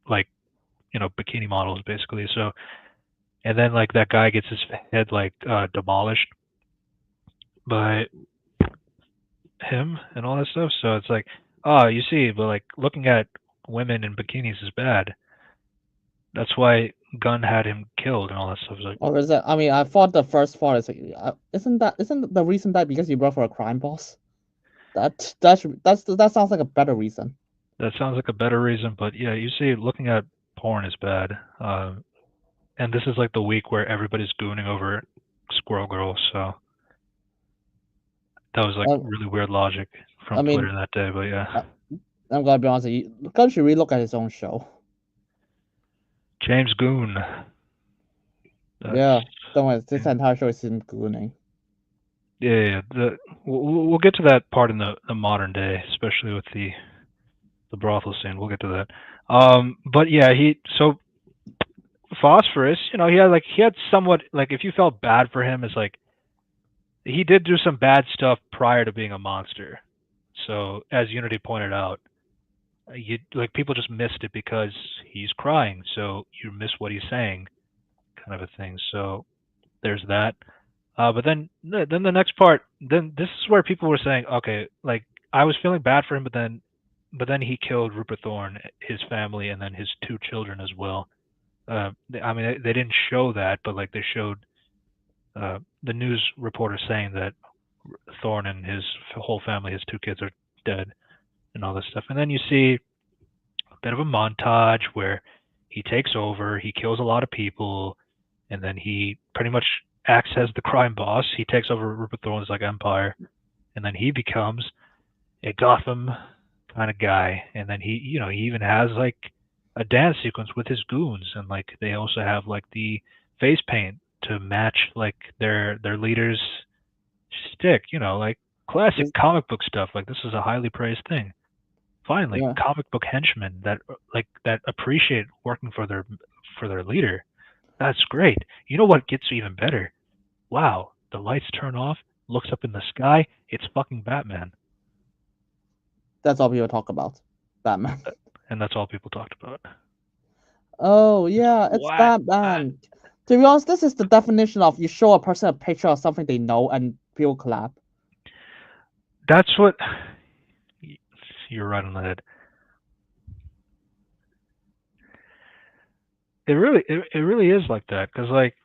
like, bikini models basically. So, and then like that guy gets his head like demolished by him and all that stuff. So it's like, oh, you see, but like, looking at women in bikinis is bad. That's why Gunn had him killed and all that stuff. It's like, Or is it? I mean, I thought the first part is like, isn't the reason that because you work for a crime boss? That sounds like a better reason. that sounds like a better reason, but yeah, you see, looking at porn is bad. And this is like the week where everybody's gooning over Squirrel Girl, so that was like Um, really weird logic I from mean, Twitter that day. But yeah, I'm gonna be honest with you. Gunn should relook at his own show. James Gunn. Yeah, don't worry. This entire show is him gooning. Yeah. We'll get to that part in the modern day, especially with the brothel scene. We'll get to that. But yeah, so Phosphorus, he had somewhat like if you felt bad for him, it's like he did do some bad stuff prior to being a monster. So as Unity pointed out, people just missed it because he's crying, so you miss what he's saying, kind of a thing. So there's that. But then the next part, then this is where people were saying, okay, like I was feeling bad for him, but then he killed Rupert Thorne, his family, and then his 2 children as well. I mean, they didn't show that, but like they showed the news reporter saying that Thorne and his whole family, his 2 kids, are dead, and all this stuff. And then you see a bit of a montage where he takes over, he kills a lot of people, and then he pretty much acts as the crime boss. He takes over Rupert Thorne's like empire, and then he becomes a Gotham kind of guy. And then he even has like a dance sequence with his goons, and like they also have like the face paint to match like their leader's stick. Like classic comic book stuff. Like this is a highly praised thing. Finally, Yeah. comic book henchmen that appreciate working for their leader. That's great. You know what gets even better? Wow, the lights turn off, looks up in the sky, it's fucking Batman. That's all people talk about. Batman. And that's all people talked about. Oh yeah, it's What? Batman. To be honest, this is the definition of you show a person a picture of something they know and people clap. That's what you're right on the head. It really is like that because like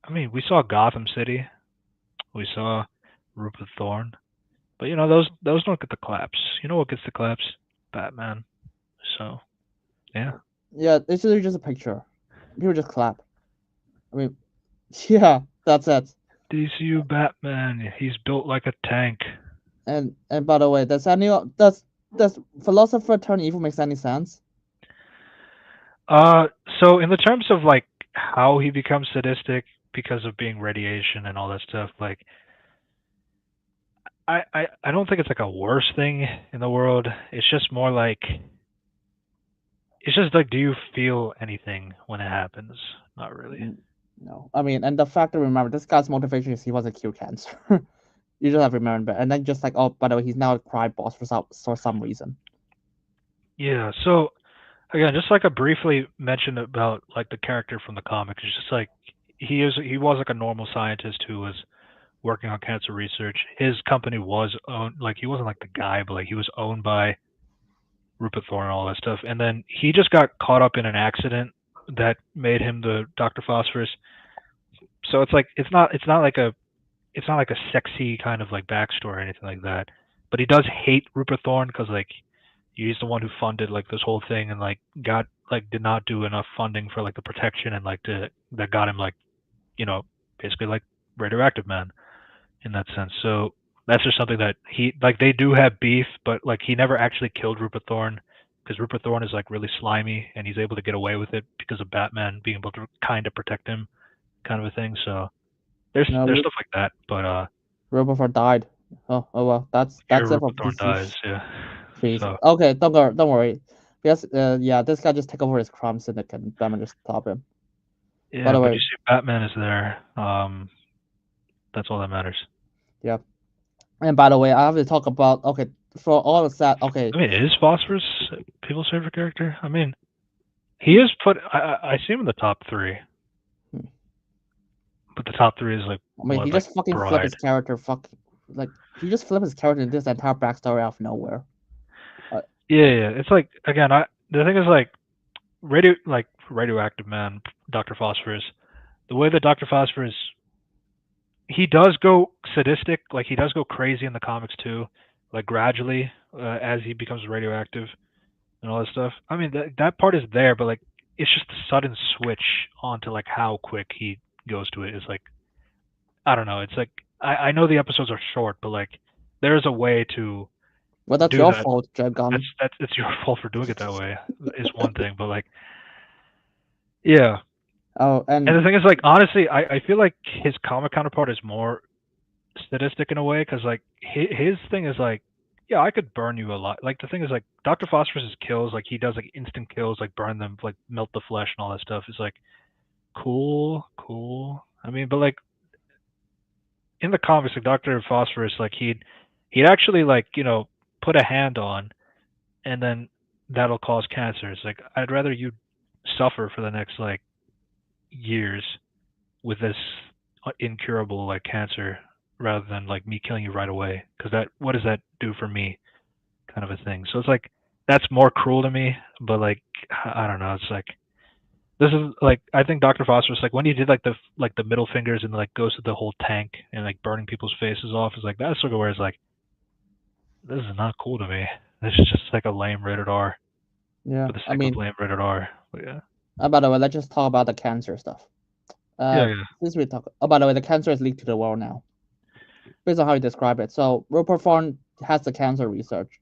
I mean we saw Gotham City, we saw Rupert Thorne, but those don't get the claps. You know what gets the claps? Batman. So yeah. Yeah, it's literally just a picture. People just clap. I mean, yeah, that's it. DCU Batman, he's built like a tank. And by the way, does philosopher turn evil makes any sense? So in the terms of like how he becomes sadistic because of being radiation and all that stuff, like I don't think it's like a worse thing in the world. It's just more like do you feel anything when it happens? Not really. No. I mean, and the fact that remember this guy's motivation is he wants to cure cancer. You just have to remember, and then just like, oh, by the way, he's now a crime boss for some reason. Yeah. So again, just like I briefly mentioned about like the character from the comics, it's just like he was like a normal scientist who was working on cancer research. His company was owned, like he wasn't like the guy, but like he was owned by Rupert Thorne and all that stuff. And then he just got caught up in an accident that made him the Dr. Phosphorus. So it's like it's not like a sexy kind of like backstory or anything like that. But he does hate Rupert Thorne because like he's the one who funded like this whole thing and like did not do enough funding for like the protection and like that got him like basically like Radioactive Man in that sense. So that's just something that they do have beef, but like he never actually killed Rupert Thorne because Rupert Thorne is like really slimy and he's able to get away with it because of Batman being able to kind of protect him, kind of a thing. So there's stuff like that, but Rupert Thorne died. Oh well, that's it for Rupert Thorne dies, yeah. So. Okay, don't worry. Because yeah, this guy just take over his crime syndicate and Batman just stop him. Yeah, but you see Batman is there. That's all that matters. Yeah. And by the way, I have to talk about for all of that. Okay. I mean, is Phosphorus people's favorite character? I mean, he is put. I see him in the top 3, but the top 3 is like. I mean, he just fucking flipped his character. He just flipped his character in this entire backstory out of nowhere. Yeah. It's like again, the thing is like Radioactive Man, Dr. Phosphorus. The way that Dr. Phosphorus. He does go sadistic, like he does go crazy in the comics too, like gradually as he becomes radioactive and all that stuff. I mean, that part is there, but like it's just a sudden switch onto like how quick he goes to it is like, I don't know. It's like I know the episodes are short, but like there's a way to. Well, that's your fault, James Gunn. It's your fault for doing it that way. Is one thing, but like, yeah. Oh, And the thing is, like, honestly, I feel like his comic counterpart is more sadistic in a way, because like his thing is like, yeah, I could burn you alive. Like the thing is, like, Dr. Phosphorus's kills, like he does like instant kills, like burn them, like melt the flesh and all that stuff. Is like cool. I mean, but like in the comics, like Dr. Phosphorus, like he'd actually, like, put a hand on, and then that'll cause cancer. It's like, I'd rather you suffer for the next like years with this incurable like cancer, rather than like me killing you right away, because that, what does that do for me, kind of a thing. So it's like, that's more cruel to me. But like, I don't know, it's like, this is like, I think Dr. Phosphorus, like when he did like the middle fingers and like goes to the whole tank and like burning people's faces off, is like, that's sort of where it's like, this is not cool to me. This is just like a lame rated R yeah, for the I sake mean, of lame rated R. But yeah. by the way, let's just talk about the cancer stuff. Yeah. Since we talk, by the way, the cancer is leaked to the world now, based on how you describe it. So Rupert Thorne has the cancer research.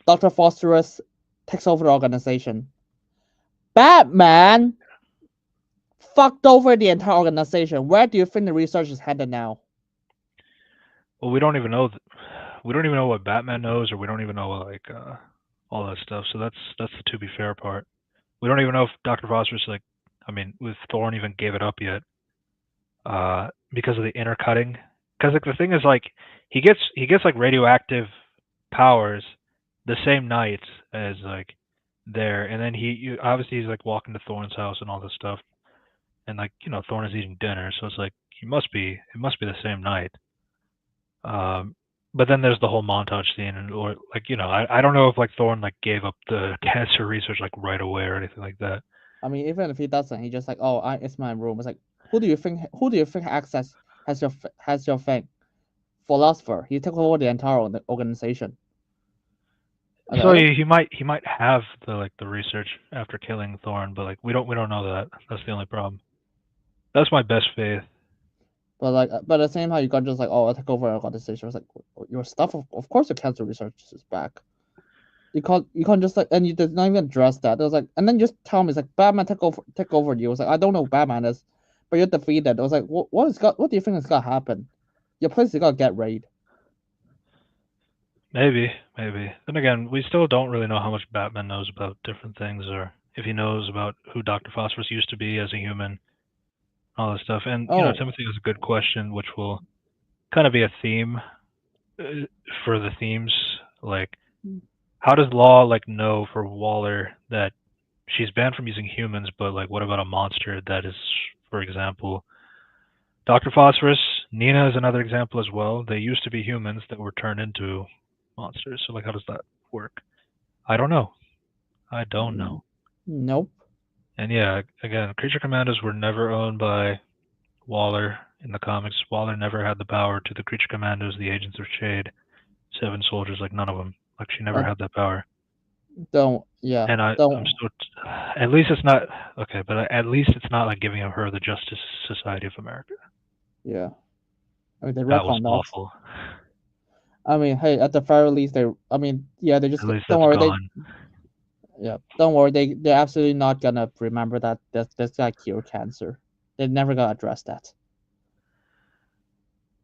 Dr. Phosphorus takes over the organization. Batman fucked over the entire organization. Where do you think the research is headed now? Well, we don't even know. We don't even know what Batman knows, or we don't even know like all that stuff. So that's the to be fair part. We don't even know if Dr. Phosphorus, like, I mean, with Thorne even gave it up yet, because of the intercutting. Because like the thing is, like, he gets like radioactive powers the same night as like there, and then obviously he's like walking to Thorne's house and all this stuff, and like, Thorne is eating dinner, so it's like it must be the same night. But then there's the whole montage scene, or like, I don't know if like Thorne like gave up the cancer research like right away or anything like that. I mean, even if he doesn't, he just like, oh, it's my room. It's like, who do you think has your thing? Philosopher. He took over the entire organization. So he might have the research after killing Thorne, but like we don't know that. That's the only problem. That's my best faith. But at the same time, you can't just like, oh, I take over an organization. It's like, your stuff. Of course, your cancer research is back. You can't just like, and you did not even address that. It was like, and then just tell me, it's like, Batman take over you. It was like, I don't know who Batman is, but you're defeated. It was like, what do you think is gonna happen? Your place is gonna get raided. Maybe. Then again, we still don't really know how much Batman knows about different things, or if he knows about who Dr. Phosphorus used to be as a human, all this stuff. And Timothy has a good question, which will kind of be a theme for the themes. Like, how does Law like know for Waller that she's banned from using humans, but like, what about a monster that is, for example, Dr. Phosphorus? Nina is another example as well. They used to be humans that were turned into monsters. So like, how does that work? I don't know. Nope. And yeah, again, Creature Commandos were never owned by Waller in the comics. Waller never had the power to the Creature Commandos, the Agents of Shade, Seven Soldiers, like none of them. Like, she never had that power. And I'm so, at least it's not okay, but at least it's not like giving her the Justice Society of America. Yeah, I mean, that was awful. I mean, hey, at the very least, they just, at least don't worry, gone. Don't worry, they're absolutely not gonna remember that this guy cured cancer. They're never gonna address that.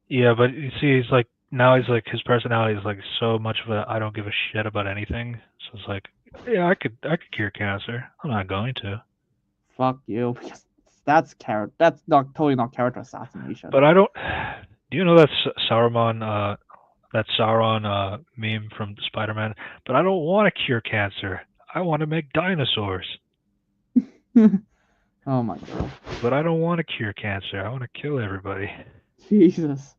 Yeah, but you see, he's like, now he's like, his personality is like so much of a I don't give a shit about anything. So it's like, yeah, I could cure cancer. I'm not going to. Fuck you, because that's totally not character assassination. But I don't. Do you know that Sauron meme from Spider-Man? But I don't want to cure cancer. I want to make dinosaurs. Oh my god. But I don't want to cure cancer. I want to kill everybody. Jesus.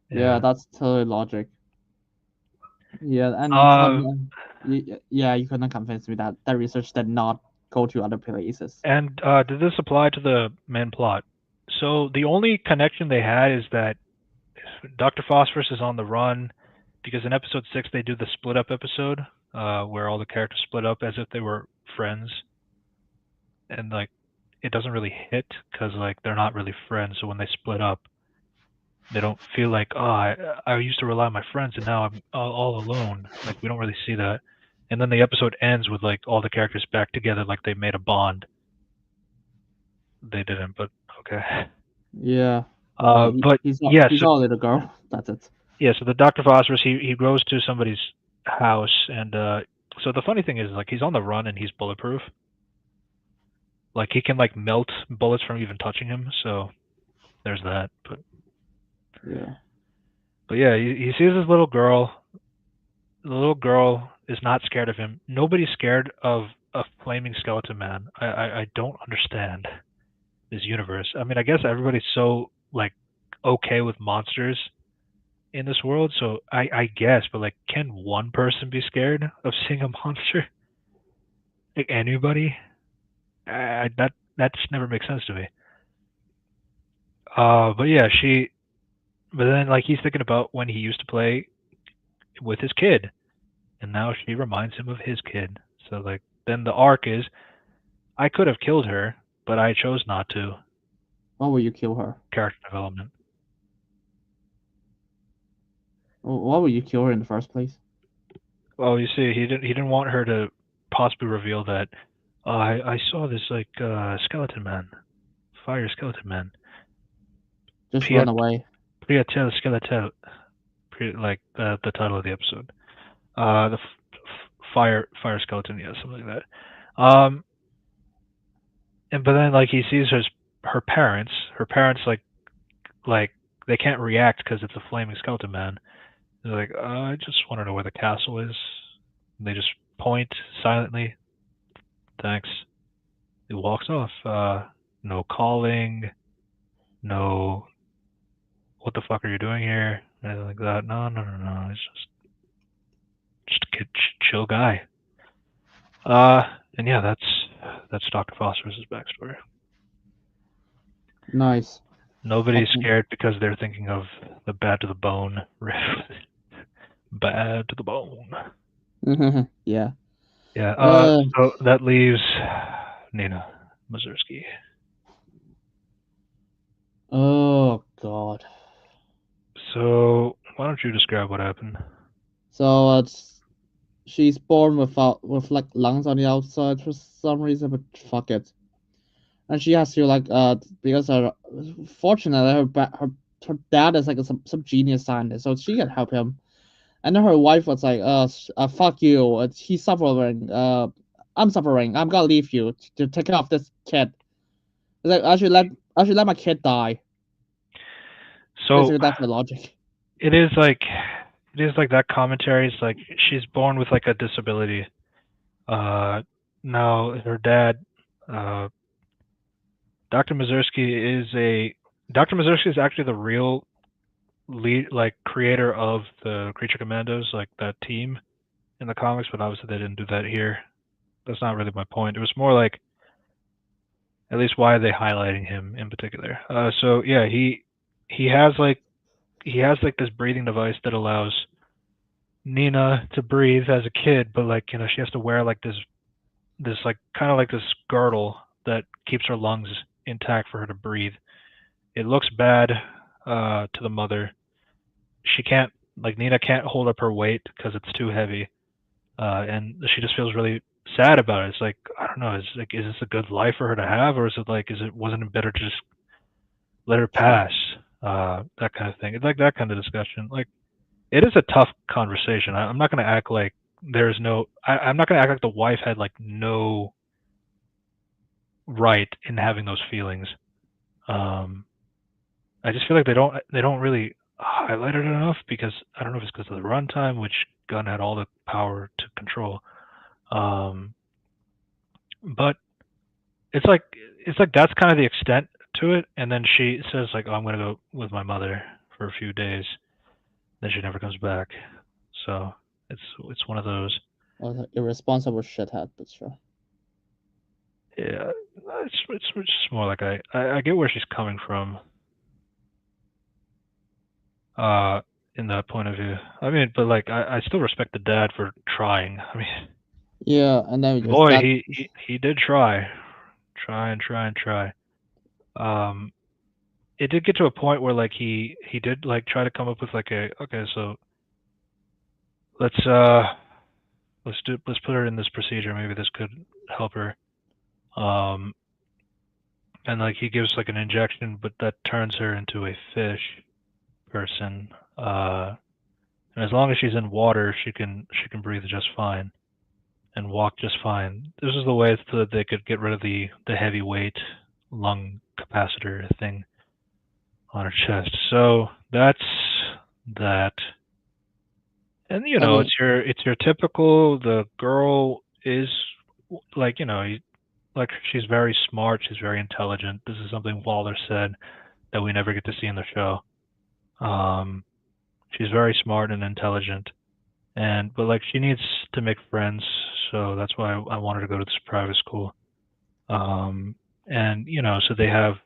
Yeah, that's totally logic. Yeah, and you couldn't convince me that research did not go to other places. And did this apply to the main plot? So the only connection they had is that Dr. Phosphorus is on the run, because in episode 6 they do the split up episode, where all the characters split up as if they were friends, and like, it doesn't really hit because like they're not really friends. So when they split up, they don't feel like, oh, I used to rely on my friends and now I'm all alone. Like, we don't really see that. And then the episode ends with like all the characters back together, like they made a bond. they didn't, but okay. Yeah. But He's yeah, he's so all a little girl. That's it. yeah, so the Dr. Phosphorus, he goes to somebody's house, and so the funny thing is, like, he's on the run and he's bulletproof. Like, he can like melt bullets from even touching him. So there's that. Yeah. But yeah, he sees this little girl. The little girl is not scared of him. Nobody's scared of a flaming skeleton man. I don't understand this universe. I mean, I guess everybody's so like okay with monsters in this world, so I guess, but like, can one person be scared of seeing a monster? Like, anybody? That just never makes sense to me. But yeah, but then like he's thinking about when he used to play with his kid, and now she reminds him of his kid. So like, then the arc is, I could have killed her, but I chose not to. Why would you kill her? Character development. Why would you kill her in the first place? Well, you see, he didn't want her to possibly reveal that I saw this like skeleton man, fire skeleton man. Just run Piet away. Prietel skeletel, like the title of the episode. The fire skeleton, yeah, something like that. And but then like he sees her parents. Her parents like they can't react because it's a flaming skeleton man. They're like, I just want to know where the castle is. And they just point silently. Thanks. He walks off. No calling. No. What the fuck are you doing here? Anything like that. No. It's just a kid, chill guy. And yeah, that's Dr. Phosphorus's backstory. Nice. Nobody's Okay. scared because they're thinking of the Bad to the Bone riff. Bad to the bone. Yeah. Yeah. Uh. So that leaves Nina Mazursky. Oh God. So why don't you describe what happened? So she's born with like lungs on the outside for some reason, but fuck it. And she has to like because fortunately her dad is like some genius scientist, so she can help him. And then her wife was like, fuck you, he's suffering, I'm suffering, I'm gonna leave you to take care of this kid. It's like I should let my kid die. So Basically, that's the logic. it is like that commentary is like she's born with like a disability. Now her dad, Dr. Mazursky is actually the real lead, like, creator of the Creature Commandos, like that team in the comics, but obviously they didn't do that here. That's not really my point. It was more like, at least, why are they highlighting him in particular? So yeah, he has like this breathing device that allows Nina to breathe as a kid, but like, she has to wear like this like kind of like this girdle that keeps her lungs intact for her to breathe. It looks bad to the mother. She can't, like, Nina can't hold up her weight because it's too heavy, and she just feels really sad about it. It's like, I don't know, is this a good life for her to have, or wasn't it better to just let her pass? That kind of thing. It's like that kind of discussion. Like, it is a tough conversation. I'm not going to act like there's no. I'm not going to act like the wife had like no right in having those feelings. I just feel like they don't really highlight it enough, because I don't know if it's because of the runtime, which Gunn had all the power to control. But it's like that's kind of the extent to it, and then she says like, "Oh, I'm gonna go with my mother for a few days." Then she never comes back. So it's one of those. Irresponsible shithead, but sure. Yeah, it's just more like I get where she's coming from. In that point of view. I mean, but like, I still respect the dad for trying. I mean, Yeah, and then boy, he did try and try. It did get to a point where like he did like try to come up with like okay, so let's put her in this procedure. Maybe this could help her. And and like he gives like an injection, but that turns her into a fish person. And as long as she's in water, she can breathe just fine and walk just fine. This is the way so that they could get rid of the heavyweight lung capacitor thing on her chest. So that's that. And you know, it's your typical, the girl is like, you know, like she's very smart, she's very intelligent. This is something Waller said that we never get to see in the show. She's very smart and intelligent, but like she needs to make friends, so that's why I wanted to go to this private school. And you know, so they have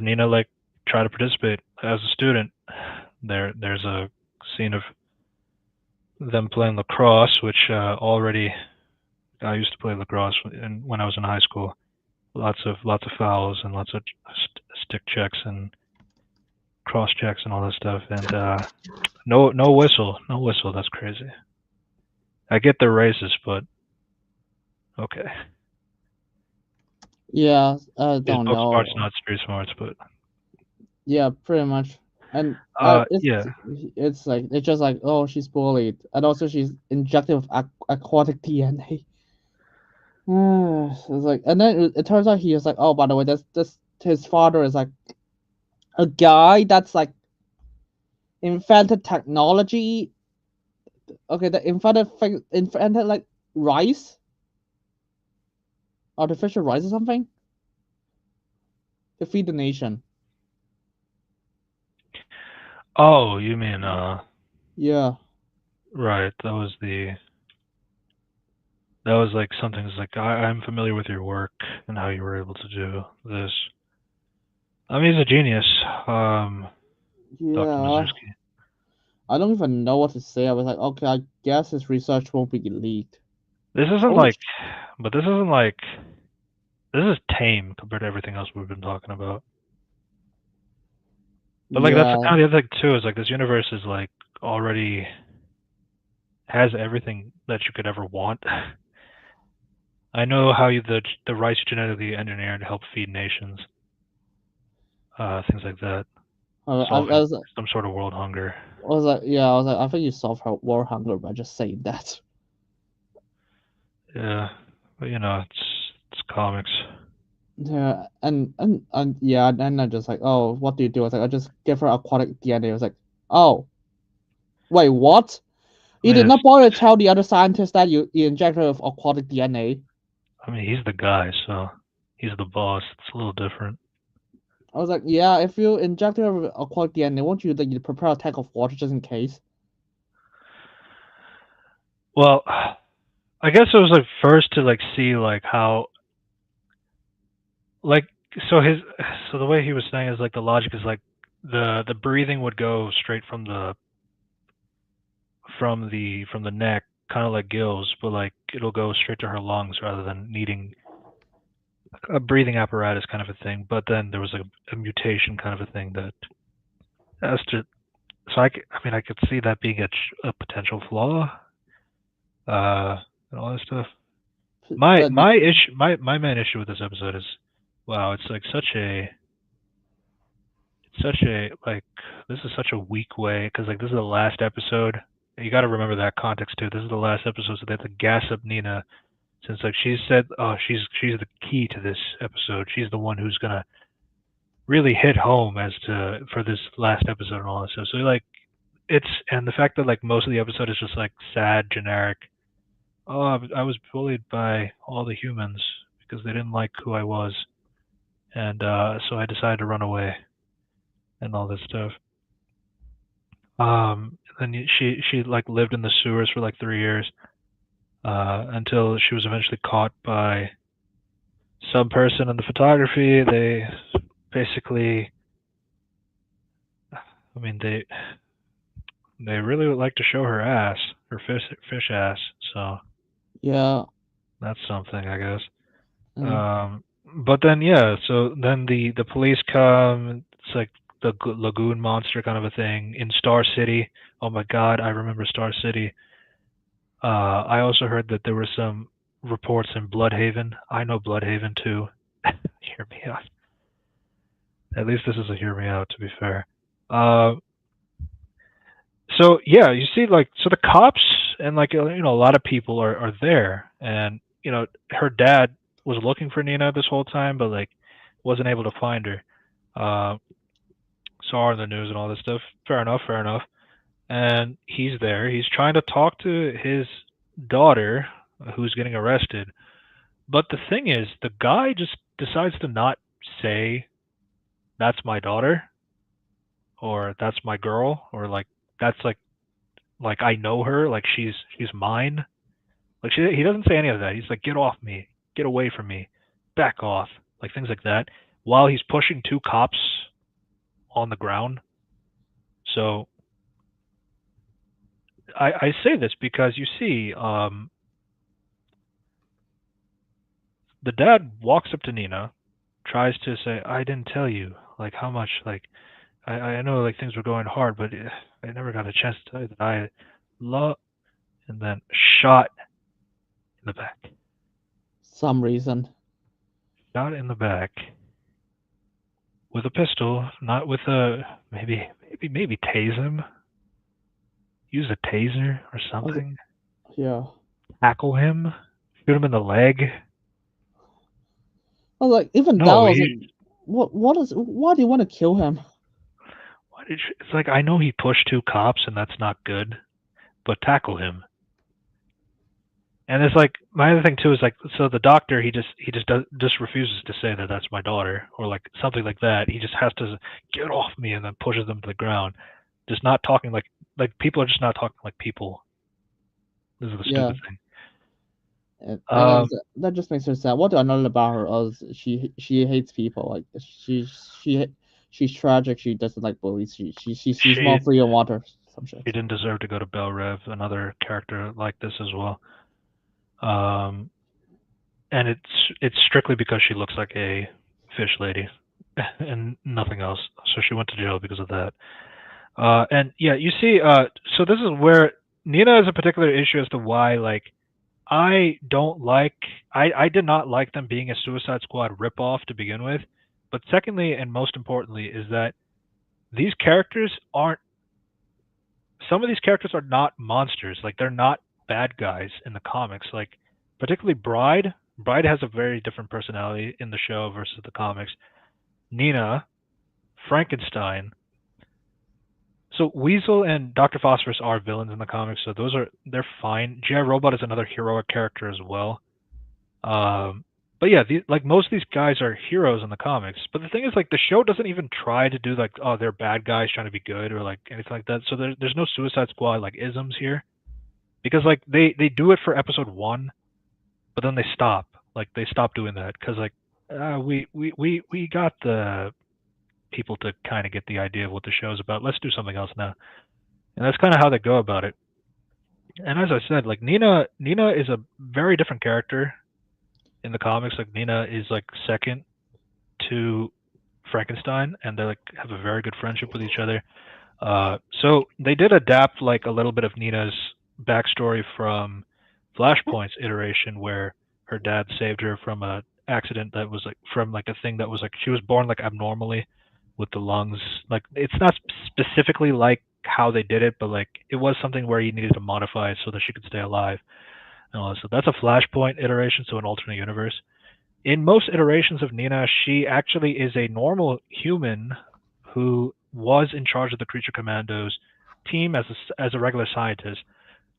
Nina like try to participate as a student. There's a scene of them playing lacrosse, which already I used to play lacrosse when I was in high school. Lots of fouls and lots of stick checks and cross checks and all that stuff, and no whistle. That's crazy. I get they're racist, but okay. Yeah, I don't book know. smarts, not street smarts, but yeah, pretty much. And it's like it's just like, oh, she's bullied, and also she's injected with aquatic DNA. It's like, and then it turns out he is like, oh, by the way, this his father is like a guy that's like invented technology. Okay, the invented like rice, artificial rice or something, to feed the nation. Oh, you mean Yeah. Right. That was like something that's like I'm familiar with your work and how you were able to do this. I mean, he's a genius. Dr. Yeah. Mazursky. I don't even know what to say. I was like, okay, I guess his research won't be leaked. This isn't like this is tame compared to everything else we've been talking about. But like that's kind of the other thing too, is like this universe is like already has everything that you could ever want. I know how the rice genetically engineered to help feed nations. Things like that. Solving some sort of world hunger. I was like, I think you solved world hunger by just saying that. Yeah, but you know, it's comics. Yeah, and yeah, and then I just like, oh, what do you do? I was like, I just give her aquatic DNA. I was like, oh, wait, what? You did not bother to tell the other scientists that you inject her with aquatic DNA. I mean, he's the guy, so he's the boss. It's a little different. I was like, yeah, if you inject her with aquatic DNA, won't you like prepare a tank of water just in case? Well, I guess it was like first to like see like how like so the way he was saying is like the logic is like the breathing would go straight from the neck, kind of like gills, but like it'll go straight to her lungs rather than needing a breathing apparatus kind of a thing. But then there was a mutation kind of a thing that has to. So I mean I could see that being a potential flaw, and all that stuff. My main issue with this episode is, wow, it's like such a like this is such a weak way, because like this is the last episode. You got to remember that context too. This is the last episode, so they have to gas up Nina, since like she said, oh, she's the key to this episode. She's the one who's gonna really hit home for this last episode and all that stuff. So like and the fact that like most of the episode is just like sad, generic. Oh, I was bullied by all the humans because they didn't like who I was, and so I decided to run away, and all this stuff. Then she like lived in the sewers for like 3 years, until she was eventually caught by some person in the photography. They basically, I mean, they really would like to show her ass, her fish ass. So yeah, that's something, I guess. But then so then the police come. It's like the lagoon monster kind of a thing in Star City. Oh my God, I remember Star City. I also heard that there were some reports in Bloodhaven. I know Bloodhaven too. hear me out. At least this is a hear me out, to be fair. So yeah, you see, like, so the cops and like a lot of people are there, and her dad was looking for Nina this whole time, but like wasn't able to find her. Saw her in the news and all this stuff. Fair enough, fair enough. And he's there. He's trying to talk to his daughter, who's getting arrested. But the thing is, the guy just decides to not say, "That's my daughter," or "That's my girl," or like "That's like I know her, like she's mine." Like he doesn't say any of that. He's like, "Get off me, get away from me, back off," like things like that, while he's pushing two cops on the ground. So I say this because you see, the dad walks up to Nina, tries to say, "I didn't tell you like how much like I know like things were going hard, but I never got a chance to tell you that I love," and then shot in the back. Some reason. Shot in the back with a pistol, not with a maybe tase him. Use a taser or something. Yeah. Tackle him. Shoot him in the leg. I was like, even No, that was like, why do you want to kill him? It's like, I know he pushed two cops and that's not good, but tackle him. And it's like, my other thing too is like, so the doctor, he just refuses to say that that's my daughter or like something like that. He just has to get off me and then pushes them to the ground. Just not talking like people are just not talking like people. This is the stupid thing. And that just makes her sad. What do I know about her? Is she hates people. Like she's tragic. She doesn't like bullies. She's more free on water. Some shit. She didn't deserve to go to Bel Rev. Another character like this as well. And it's strictly because she looks like a fish lady, and nothing else. So she went to jail because of that. And yeah, you see, so this is where Nina has a particular issue as to why, like, I did not like them being a Suicide Squad ripoff to begin with. But secondly, and most importantly, is that these characters some of these characters are not monsters. Like, they're not bad guys in the comics. Like, particularly Bride. Bride has a very different personality in the show versus the comics. Nina, Frankenstein. So Weasel and Dr. Phosphorus are villains in the comics, so they're fine. G.I. Robot is another heroic character as well. But yeah, like most of these guys are heroes in the comics. But the thing is, like, the show doesn't even try to do like, oh, they're bad guys trying to be good or like anything like that. So there's no Suicide Squad like isms here, because like they do it for episode 1, but then they stop. Like, they stop doing that because like we got the people to kind of get the idea of what the show's about. Let's do something else now, and that's kind of how they go about it. And as I said, like Nina is a very different character in the comics. Like, Nina is like second to Frankenstein, and they like have a very good friendship with each other. So they did adapt like a little bit of Nina's backstory from Flashpoint's iteration, where her dad saved her from a accident that was like from like a thing that was like she was born like abnormally with the lungs. Like, it's not specifically like how they did it, but like it was something where you needed to modify it so that she could stay alive. So that's a Flashpoint iteration, so an alternate universe. In most iterations of Nina, she actually is a normal human who was in charge of the Creature Commandos team as a regular scientist.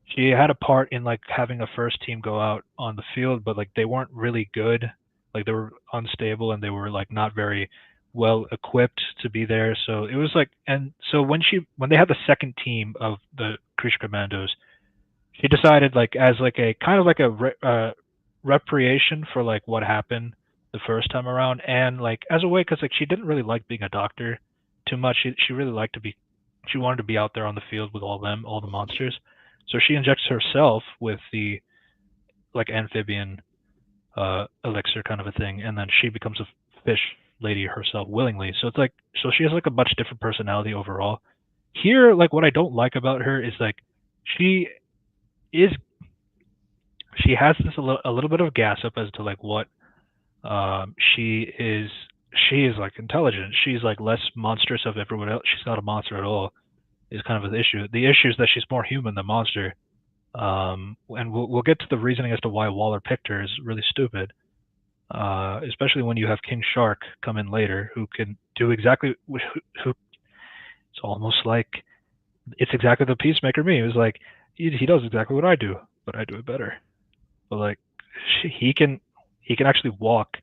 She had a part in like having a first team go out on the field, but like they weren't really good. Like, they were unstable and they were like not very well equipped to be there. So it was like, and so when they had the second team of the Creature Commandos, she decided, like, as like a kind of like a reparation for like what happened the first time around, and like as a way, because like she didn't really like being a doctor too much. She really liked to be, she wanted to be out there on the field with all the monsters. So she injects herself with the like amphibian elixir kind of a thing, and then she becomes a fish lady herself willingly. So it's like, so she has like a much different personality overall. Here, like, what I don't like about her is like she has this a little bit of gossip as to like what She is like intelligent. She's like less monstrous of everyone else. She's not a monster at all. Is kind of the issue. The issue is that she's more human than monster. And we'll get to the reasoning as to why Waller picked her is really stupid. Especially when you have King Shark come in later, who can do exactly who it's almost like it's exactly the Peacemaker me. It was like he does exactly what I do, but I do it better. But like he can actually walk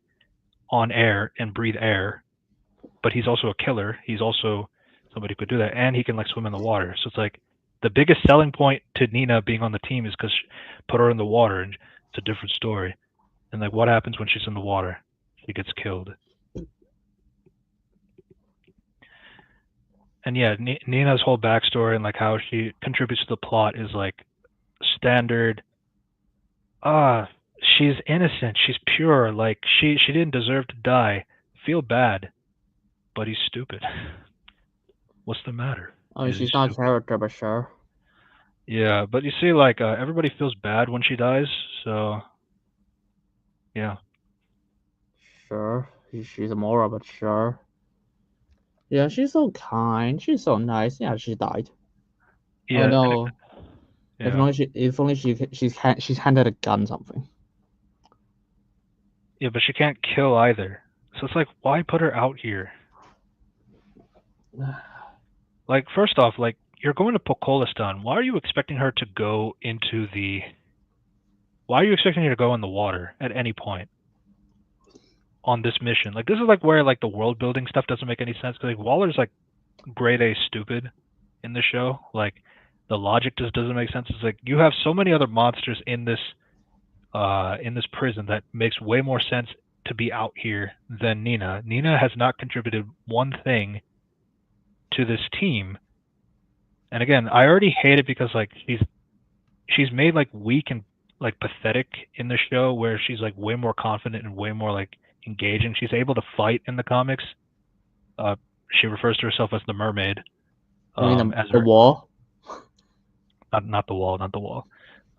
on air and breathe air, but he's also a killer. He's also somebody who could do that, and he can like swim in the water. So it's like the biggest selling point to Nina being on the team is because put her in the water, and it's a different story. And like, what happens when she's in the water? She gets killed. And yeah, Nina's whole backstory and like how she contributes to the plot is like standard. She's innocent. She's pure. Like she didn't deserve to die. Feel bad, but he's stupid. What's the matter? I mean, she's not a character, but sure. Yeah, but you see, like everybody feels bad when she dies, so yeah. Sure, she's a moral, but sure. Yeah, she's so kind. She's so nice. Yeah, she died. Yeah. Oh no. Yeah. If only she's handed a gun something. Yeah, but she can't kill either. So it's like, why put her out here? Like, first off, like you're going to Pokolistan. Why are you expecting her to go into the? Why are you expecting her to go in the water at any point on this mission? Like, this is like where like the world building stuff doesn't make any sense. Because like Waller's like grade A stupid in the show. Like, the logic just doesn't make sense. It's like you have so many other monsters in this prison that makes way more sense to be out here than Nina. Nina has not contributed one thing to this team. And again, I already hate it because like she's made like weak and like pathetic in the show, where she's like way more confident and way more like engaging. She's able to fight in the comics. She refers to herself as the mermaid. I mean, as the wall. Not the wall, not the wall.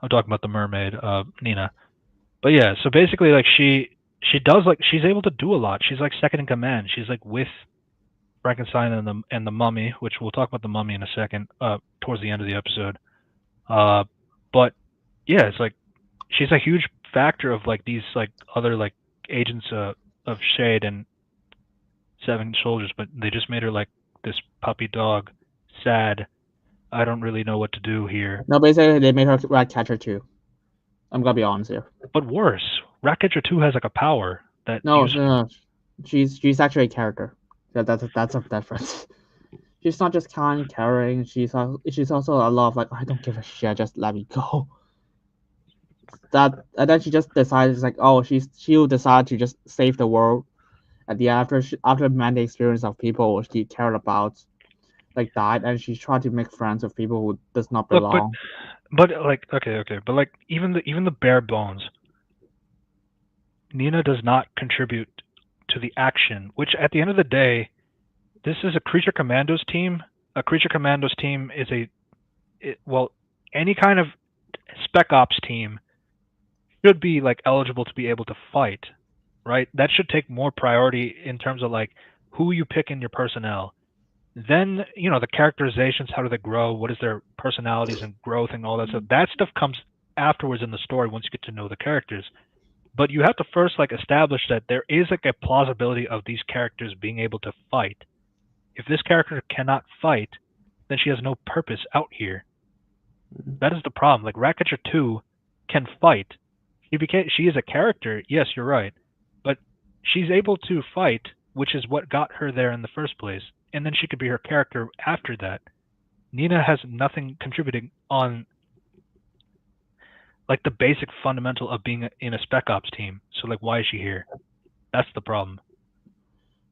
I'm talking about the mermaid, Nina. But yeah, so basically, like she does like she's able to do a lot. She's like second in command. She's like with Frankenstein and the mummy, which we'll talk about the mummy in a second, towards the end of the episode. But yeah, it's like she's a huge factor of like these like other like agents of Shade and Seven Soldiers, but they just made her like this puppy dog, sad. I don't really know what to do here. No, basically they made her Ratcatcher too. I'm gonna be honest here. But worse, Ratcatcher 2 has like a power that no. She's actually a character. That's a difference. She's not just kind, caring. She's also a lot of like, I don't give a shit, just let me go. And then she just decides like, oh, she'll decide to just save the world. At the after many experience of people she cared about like died, and she tried to make friends with people who does not belong. But like okay, but like even the bare bones, Nina does not contribute to the action, which at the end of the day, this is a Creature Commandos team. A Creature Commandos team is any kind of Spec Ops team should be like eligible to be able to fight, right? That should take more priority in terms of like who you pick in your personnel. Then, you know, the characterizations, how do they grow? What is their personalities and growth and all that stuff? That stuff comes afterwards in the story once you get to know the characters. But you have to first like establish that there is like a plausibility of these characters being able to fight. If this character cannot fight, then she has no purpose out here. That is the problem. Like Ratcatcher 2 can fight. She is a character, yes, you're right. But she's able to fight, which is what got her there in the first place. And then she could be her character after that. Nina has nothing contributing on like the basic fundamental of being in a Spec Ops team. So like, why is she here? That's the problem.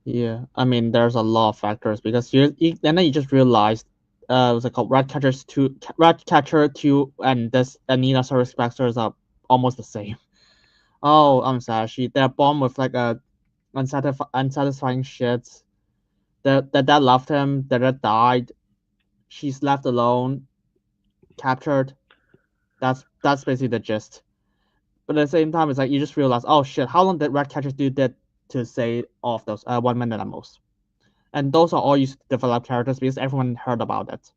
Yeah, I mean, there's a lot of factors because and then you just realized, what's it called? Ratcatcher 2, and Nina Service Specters are almost the same. Oh, I'm sad. They're born with like a unsatisfying shit. That loved him. That died. She's left alone. Captured. That's basically the gist. But at the same time, it's like you just realize, oh shit, how long did Ratcatcher do that to say off those 1 minute at most? And those are all used to develop characters because everyone heard about it.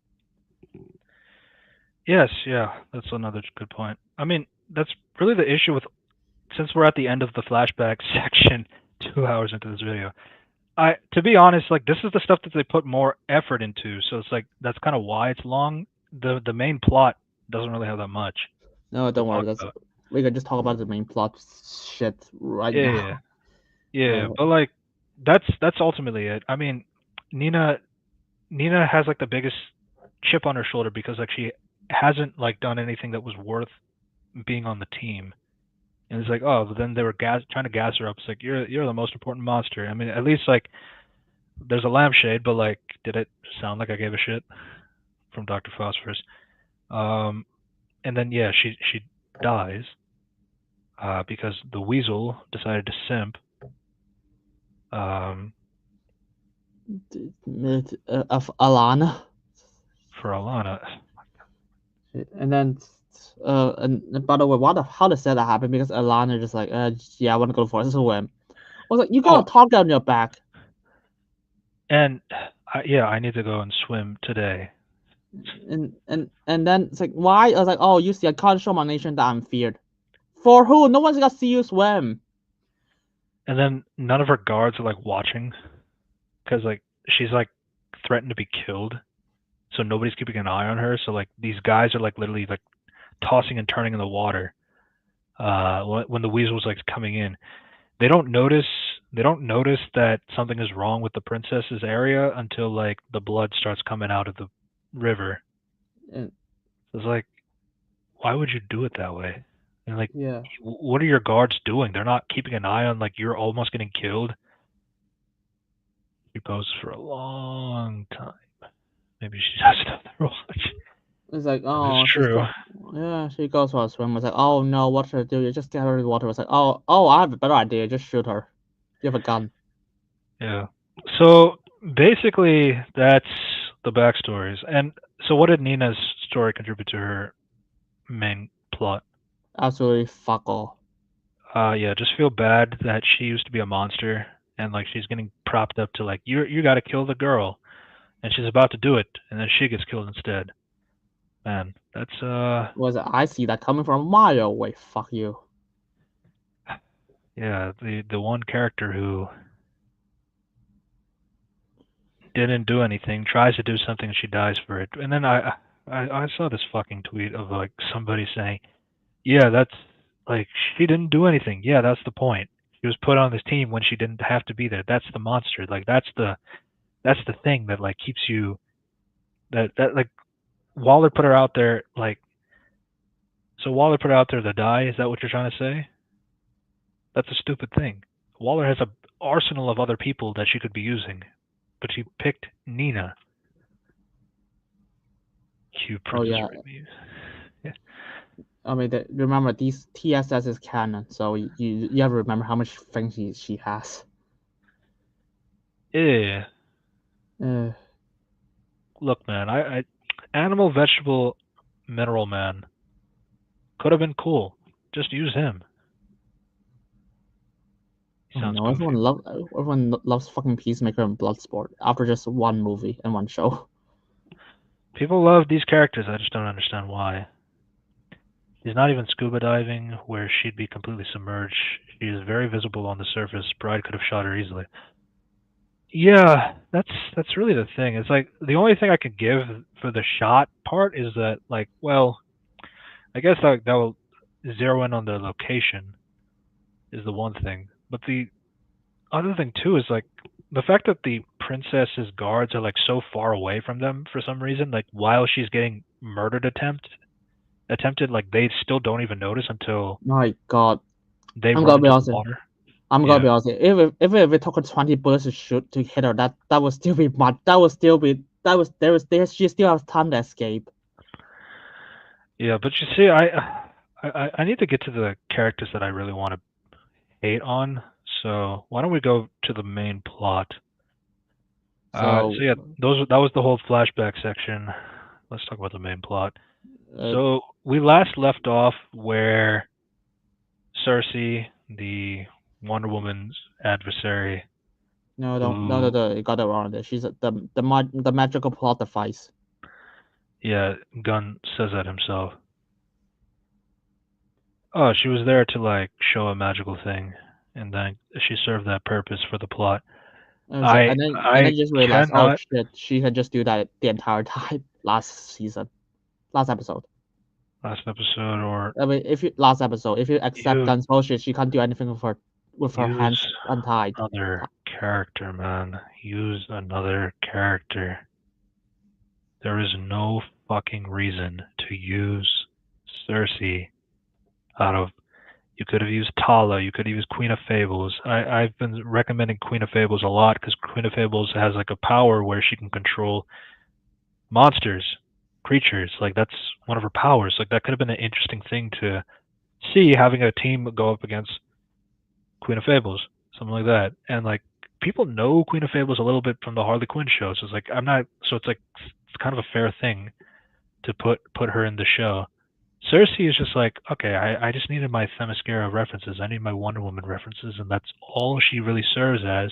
Yes, yeah, that's another good point. I mean, that's really the issue with, since we're at the end of the flashback section, 2 hours into this video. To be honest, like this is the stuff that they put more effort into, so it's like that's kind of why it's long. The main plot doesn't really have that much. No, don't worry. Talk about. We can just talk about the main plot shit right Yeah, now. yeah, but like that's ultimately it. I mean, Nina has like the biggest chip on her shoulder because like she hasn't like done anything that was worth being on the team. And it's like, oh, but then they were trying to gas her up. It's like you're the most important monster. I mean, at least like there's a lampshade, but like, did it sound like I gave a shit from Dr. Phosphorus? And then yeah, she dies because the weasel decided to simp. Of Alana. For Alana. And then, and by the way, how does that happen? Because Alana just like, yeah, I want to go for a swim. I was like, you got a target on your back. And yeah, I need to go and swim today. And then it's like, why? I was like, oh, you see, I can't show my nation that I'm feared. For who? No one's gonna see you swim. And then none of her guards are like watching, because like she's like threatened to be killed, so nobody's keeping an eye on her. So like these guys are like literally like tossing and turning in the water when the weasel was like coming in. They don't notice that something is wrong with the princess's area until like the blood starts coming out of the river. And it's like, why would you do it that way? And like, yeah, what are your guards doing? They're not keeping an eye on like you're almost getting killed. She poses for a long time. Maybe she doesn't have the watch. it's like, oh, it's true. Yeah, she goes for a swim. It's like, oh no, what should I do? You just get her in the water. It's like, oh, I have a better idea. Just shoot her. You have a gun. Yeah. So basically, that's the backstories. And so, what did Nina's story contribute to her main plot? Absolutely fuck all. Yeah, just feel bad that she used to be a monster, and like she's getting propped up to like you got to kill the girl, and she's about to do it, and then she gets killed instead. Man, that's I see that coming from a mile away. Fuck you. Yeah, the one character who didn't do anything tries to do something and she dies for it. And then I saw this fucking tweet of like somebody saying, yeah, that's like she didn't do anything. Yeah, that's the point. She was put on this team when she didn't have to be there. That's the monster. Like that's the thing that like keeps you that like Waller put her out there like so Waller put her out there to die, is that what you're trying to say? That's a stupid thing. Waller has an arsenal of other people that she could be using, but she picked Nina. Cue Princess Remy. Yeah. I mean, remember these TSS is canon, so you have to remember how much things she has. Yeah. Look, man, I animal, vegetable, mineral man could have been cool. Just use him. Everyone loves fucking Peacemaker and Bloodsport after just one movie and one show. People love these characters. I just don't understand why. He's not even scuba diving, where she'd be completely submerged. She is very visible on the surface. Bride could have shot her easily. Yeah, that's really the thing. It's like the only thing I could give for the shot part is that, like, well, I guess that will zero in on the location is the one thing. But the other thing too is like the fact that the princess's guards are like so far away from them for some reason, like while she's getting attempted, like they still don't even notice until my god. They run into the water. I'm gonna be honest. If it took her 20 bullets to hit her, that would still be much. She still has time to escape. Yeah, but you see, I need to get to the characters that I really want to hate on. So why don't we go to the main plot? So yeah, that was the whole flashback section. Let's talk about the main plot. So we last left off where Cersei, the Wonder Woman's adversary. No, you got it wrong. There, she's the magical plot device. Yeah, Gunn says that himself. Oh, she was there to like show a magical thing, and then she served that purpose for the plot. And I then you just realize, oh cannot. shit, she had just do that the entire time last episode. Last episode, or I mean, if you accept you Gunn's bullshit, she can't do anything with her hands use untied. another character, man. Use another character. There is no fucking reason to use Cersei out of. You could have used Tala. You could have used Queen of Fables. I've been recommending Queen of Fables a lot because Queen of Fables has like a power where she can control monsters, creatures. Like that's one of her powers. Like that could have been an interesting thing to see, having a team go up against Queen of Fables, something like that. And like people know Queen of Fables a little bit from the Harley Quinn show, so it's like I'm not. So it's like it's kind of a fair thing to put her in the show. Cersei is just like, okay, I just needed my Themyscira references. I need my Wonder Woman references, and that's all she really serves as.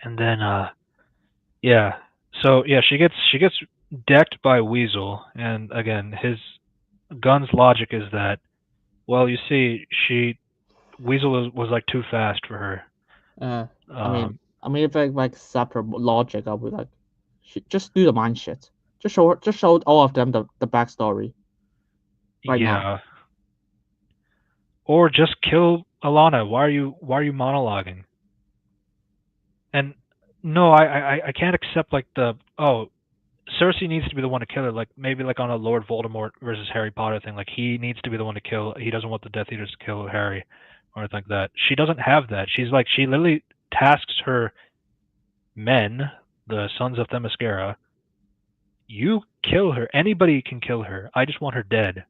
And then, yeah. So yeah, she gets decked by Weasel, and again, his Gunn's logic is that, well, you see, Weasel was like too fast for her. I mean, if I like accept her logic, I'll be like, just do the mind shit. Just show all of them the backstory. Right yeah. now. Or just kill Alana. Why are you monologuing? And no, I can't accept like Cersei needs to be the one to kill her, like maybe like on a Lord Voldemort versus Harry Potter thing. Like he needs to be the one to kill. He doesn't want the Death Eaters to kill Harry or anything like that. She doesn't have that. She's like she literally tasks her men, the Sons of Themyscira. You kill her. Anybody can kill her. I just want her dead.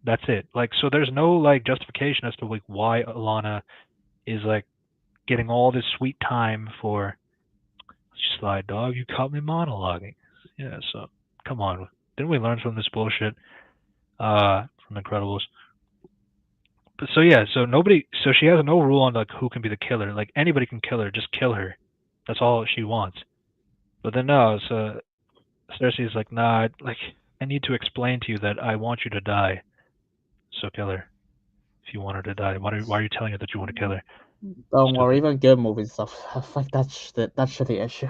That's it. Like so, there's no like justification as to like why Alana is like getting all this sweet time for. Sly dog, you caught me monologuing. Yeah, so come on, didn't we learn from this bullshit from Incredibles? But so yeah, so she has no rule on like who can be the killer. Like anybody can kill her, just kill her. That's all she wants. But then no, so Cersei's like, nah, like I need to explain to you that I want you to die. So kill her. If you want her to die, why are you telling her that you want to kill her? Don't worry, even good movies stuff like that shitty issue.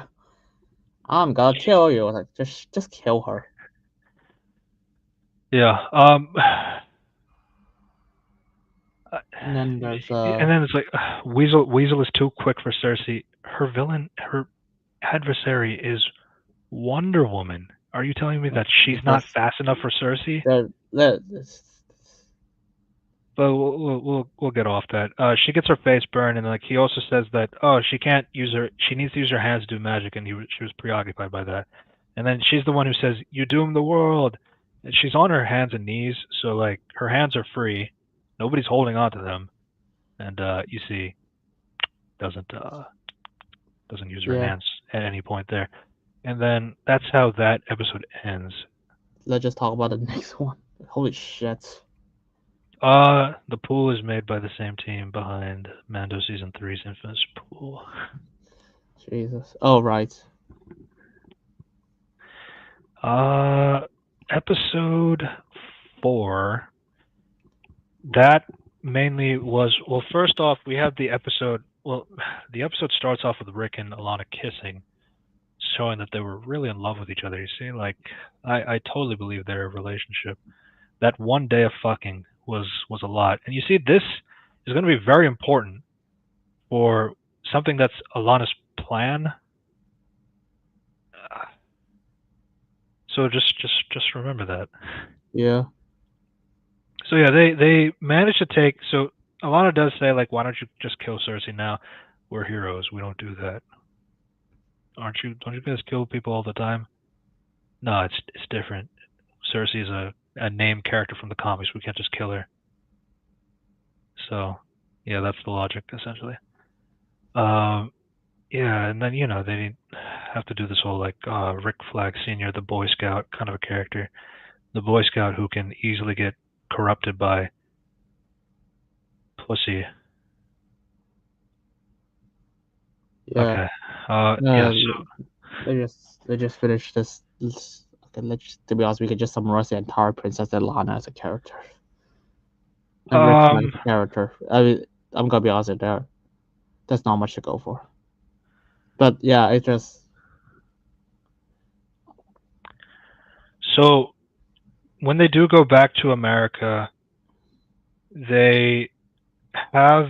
I'm gonna kill you. Like just kill her. Yeah. And then there's and then it's like Weasel is too quick for Cersei. Her adversary is Wonder Woman. Are you telling me that she's not fast enough for Cersei? But we'll get off that. She gets her face burned, and like he also says that she can't use her. She needs to use her hands to do magic, and she was preoccupied by that. And then she's the one who says, "You doom the world." And she's on her hands and knees, so like her hands are free. Nobody's holding on to them, and you see, doesn't use her hands at any point there. And then that's how that episode ends. Let's just talk about the next one. Holy shit. The pool is made by the same team behind Mando Season 3's infamous pool. Jesus. Oh, right. Episode 4. That mainly was, well, first off, we have the episode, the episode starts off with Rick and Alana kissing, showing that they were really in love with each other. You see, like, I totally believe their relationship. That one day of fucking was a lot. And you see, this is going to be very important for something that's Alana's plan. So just remember that. Yeah. So yeah, they managed to take. So Alana does say like, why don't you just kill Cersei now? We're heroes. We don't do that. Aren't you? Don't you guys kill people all the time? No, it's different. Cersei is a named character from the comics. We can't just kill her. So yeah, that's the logic essentially. Yeah, and then they have to do this whole like Rick Flag Sr., the Boy Scout kind of a character, the Boy Scout who can easily get corrupted by pussy. Yeah. Okay. Yeah. They just finished this. Okay, to be honest, we could just summarize the entire Princess Alana as a character. And Rick as a character. I mean, I'm gonna be honest there. There's not much to go for. But yeah, it just. So when they do go back to America, they have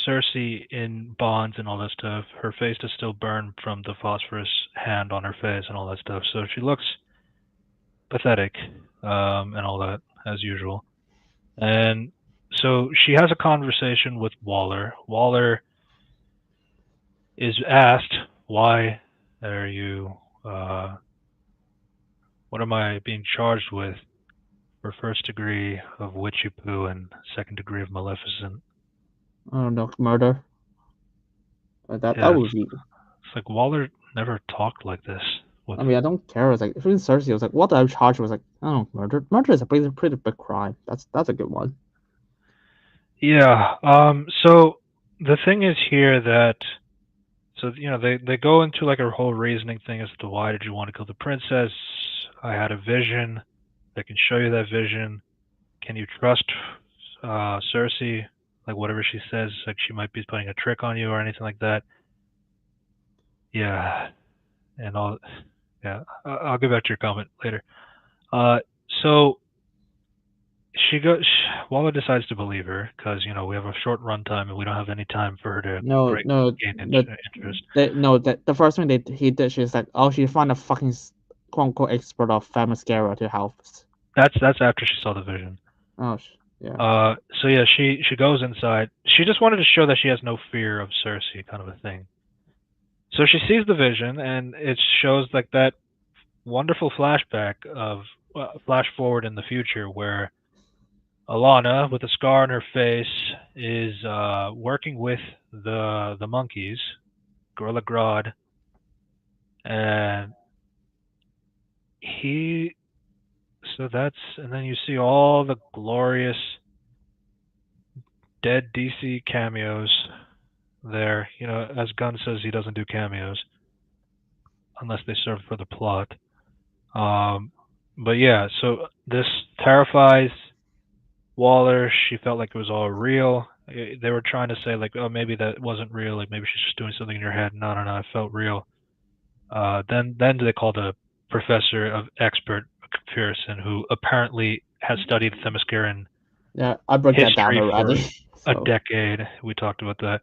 Cersei in bonds and all that stuff. Her face is still burned from the phosphorus hand on her face and all that stuff. So she looks pathetic, and all that as usual. And so she has a conversation with Waller. Waller is asked, "Why are you? What am I being charged with for first degree of witchy poo and second degree of maleficent?" I don't know, murder. That Yeah, would be. it's like Waller never talked like this. I mean, I don't care. It's like if it was Cersei, I was like, what I charged was like, I don't know, murder. Murder is a pretty big crime. That's a good one. Yeah. So the thing is here that, so they go into like a whole reasoning thing as to why did you want to kill the princess? I had a vision. I can show you that vision. Can you trust Cersei? Like whatever she says, like she might be putting a trick on you or anything like that. Yeah, and all. Yeah, I'll get back to your comment later. So Waller decides to believe her because we have a short runtime and we don't have any time for her to gain interest. The first thing he did, she's like, oh, she found a fucking quote unquote expert of Themyscira to help. That's after she saw the vision. Oh, yeah. So yeah, she goes inside. She just wanted to show that she has no fear of Cersei, kind of a thing. So she sees the vision, and it shows like that wonderful flashback of flash forward in the future where Alana, with a scar on her face, is working with the monkeys, Gorilla Grodd, and and then you see all the glorious dead DC cameos there. As Gunn says, he doesn't do cameos unless they serve for the plot. But yeah, so this terrifies Waller. She felt like it was all real. They were trying to say like, oh, maybe that wasn't real. Like maybe she's just doing something in your head. No, it felt real. Then they called a professor of expert comparison who apparently has studied Themysciran I broke that down history already. for a decade. We talked about that.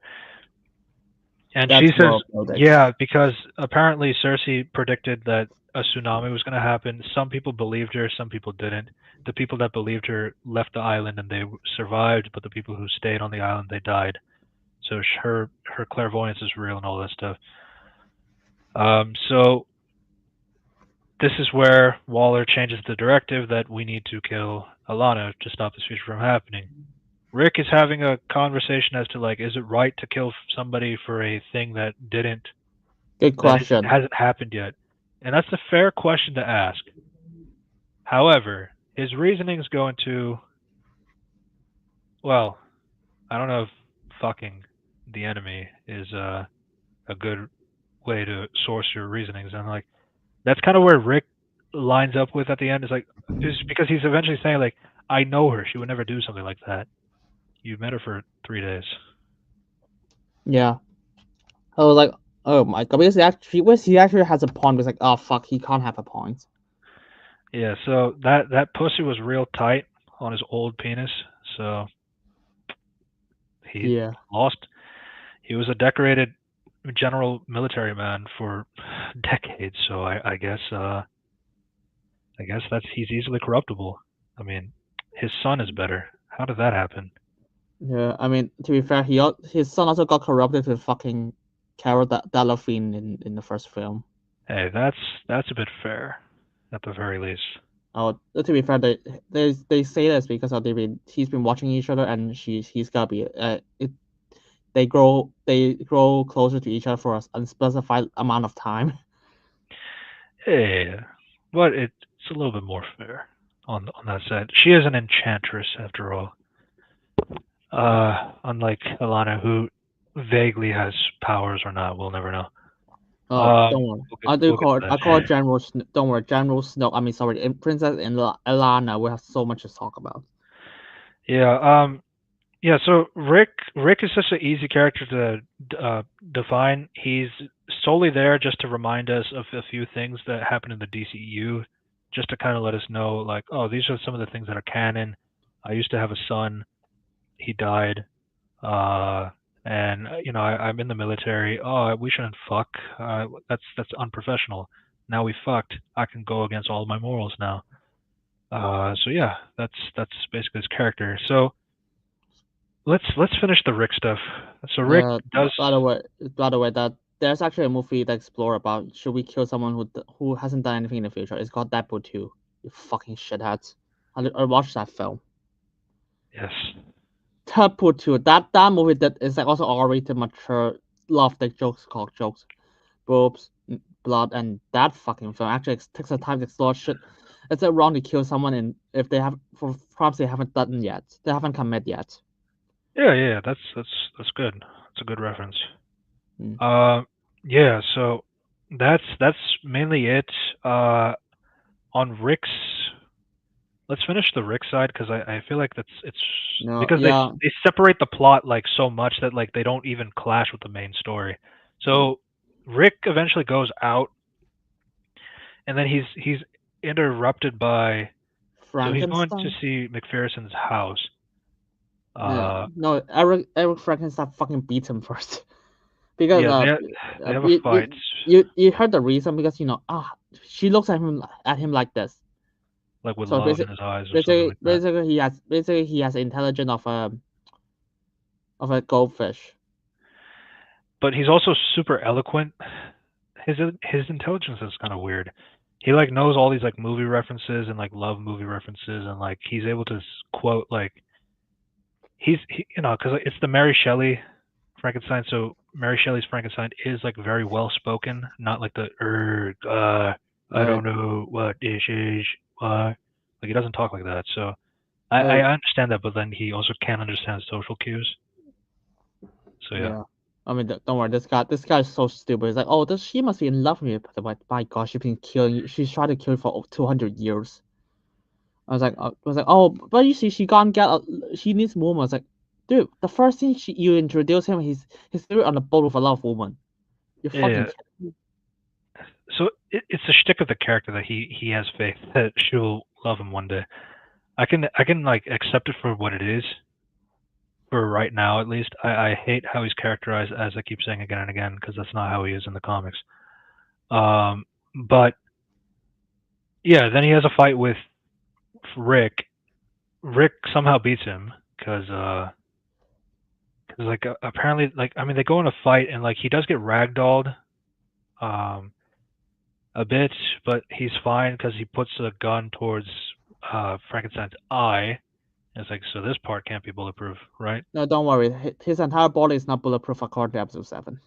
And That's she says, yeah, because apparently Cersei predicted that a tsunami was going to happen. Some people believed her, some people didn't. The people that believed her left the island and they survived, but the people who stayed on the island, they died. So her clairvoyance is real and all that stuff. So this is where Waller changes the directive that we need to kill Alana to stop this future from happening. Rick is having a conversation as to like, is it right to kill somebody for a thing that didn't? Good question. That hasn't happened yet, and that's a fair question to ask. However, his reasonings go into, well, I don't know if fucking the enemy is a good way to source your reasonings, and like that's kind of where Rick lines up with at the end. Is like, because he's eventually saying like, I know her; she would never do something like that. You met her for 3 days. Yeah. I was like, oh my god, because he actually has a point. It's like, oh fuck, he can't have a point. Yeah, so that pussy was real tight on his old penis, so he lost. He was a decorated general military man for decades, so I guess that's he's easily corruptible. I mean, his son is better. How did that happen? Yeah, I mean, to be fair, his son also got corrupted with fucking Cara Delevingne in the first film. Hey, that's a bit fair, at the very least. Oh, to be fair, they say this because he's been watching each other, and he's gotta be they grow closer to each other for an unspecified amount of time. Yeah, but it's a little bit more fair on that side. She is an enchantress after all. Unlike Alana, who vaguely has powers or not, we'll never know. Don't worry. We'll get to I that. call it General. Don't worry, General Snow. I mean, sorry, Princess and Alana. We have so much to talk about. Yeah. Yeah. So Rick is such an easy character to define. He's solely there just to remind us of a few things that happen in the DCU, just to kind of let us know, like, oh, these are some of the things that are canon. I used to have a son. He died. And I'm in the military. Oh, we shouldn't fuck. That's unprofessional. Now we fucked. I can go against all of my morals now. So yeah, that's basically his character. So let's finish the Rick stuff. So Rick does. By the way, that there's actually a movie to explore about should we kill someone who hasn't done anything in the future. It's called Deadpool 2. You fucking shitheads. I watched that film. Yes. Deadpool 2. That movie that is like also R-rated, mature, love dick jokes, cock jokes, boobs, blood, and that fucking film actually takes the time to explore shit. It's wrong to kill someone and if they have for crimes they haven't done yet. They haven't committed yet. Yeah. That's good. That's a good reference. Mm. Yeah. So that's mainly it. On Rick's. Let's finish the Rick side because I feel like because they separate the plot like so much that like they don't even clash with the main story. So Rick eventually goes out, and then he's interrupted by. So he's going to see McPherson's house. No, Eric Frankenstein fucking beats him first. Because they have a fight. You heard the reason because she looks at him like this. Like with love in his eyes or something like that. Basically he has intelligence of a goldfish. But he's also super eloquent. His intelligence is kind of weird. He like knows all these like movie references and like love movie references, and like he's able to quote like because it's the Mary Shelley Frankenstein. So Mary Shelley's Frankenstein is like very well spoken, not like the I don't know what this is. Like he doesn't talk like that. So I understand that, but then he also can't understand social cues. So yeah. I mean, don't worry. This guy is so stupid. He's like, oh, she must be in love with me. But my God, she's been killing you. She's tried to kill you for 200 years. I was like, oh, but you see, she can't get. She needs woman. I was like, dude, the first thing you introduce him, he's still on a boat with a lot of women. You're fucking kidding. So it's a shtick of the character that he has faith that she will love him one day. I can like accept it for what it is. For right now, at least, I hate how he's characterized, as I keep saying again and again, because that's not how he is in the comics. But yeah, then he has a fight with Rick. Rick somehow beats him because like apparently like I mean they go in a fight and like he does get ragdolled, a bit, but he's fine because he puts a gun towards Frankenstein's eye. It's like, so this part can't be bulletproof, right? No, don't worry. His entire body is not bulletproof according to episode 7.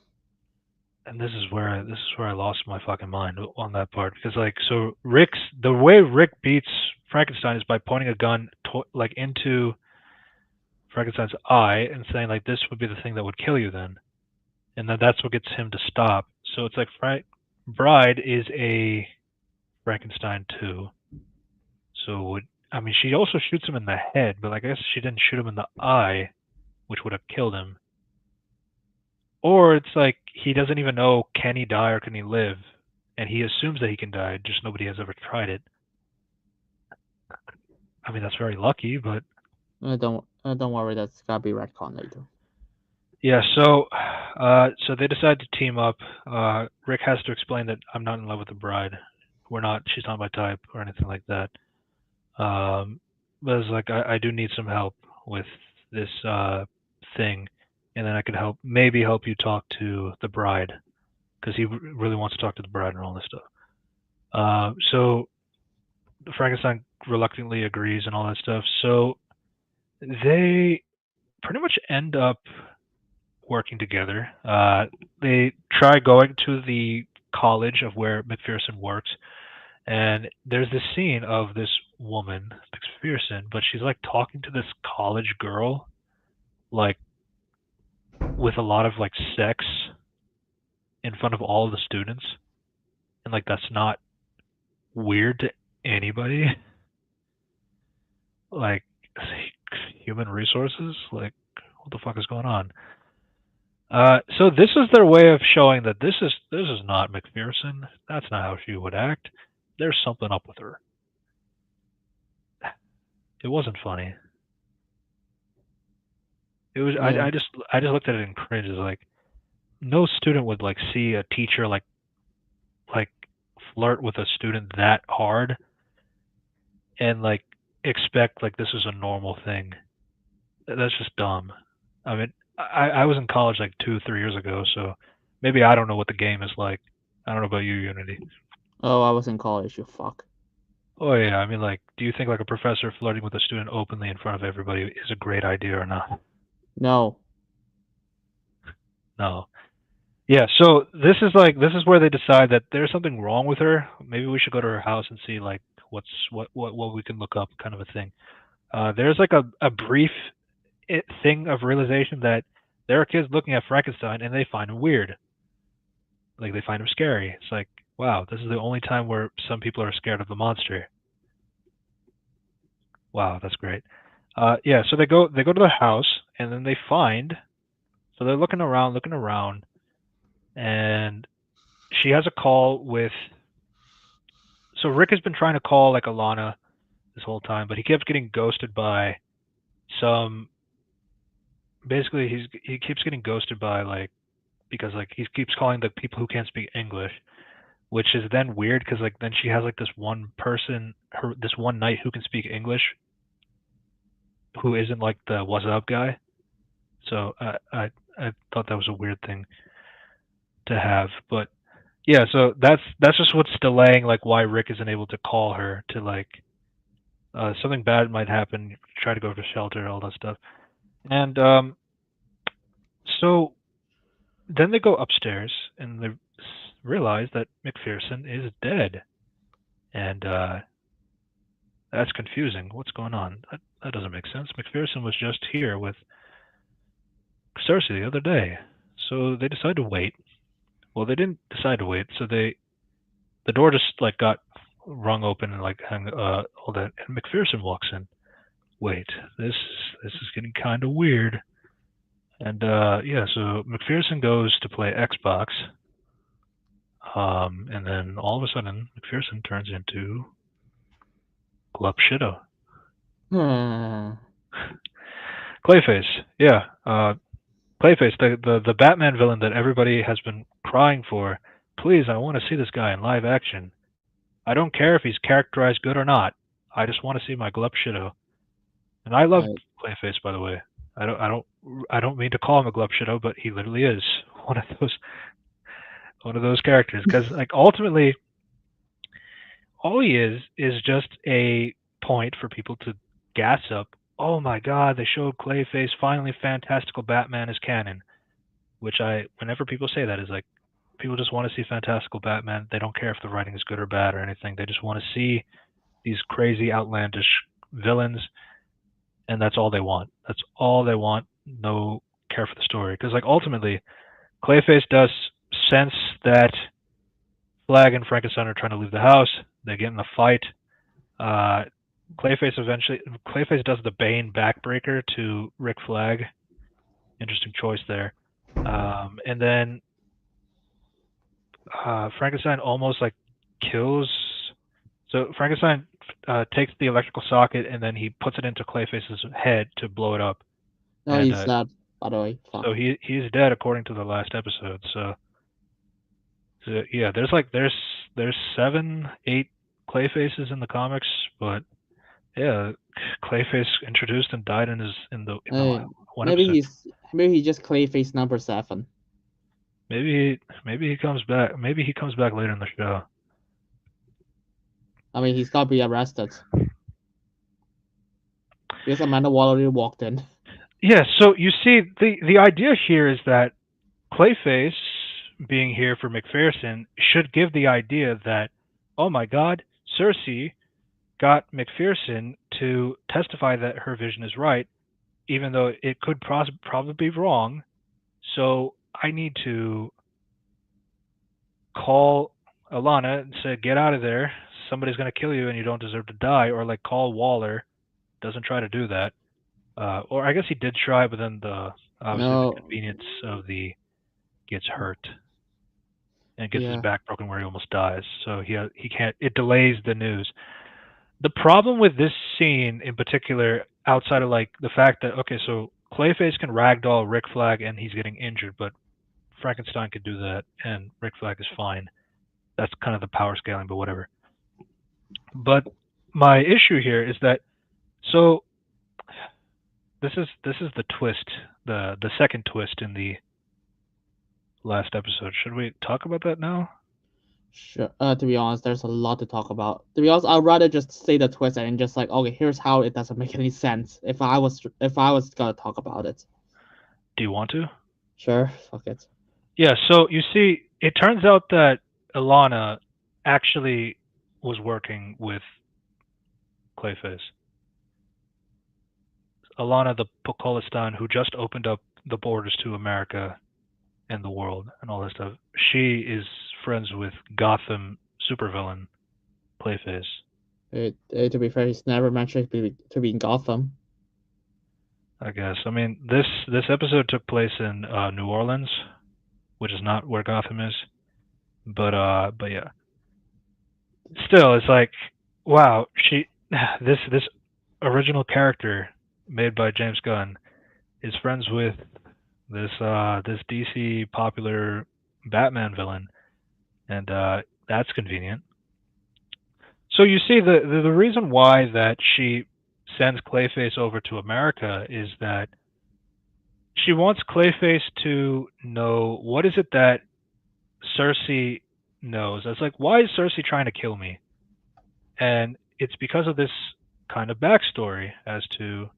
And this is where I lost my fucking mind on that part, because like, so the way Rick beats Frankenstein is by pointing a gun like into Frankenstein's eye and saying like, this would be the thing that would kill you then, and then that's what gets him to stop. So it's like Bride is a Frankenstein too. So she also shoots him in the head, but I guess she didn't shoot him in the eye, which would have killed him. Or it's like he doesn't even know, can he die or can he live? And he assumes that he can die, just nobody has ever tried it. I mean, that's very lucky, but... Don't worry, that's gotta be retcon later. Yeah, so they decide to team up. Rick has to explain that I'm not in love with the bride. She's not my type or anything like that. But it's like, I do need some help with this thing, and then I could maybe help you talk to the bride, because he really wants to talk to the bride and all this stuff. So Frankenstein reluctantly agrees and all that stuff. So they pretty much end up working together. They try going to the college of where McPherson works, and there's this scene of this woman, McPherson, but she's like talking to this college girl, like with a lot of like sex in front of all of the students, and like that's not weird to anybody. Like human resources, like what the fuck is going on? So this is their way of showing that this is not McPherson. That's not how she would act. There's something up with her. It wasn't funny. It was. Yeah. I just looked at it and cringed. It's like no student would like see a teacher like flirt with a student that hard and like expect like this is a normal thing. That's just dumb. I mean, I was in college like 2-3 years ago, so maybe I don't know what the game is like. I don't know about you, Unity. Oh, I was in college, you fuck. Oh yeah, I mean, like, do you think like a professor flirting with a student openly in front of everybody is a great idea or not? No. No. Yeah, so this is where they decide that there's something wrong with her. Maybe we should go to her house and see like what we can look up, kind of a thing. There's like a brief thing of realization that there are kids looking at Frankenstein and they find him weird. Like they find him scary. It's like, wow, this is the only time where some people are scared of the monster. Wow, that's great. Yeah, so they go to the house and then they find. So they're looking around, and she has a call with. So Rick has been trying to call like Alana this whole time, but he kept getting ghosted by some. Basically, he keeps getting ghosted by like because like he keeps calling the people who can't speak English, which is then weird because like then she has like this one person, this one knight who can speak English, who isn't like the what's up guy. So I thought that was a weird thing to have, but yeah, so that's just what's delaying like why Rick isn't able to call her to like something bad might happen, try to go to shelter, all that stuff, and so then they go upstairs and they realize that McPherson is dead, and that's confusing. What's going on? That doesn't make sense. McPherson was just here with Cersei the other day, so they decide to wait. Well, they didn't decide to wait, so the door just like got rung open and like all that, and McPherson walks in. Wait, this is getting kind of weird. And yeah, so McPherson goes to play Xbox, and then all of a sudden McPherson turns into Glup Shido. Clayface, yeah. Clayface, the Batman villain that everybody has been crying for. Please, I want to see this guy in live action. I don't care if he's characterized good or not. I just want to see my Glup Shido. And I love Clayface, by the way. I don't mean to call him a Glup Shido, but he literally is one of those characters. Because like ultimately, all he is just a point for people to gas up. Oh my God, they showed Clayface, finally Fantastical Batman is canon. Which whenever people say that, is like, people just want to see Fantastical Batman. They don't care if the writing is good or bad or anything. They just want to see these crazy, outlandish villains, and that's all they want. That's all they want. No care for the story. Because like ultimately, Clayface does sense that Flag and Frankenstein are trying to leave the house. They get in the fight. Clayface does the Bane backbreaker to Rick Flag. Interesting choice there. And then Frankenstein almost like kills. So Frankenstein takes the electrical socket and then he puts it into Clayface's head to blow it up. No, and, he's not, by the way. Fuck. So he's dead according to the last episode. So yeah, there's 7, 8 Clayfaces in the comics, but yeah, Clayface introduced and died in the one maybe episode. he's just Clayface number 7. Maybe he comes back. Maybe he comes back later in the show. I mean, he's got to be arrested because Amanda Waller walked in. Yeah, so you see, the idea here is that Clayface being here for McPherson should give the idea that, oh my God, Cersei got McPherson to testify that her vision is right, even though it could probably be wrong. So I need to call Alana and say, "Get out of there. Somebody's gonna kill you, and you don't deserve to die." Or like call Waller. Doesn't try to do that. Or I guess he did try, but then obviously the No. convenience of the gets hurt and gets his Yeah. back broken where he almost dies. So he can't. It delays the news. The problem with this scene in particular, outside of like the fact that okay, so Clayface can ragdoll Rick Flag and he's getting injured, but Frankenstein could do that and Rick Flag is fine. That's kind of the power scaling, but whatever. But my issue here is that so this is the twist, the second twist in the last episode. Should we talk about that now? Sure. To be honest, there's a lot to talk about. To be honest, I'd rather just say the twist and just like, okay, here's how it doesn't make any sense. If I was gonna talk about it. Do you want to? Sure. Fuck it. Yeah. So you see, it turns out that Alana actually was working with Clayface. Alana the Pokolistan, who just opened up the borders to America and the world and all that stuff. She is friends with Gotham supervillain Clayface. To be fair, he's never mentioned to be in Gotham. I guess. I mean, this episode took place in New Orleans, which is not where Gotham is. But yeah. Still, it's like, wow, this original character made by James Gunn is friends with this DC popular Batman villain, and that's convenient. So you see, the reason why that she sends Clayface over to America is that she wants Clayface to know what is it that Cersei knows. It's like, why is Cersei trying to kill me? And it's because of this kind of backstory as to.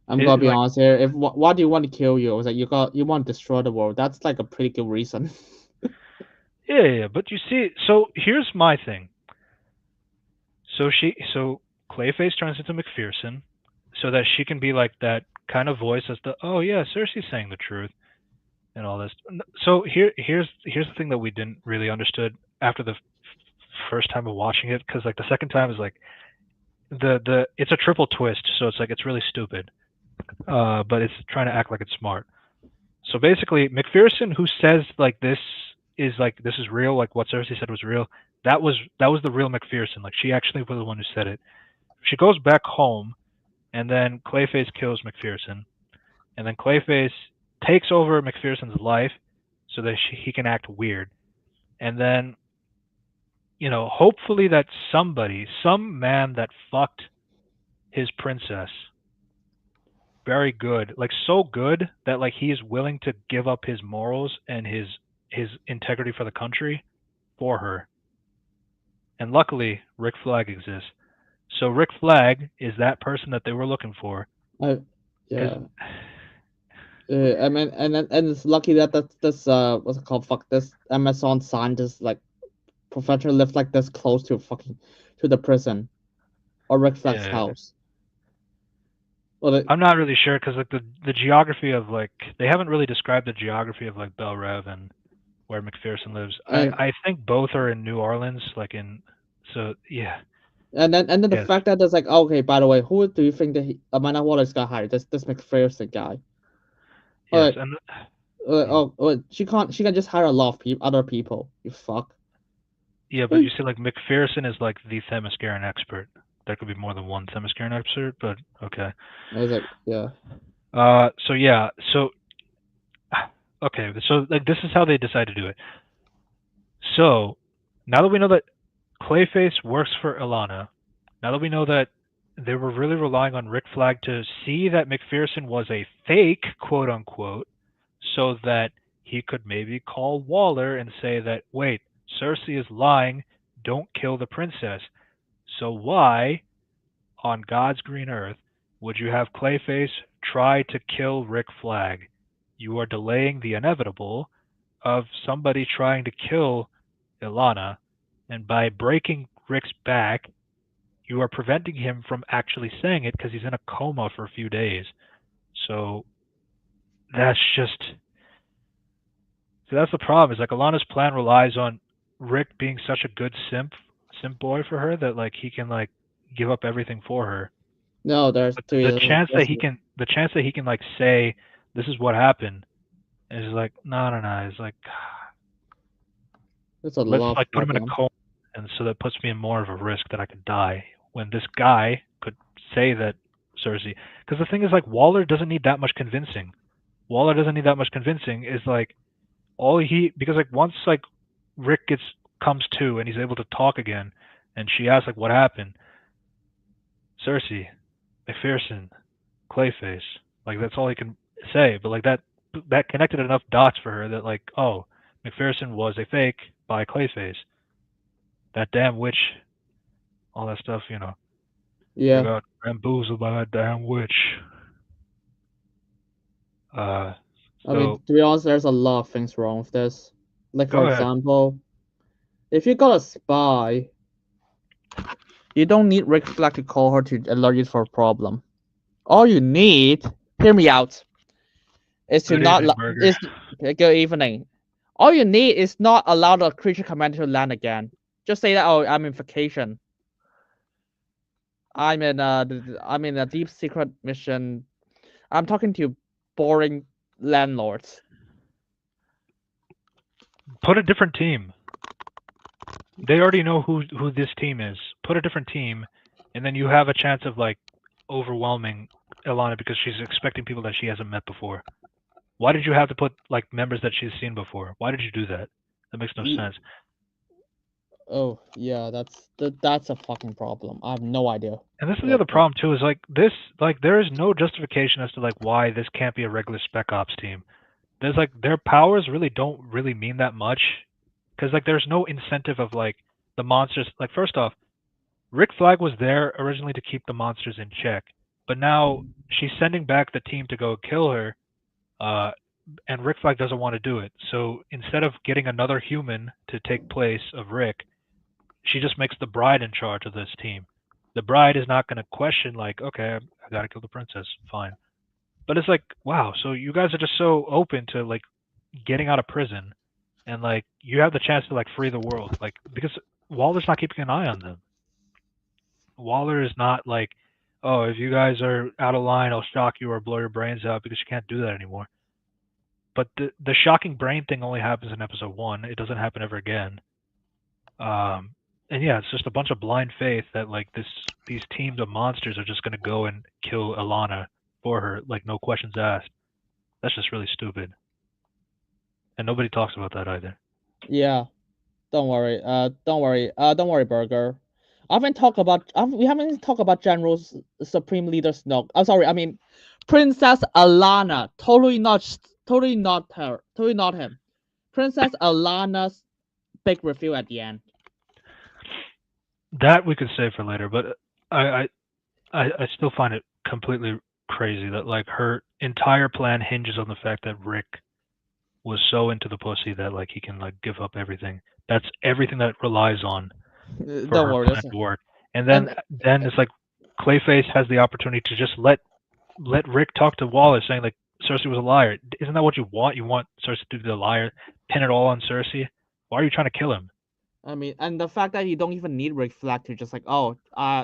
I'm gonna be honest here. If why do you want to kill you? It was like you want to destroy the world. That's like a pretty good reason. Yeah, but you see, so here's my thing. So Clayface turns into McPherson, so that she can be like that kind of voice as the, oh yeah, Cersei's saying the truth, and all this. So here's the thing that we didn't really understood after the first time of watching it, because like the second time is like it's a triple twist, so it's like it's really stupid, but it's trying to act like it's smart. So basically, McPherson, who says like this is real, like what Cersei said was real. That was the real McPherson. Like she actually was the one who said it. She goes back home, and then Clayface kills McPherson, and then Clayface takes over McPherson's life so that he can act weird, and then hopefully that some man that fucked his princess very good, like so good that like he is willing to give up his morals and his integrity for the country for her. And luckily, Rick Flag exists. So Rick Flag is that person that they were looking for. Yeah. I mean, and it's lucky that this what's it called? Fuck, this Amazon scientist like professor lives like this close to the prison or Rick Flag's house. Well, I'm not really sure because like the geography of like they haven't really described the geography of like Belle Reve and where McPherson lives. I think both are in New Orleans, like so yeah. And then the fact that there's like, okay, by the way, who do you think that Amanda Waller's got hired? This McPherson guy. Yes, and she can just hire a lot of other people. You fuck. Yeah, but you see, like McPherson is like the Themysciran expert. There could be more than one Themysciran expert, but okay. I was like, yeah. So okay, so like this is how they decide to do it. So now that we know that Clayface works for Ilana, now that we know that they were really relying on Rick Flag to see that McPherson was a fake, quote unquote, so that he could maybe call Waller and say that, wait, Cersei is lying, don't kill the princess. So why, on God's green earth, would you have Clayface try to kill Rick Flag? You are delaying the inevitable of somebody trying to kill Ilana, and by breaking Rick's back, you are preventing him from actually saying it because he's in a coma for a few days. So that's just. So that's the problem. Is like Alana's plan relies on Rick being such a good simp boy for her that like he can like give up everything for her. No, there's But three. the chance that he can like say this is what happened is like no. It's like There's a let's lot of like put him in a problem. coma, and so that puts me in more of a risk that I could die. When this guy could say that Cersei, because the thing is like Waller doesn't need that much convincing. Waller doesn't need that much convincing. Is like because like once like Rick comes to and he's able to talk again, and she asks like what happened. Cersei, McPherson, Clayface, like that's all he can say. But like that connected enough dots for her that like oh McPherson was a fake by Clayface. That damn witch, all that stuff, you know. Yeah. We got bamboozled by that damn witch. I So mean, to be honest, there's a lot of things wrong with this. Like, go for ahead. example, if you got a spy, you don't need Rick Flag to call her to alert you for a problem. All you need, hear me out, is to Good not evening, Burger. is good evening. All you need is not allow the creature commander to land again. Just say that oh, I'm in vacation. I'm in a deep secret mission. I'm talking to boring landlords. Put a different team. They already know who this team is. Put a different team, and then you have a chance of like overwhelming Ilana because she's expecting people that she hasn't met before. Why did you have to put like members that she's seen before? Why did you do that? That makes no sense. Oh yeah, that's a fucking problem. I have no idea. And this is the other problem too. Is like this, like there is no justification as to like why this can't be a regular Spec Ops team. There's like their powers really don't really mean that much, because like there's no incentive of like the monsters. Like first off, Rick Flag was there originally to keep the monsters in check, but now she's sending back the team to go kill her, and Rick Flag doesn't want to do it. So instead of getting another human to take place of Rick, she just makes the bride in charge of this team. The bride is not going to question like, okay, I got to kill the princess, fine. But it's like, wow, so you guys are just so open to like getting out of prison, and like you have the chance to like free the world, like because Waller's not keeping an eye on them. Waller is not like, oh, if you guys are out of line, I'll shock you or blow your brains out because you can't do that anymore. But the shocking brain thing only happens in episode 1. It doesn't happen ever again. And yeah, it's just a bunch of blind faith that like these teams of monsters are just gonna go and kill Ilana for her, like no questions asked. That's just really stupid. And nobody talks about that either. Yeah, don't worry. Don't worry, Burger. We haven't talked about General Supreme Leader Snoke. I'm sorry. I mean, Princess Alana. Totally not her. Totally not him. Princess Alana's big reveal at the end. That we could save for later, but I still find it completely crazy that like her entire plan hinges on the fact that Rick was so into the pussy that like he can like give up everything. That's everything that relies on for Don't her worry. plan to work. And then it's like Clayface has the opportunity to just let Rick talk to Wallace, saying like Cersei was a liar. Isn't that what you want? You want Cersei to be the liar, pin it all on Cersei. Why are you trying to kill him? I mean, and the fact that you don't even need Rick Flag to just like, oh,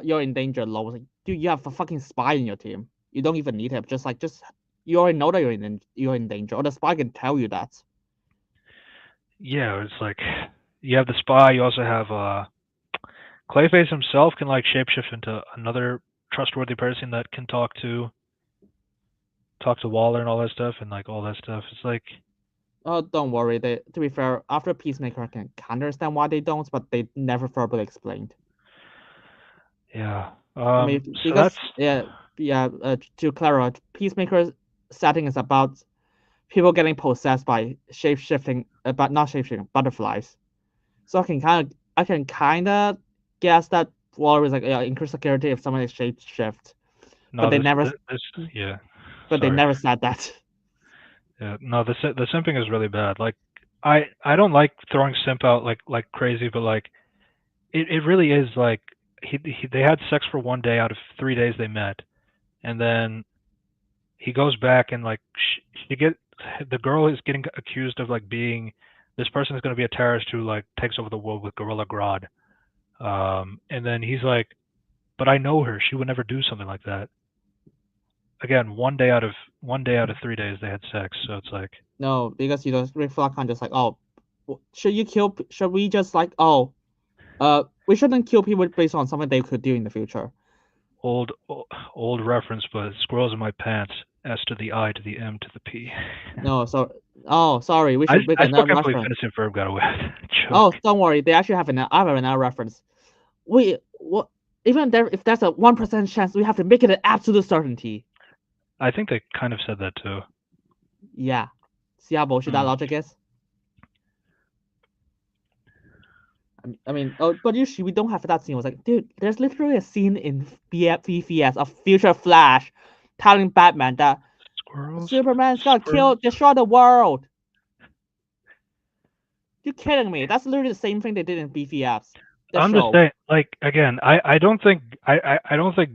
you're in danger, Lois. Like, dude, you have a fucking spy in your team. You don't even need him. Just you already know that you're in danger, or the spy can tell you that. Yeah, it's like you have the spy. You also have Clayface himself can like shapeshift into another trustworthy person that can talk to Waller and all that stuff and like all that stuff. It's like, oh, don't worry. To be fair, after Peacemaker, I can understand why they don't, but they never verbally explained. yeah. I mean, because to clarify, Peacemaker's setting is about people getting possessed by shape-shifting, but not shape-shifting butterflies. So I can kind of guess that Waller is like increase security if someone is shape-shift. No, but they never. Yeah. But they never said that. Yeah, no, the simping is really bad. Like, I don't like throwing simp out like crazy, but like, it really is like they had sex for 1 day out of 3 days they met, and then he goes back and like the girl is getting accused of like being this person is going to be a terrorist who like takes over the world with Gorilla Grodd, and then he's like, but I know her, she would never do something like that. Again, 1 day out of 3 days they had sex, so it's like No, because Rick Flag kind of just like, oh, should we just like, oh, we shouldn't kill people based on something they could do in the future. old reference, but squirrels in my pants. S to the I to the M to the P. No, sorry, we should make I still another can't believe reference. Phineas and Ferb got away with that joke. Oh, don't worry, they actually have I have another reference. What? Even if there's a 1% chance, we have to make it an absolute certainty. I think they kind of said that too. Yeah. See how bullshit that logic is? I mean, but usually we don't have that scene. I was like, dude, there's literally a scene in VVS of Future Flash telling Batman that Superman's gonna destroy the world. You're kidding me? That's literally the same thing they did in BVS. I'm just saying, like, again, I don't think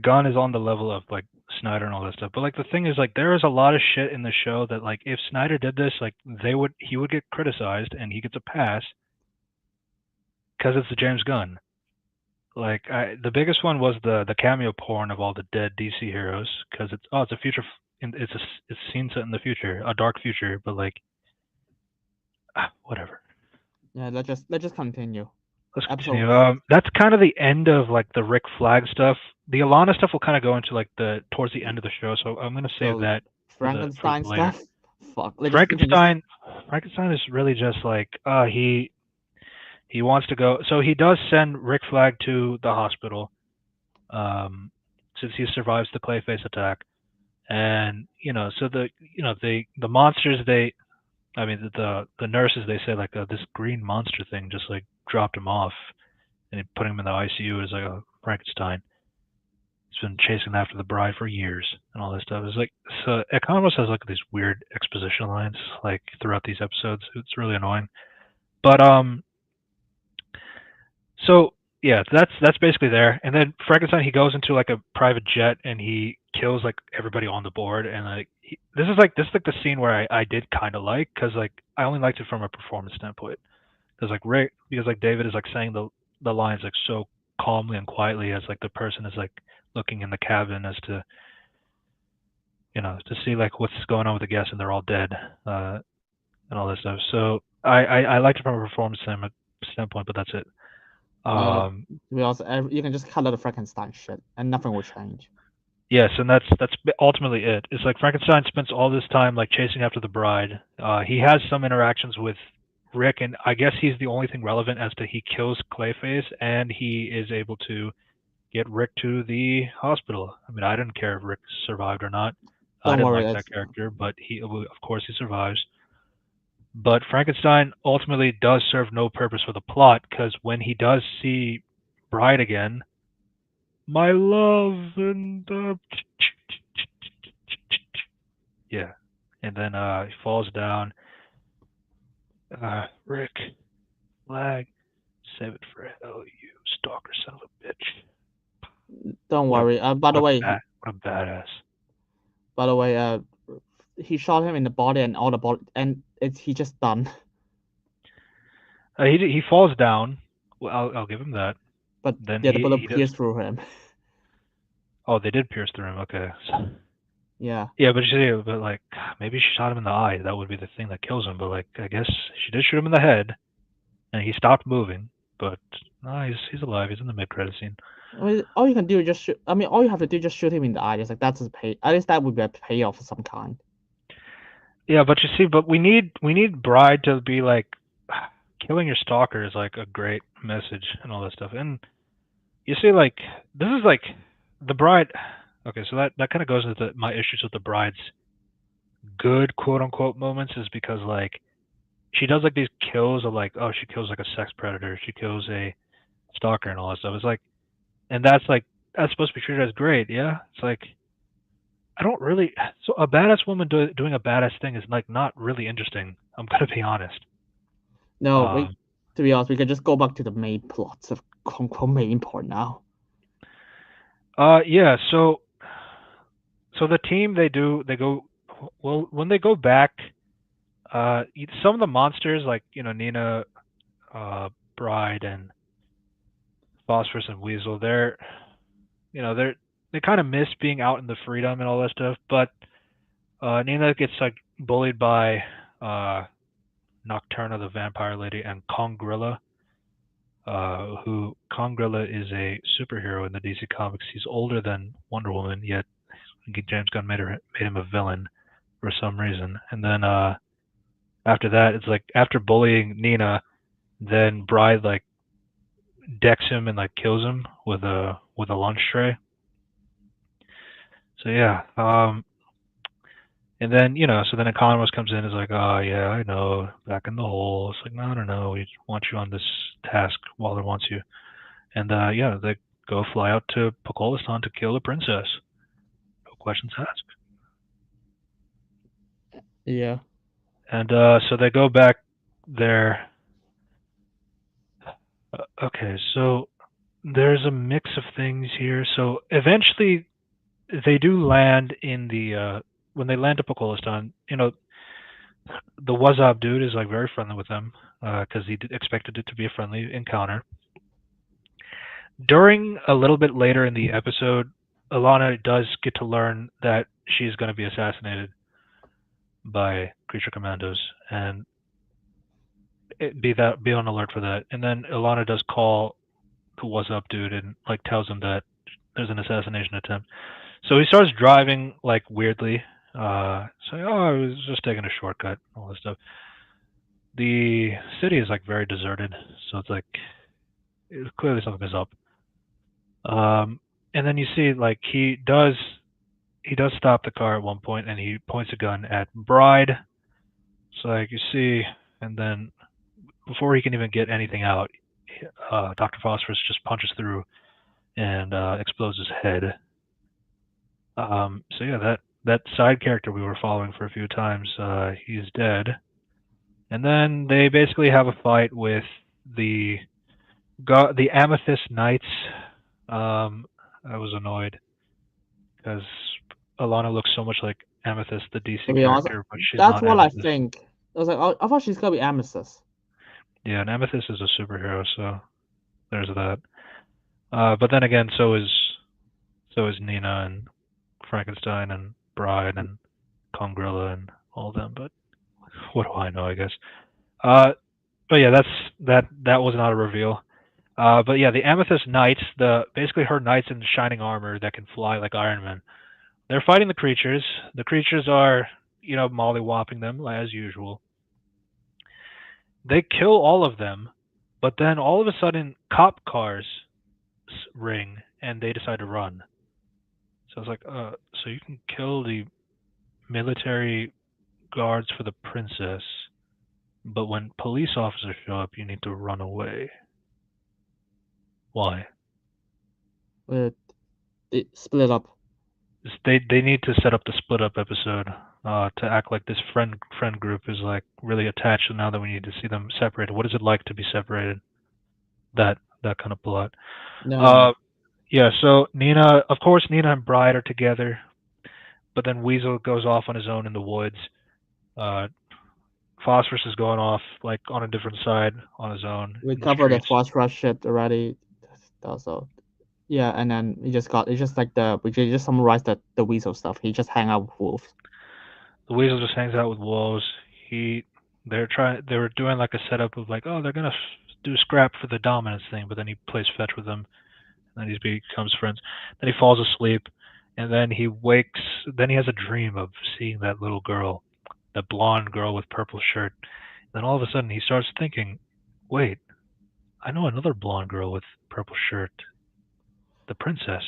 Gunn is on the level of like Snyder and all that stuff. But like the thing is, like, there is a lot of shit in the show that like if Snyder did this, like he would get criticized and he gets a pass because it's the James Gunn. Like the biggest one was the cameo porn of all the dead DC heroes because it's a future, it's a scene set in the future, a dark future, but like whatever. Yeah, let's just continue. Let's continue. That's kind of the end of like the Rick Flag stuff. The Alana stuff will kind of go into like towards the end of the show, so I'm gonna save that. Frankenstein stuff. Fuck. Frankenstein is really just like he wants to go. So he does send Rick Flag to the hospital, since he survives the Clayface attack, and so the monsters the nurses, they say like this green monster thing just like dropped him off and put him in the ICU as like a Frankenstein. He's been chasing after the bride for years and all this stuff. It's like, so it almost has like these weird exposition lines like throughout these episodes. It's really annoying. But so yeah, that's basically there. And then Frankenstein, he goes into like a private jet and he kills like everybody on the board. And like this is like the scene where I did kind of like, because like I only liked it from a performance standpoint. Because like David is like saying the lines like so calmly and quietly as like the person is like looking in the cabin as to to see like what's going on with the guests, and they're all dead and all that stuff. So I liked it from a performance standpoint, but that's it. You can just cut out the Frankenstein shit and nothing will change. Yes, and that's ultimately it. It's like Frankenstein spends all this time like chasing after the bride. He has some interactions with Rick, and I guess he's the only thing relevant as to he kills Clayface, and he is able to get Rick to the hospital. I mean, I didn't care if Rick survived or not. I didn't like that character, but of course he survives. But Frankenstein ultimately does serve no purpose for the plot, because when he does see Bride again, my love, and yeah, and then he falls down. Rick Flag, save it for hell, you stalker son of a bitch. Don't worry. By the way, what a badass. By the way, he shot him in the body and all the body, and he's just done. He falls down. Well, I'll give him that. But then the bullet pierced through him. Oh, they did pierce through him. Okay. Yeah. Yeah, but like maybe she shot him in the eye. That would be the thing that kills him. But like I guess she did shoot him in the head, and he stopped moving. But no, he's alive. He's in the mid-credit scene. I mean, all you can do is just shoot. I mean, all you have to do is just shoot him in the eye. It's like that's his pay. At least that would be a payoff of some kind. Yeah, but you see, we need Bride to be like, killing your stalker is like a great message and all that stuff. And you see, like this is like the Bride. Okay, so that kind of goes into my issues with the Bride's good quote unquote moments, is because like she does like these kills of like, oh, she kills like a sex predator, she kills a stalker and all that stuff. It's like, and that's supposed to be treated as great. Yeah, it's like I don't really. So a badass woman doing a badass thing is like not really interesting. I'm gonna be honest. No, to be honest, we can just go back to the main plots of quote unquote main part now. Yeah. So the team they go well when they go back. Some of the monsters like Nina, Bride, and Phosphorus and Weasel. They kind of miss being out in the freedom and all that stuff. But Nina gets like bullied by uh, Nocturna, the vampire lady, and Congrilla. Who Congrilla is a superhero in the DC comics. He's older than Wonder Woman, yet James Gunn made him a villain for some reason. And then after that, it's like after bullying Nina, then Bride like decks him and like kills him with a lunch tray. So yeah, and then so then Economos comes in and is like, oh yeah, I know, back in the hole. It's like, no, no, no, we want you on this task. Waller wants you, and yeah, they go fly out to Pokolistan to kill the princess. No questions asked. Yeah. And so they go back there. Okay, so there's a mix of things here. So eventually, they do land in the when they land at Pokolistan. The Wazab dude is like very friendly with them because he expected it to be a friendly encounter. During a little bit later in the episode, Alana does get to learn that she's going to be assassinated by creature commandos, and be on alert for that. And then Alana does call the Wazab dude and like tells him that there's an assassination attempt. So he starts driving like weirdly, saying, "Oh, I was just taking a shortcut," all this stuff. The city is like very deserted, so it's like clearly something is up. And then you see like he does stop the car at one point, and he points a gun at Bride. So like you see, and then before he can even get anything out, Dr. Phosphorus just punches through and explodes his head. So yeah, that side character we were following for a few times, he's dead. And then they basically have a fight with the Amethyst Knights. I was annoyed because Alana looks so much like Amethyst, the DC To be honest, character, but she's that's not what I Amethyst. think. I was like, oh, I thought she's gonna be Amethyst. Yeah, and Amethyst is a superhero, so there's that. But then again, so is Nina and Frankenstein and Bride and Congrilla and all of them. But what do I know? I guess. But yeah, that was not a reveal. But yeah, the Amethyst Knights, basically her knights in shining armor that can fly like Iron Man. They're fighting the creatures. The creatures are, mollywopping them as usual. They kill all of them, but then all of a sudden, cop cars ring and they decide to run. So I was like, so you can kill the military guards for the princess, but when police officers show up, you need to run away. Why? It split up. They need to set up the split up episode to act like this friend group is like really attached. And now that we need to see them separated, what is it like to be separated? That kind of plot. No. Yeah. So Nina, of course, Nina and Bride are together, but then Weasel goes off on his own in the woods. Phosphorus is going off like on a different side on his own. We in the covered the streets. phosphorus shit already. Also, yeah, and then it's just like we just summarized the weasel stuff. He just hang out with wolves. The Weasel just hangs out with wolves. They were doing like a setup of like, oh, they're gonna do scrap for the dominance thing, but then he plays fetch with them, and then he becomes friends. Then he falls asleep, and then he wakes. Then he has a dream of seeing that little girl, that blonde girl with purple shirt. And then all of a sudden he starts thinking, wait, I know another blonde girl with purple shirt, the princess.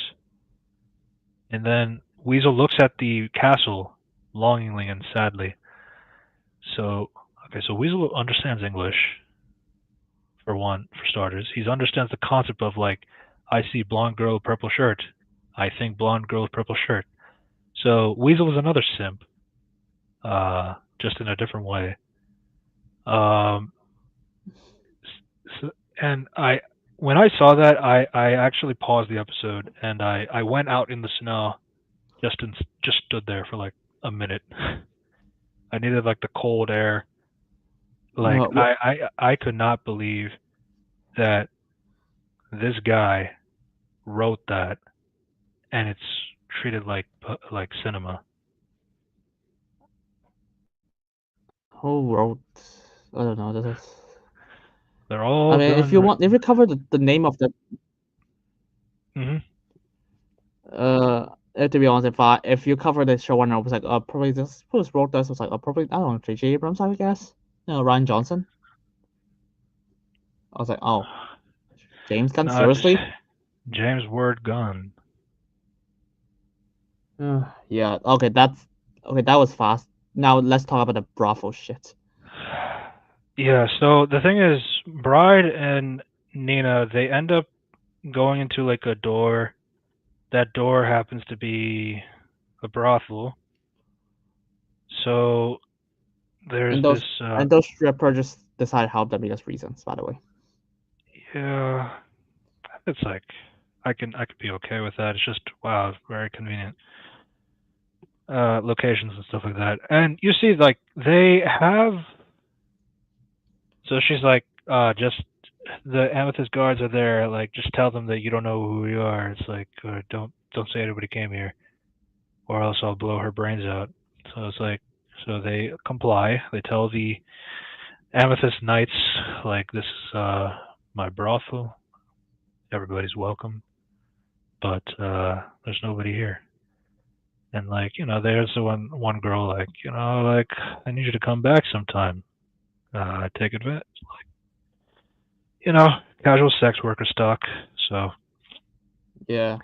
And then Weasel looks at the castle longingly and sadly. So, okay, so Weasel understands English, for starters. He understands the concept of like, I see blonde girl with purple shirt. I think blonde girl with purple shirt. So Weasel is another simp, just in a different way. So, and when I saw that, I actually paused the episode and I went out in the snow, just stood there for like a minute. I needed like the cold air. Like What? I could not believe that this guy wrote that, and it's treated like cinema. Who wrote? I don't know. This is. They're I all mean, done. if you cover the name of the Hmm. to be honest, if you cover the show, I was like, probably this who wrote this was like, probably I don't know, J.J. Abrams, I guess. Ryan Johnson. I was like, oh, James Gunn, No, it's seriously? James Word Gunn. Yeah. Okay, that was fast. Now let's talk about the brothel shit. Yeah, so the thing is, Bride and Nina, they end up going into like a door. That door happens to be a brothel. So there's And this, those strippers just decide to help them because reasons, by the way. yeah, it's like I could be okay with that. It's just wow, it's very convenient locations and stuff like that. And you see, like they have. So she's like, just the Amethyst guards are there. Like, just tell them that you don't know who we are. It's like, don't say anybody came here, or else I'll blow her brains out. So it's like, so they comply. They tell the Amethyst Knights, like, this is my brothel. Everybody's welcome, but there's nobody here. And like, there's the one girl, like, like, I need you to come back sometime. Take advantage. Casual sex worker stuck. So Yeah.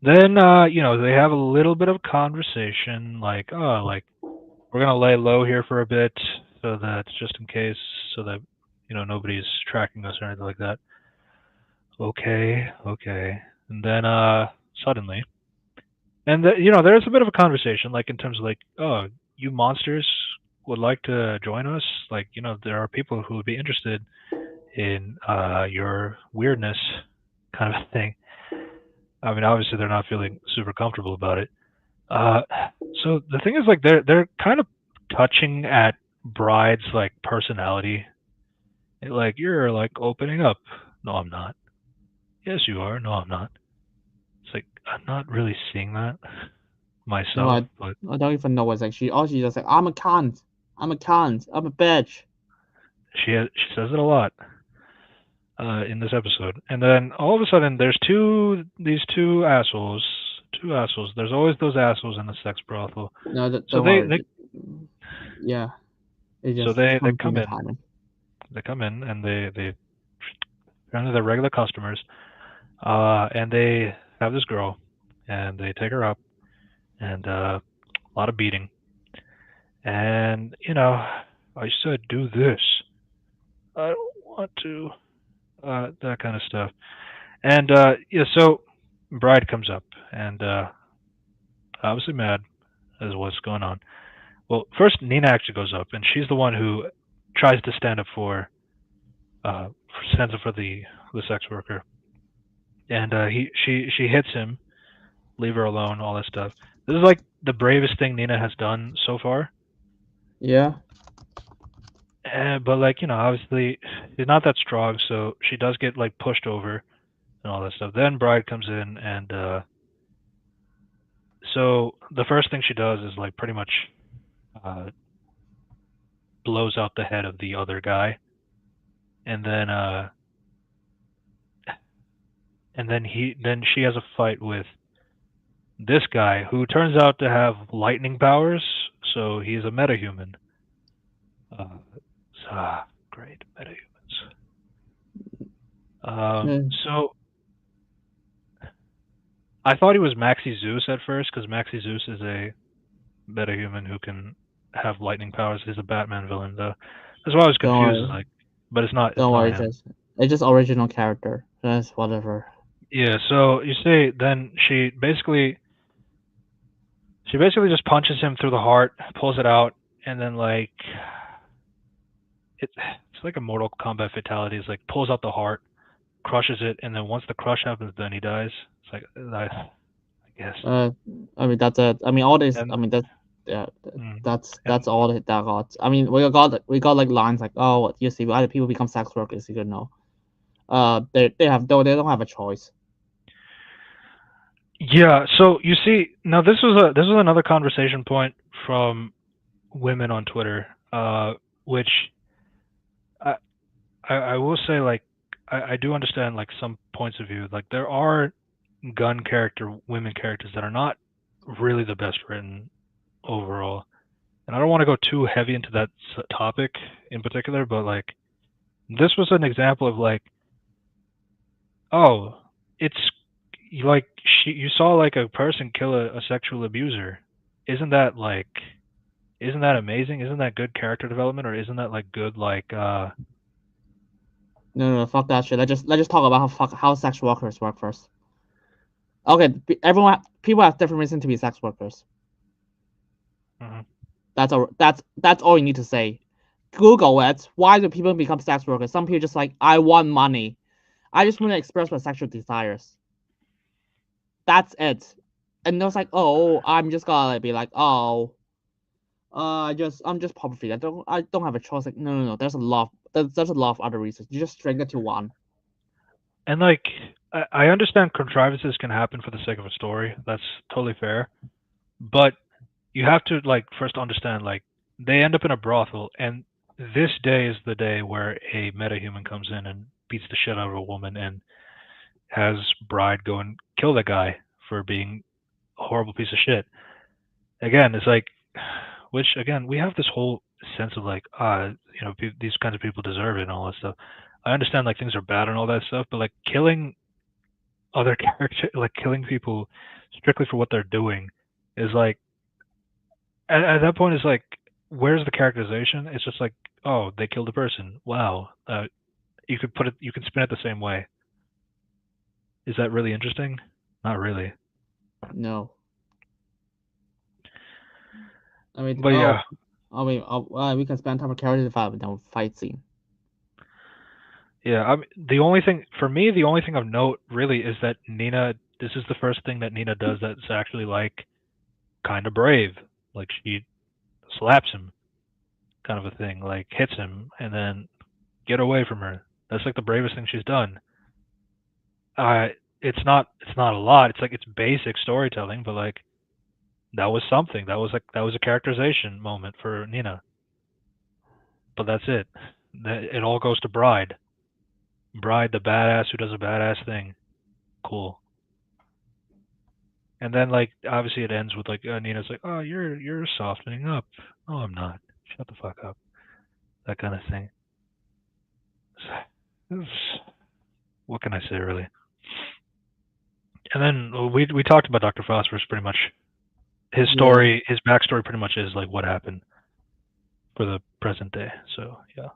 then, they have a little bit of conversation, like, oh, like, we're gonna lay low here for a bit, so that just in case, so that nobody's tracking us or anything like that. Okay, okay. And then, suddenly, and there's a bit of a conversation, like in terms of like, oh, you monsters would like to join us? Like, there are people who would be interested in your weirdness, kind of thing. I mean, obviously they're not feeling super comfortable about it. Uh, so the thing is, like, they're kind of touching at Bride's like personality. Like, you're like opening up. No, I'm not. Yes, you are. No, I'm not. It's like I'm not really seeing that No, myself, but I don't even know what's like. She just like, I'm a cunt. I'm a cunt. I'm a bitch. she says it a lot in this episode. And then all of a sudden, there's these two assholes. Two assholes. There's always those assholes in the sex brothel. No, So don't worry. Yeah, it so just they come convenient in. timing. They come in and they kind of their regular customers, and they have this girl, and they take her up, and a lot of beating, and I said do this, I don't want to, that kind of stuff, and yeah, so Bride comes up, and obviously mad as what's going on. Well, first Nina actually goes up, and she's the one who tries to stand up for the sex worker, and she hits him, leave her alone, all that stuff. This is like the bravest thing Nina has done so far. Yeah. But like obviously she's not that strong, so she does get like pushed over and all that stuff. Then Bride comes in, and so the first thing she does is like pretty much uh, blows out the head of the other guy, and then she has a fight with this guy who turns out to have lightning powers, so he's a metahuman. Great metahumans. So I thought he was Maxi Zeus at first, because Maxi Zeus is a metahuman who can have lightning powers. He's a Batman villain, though. That's why I was Don't confused. worry. Like, but it's not. It's Don't not worry. him. It's just original character. That's whatever. Yeah. So you see, then she basically just punches him through the heart, pulls it out, and then like it's like a Mortal Kombat fatality. It's like pulls out the heart, crushes it, and then once the crush happens, then he dies. It's like I guess. I mean that's it. I mean all this. And, I mean that. Yeah, and that's all that got. I mean we got like lines like, oh, you see, other people become sex workers. You know, they don't have a choice. yeah. So you see, now this was another conversation point from women on Twitter, which I will say, like, I do understand like some points of view. Like there are gun character women characters that are not really the best written overall, and I don't want to go too heavy into that topic in particular, but like this was an example of like, oh, it's like you saw like a person kill a sexual abuser. Isn't that amazing? Isn't that good character development, or isn't that like good like No, fuck that shit. Let's just talk about how sex workers work first. Okay, people have different reasons to be sex workers. That's all you need to say. Google it. Why do people become sex workers? Some people just like, I want money. I just want to express my sexual desires. That's it. And it's like, oh, I'm just gonna be like, oh, I'm just poverty. I don't have a choice. Like, no. There's a lot of other reasons. You just string it to one. And like I understand contrivances can happen for the sake of a story. That's totally fair. But you have to like first understand like they end up in a brothel, and this day is the day where a metahuman comes in and beats the shit out of a woman and has Bride go and kill that guy for being a horrible piece of shit. Again, it's like, which again we have this whole sense of like, these kinds of people deserve it and all that stuff. I understand like things are bad and all that stuff, but like killing other character, like killing people strictly for what they're doing, is like at that point it's like, where's the characterization? It's just like, oh, they killed a person. Wow, you could spin it the same way. Is that really interesting? Not really. No. I mean, but yeah, we can spend time on character development and fight scene. Yeah, the only thing of note really is that Nina. This is the first thing that Nina does that's actually like kind of brave. Like she slaps him, kind of a thing. Like hits him and then get away from her. That's like the bravest thing she's done. It's not a lot. It's like it's basic storytelling, but like that was something. That was a characterization moment for Nina. But that's it. It all goes to Bride. Bride, the badass who does a badass thing. Cool. And then like obviously it ends with like Nina's like, oh, you're softening up. Oh, I'm not. Shut the fuck up. That kind of thing. What can I say really? And then we talked about Dr. Phosphorus pretty much. His story, his backstory pretty much is like what happened for the present day. So yeah.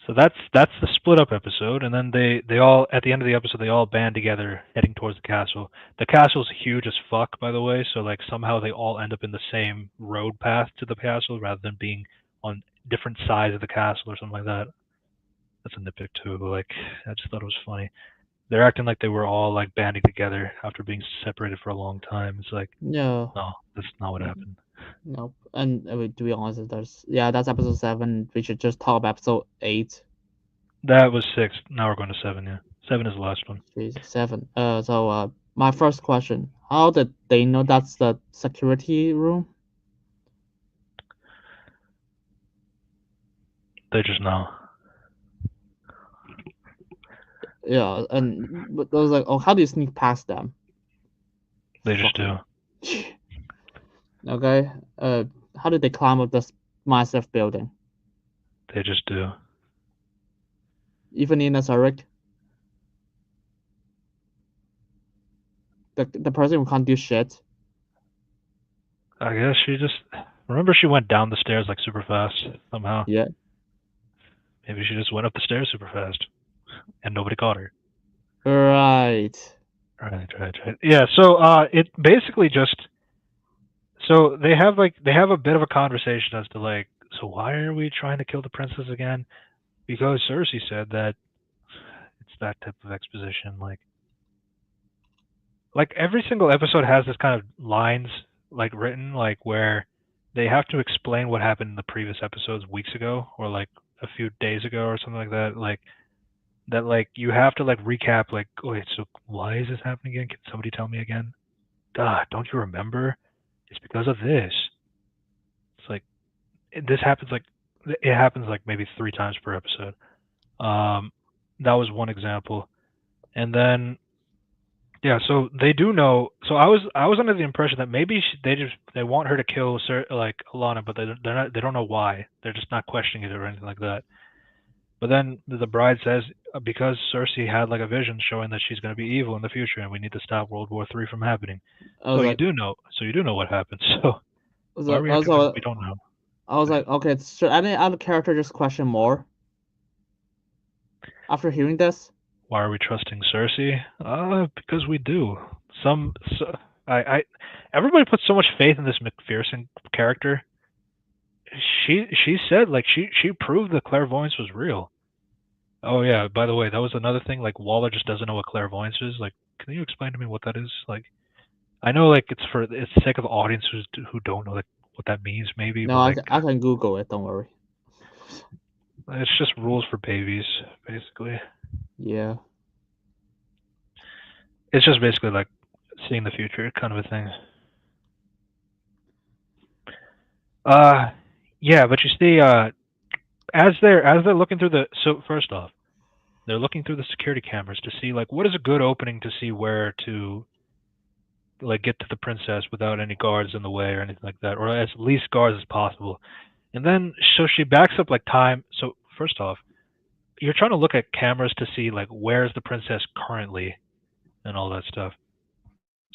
So that's the split up episode, and then they all at the end of the episode they all band together heading towards the castle. The castle's huge as fuck, by the way, so like somehow they all end up in the same road path to the castle rather than being on different sides of the castle or something like that. That's a nitpick too, but like I just thought it was funny. They're acting like they were all like banding together after being separated for a long time. It's like, no, that's not what happened. Nope. And to be honest, that's episode 7. We should just talk about episode 8. That was 6. Now we're going to 7. Yeah, 7 is the last one. 7. So my first question: how did they know that's the security room? They just know. Yeah, and but I was like, oh, how do you sneak past them? They just do. Okay. How did they climb up this massive building? They just do. Even in a Zurich, the person who can't do shit. I guess she went down the stairs like super fast somehow. Yeah. Maybe she just went up the stairs super fast, and nobody caught her. Right. Yeah. So it basically just. So they have a bit of a conversation as to like, so why are we trying to kill the princess again? Because Cersei said that that type of exposition. Like every single episode has this kind of lines like written like where they have to explain what happened in the previous episodes weeks ago or like a few days ago or something like that. Like you have to like recap like, wait, so why is this happening again? Can somebody tell me again? God, don't you remember? It's because of this. It's like this happens like it happens like maybe 3 times per episode. That was one example, and then yeah, so they do know. So I was under the impression that maybe they want her to kill like Alana, but they don't know why. They're just not questioning it or anything like that. But then the bride says because Cersei had like a vision showing that she's going to be evil in the future, and we need to stop World War III from happening. So you do know. So you do know what happened. So why are we acting like we don't know? I was like, okay, should any other character just question more after hearing this? Why are we trusting Cersei? Because we do. Everybody puts so much faith in this McPherson character. She said like she proved that clairvoyance was real. Oh yeah, by the way, that was another thing. Like Waller just doesn't know what clairvoyance is. Like, can you explain to me what that is? Like, I know like it's for the sake of audiences who don't know like what that means. Maybe. No, but, I can Google it. Don't worry. It's just rules for babies, basically. Yeah. It's just basically like seeing the future kind of a thing. Yeah, but you see, as they're looking through first off, they're looking through the security cameras to see like what is a good opening to see where to like get to the princess without any guards in the way or anything like that, or as least guards as possible. And then so she backs up like time. So first off, you're trying to look at cameras to see like where's the princess currently and all that stuff.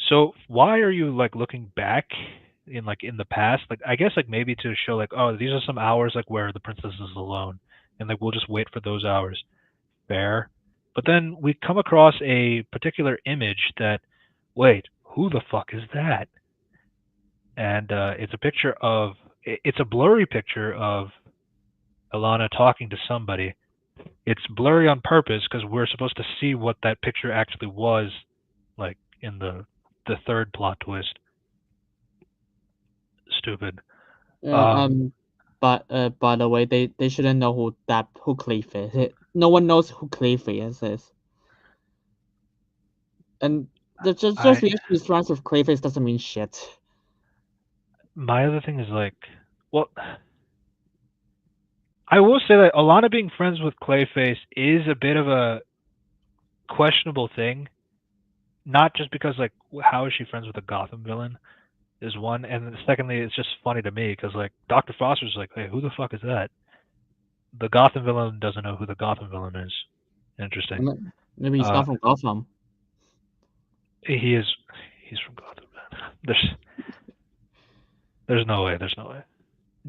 So why are you like looking back in the past? Like I guess like maybe to show like, oh, these are some hours like where the princess is alone, and like we'll just wait for those hours. Fair. But then we come across a particular image that, wait, who the fuck is that? And it's a picture of it's a blurry picture of Alana talking to somebody. It's blurry on purpose because we're supposed to see what that picture actually was, like in the third plot twist. Stupid. But by the way, they shouldn't know who Clayface is. No one knows who Clayface is. And just because she's friends with Clayface doesn't mean shit. My other thing is like, well, I will say that Alana being friends with Clayface is a bit of a questionable thing. Not just because like how is she friends with a Gotham villain is one, and secondly it's just funny to me because like Dr. Foster's like, hey, who the fuck is that? The Gotham villain doesn't know who the Gotham villain is. Interesting. Maybe he's not from Gotham. He's from Gotham. There's no way. There's no way.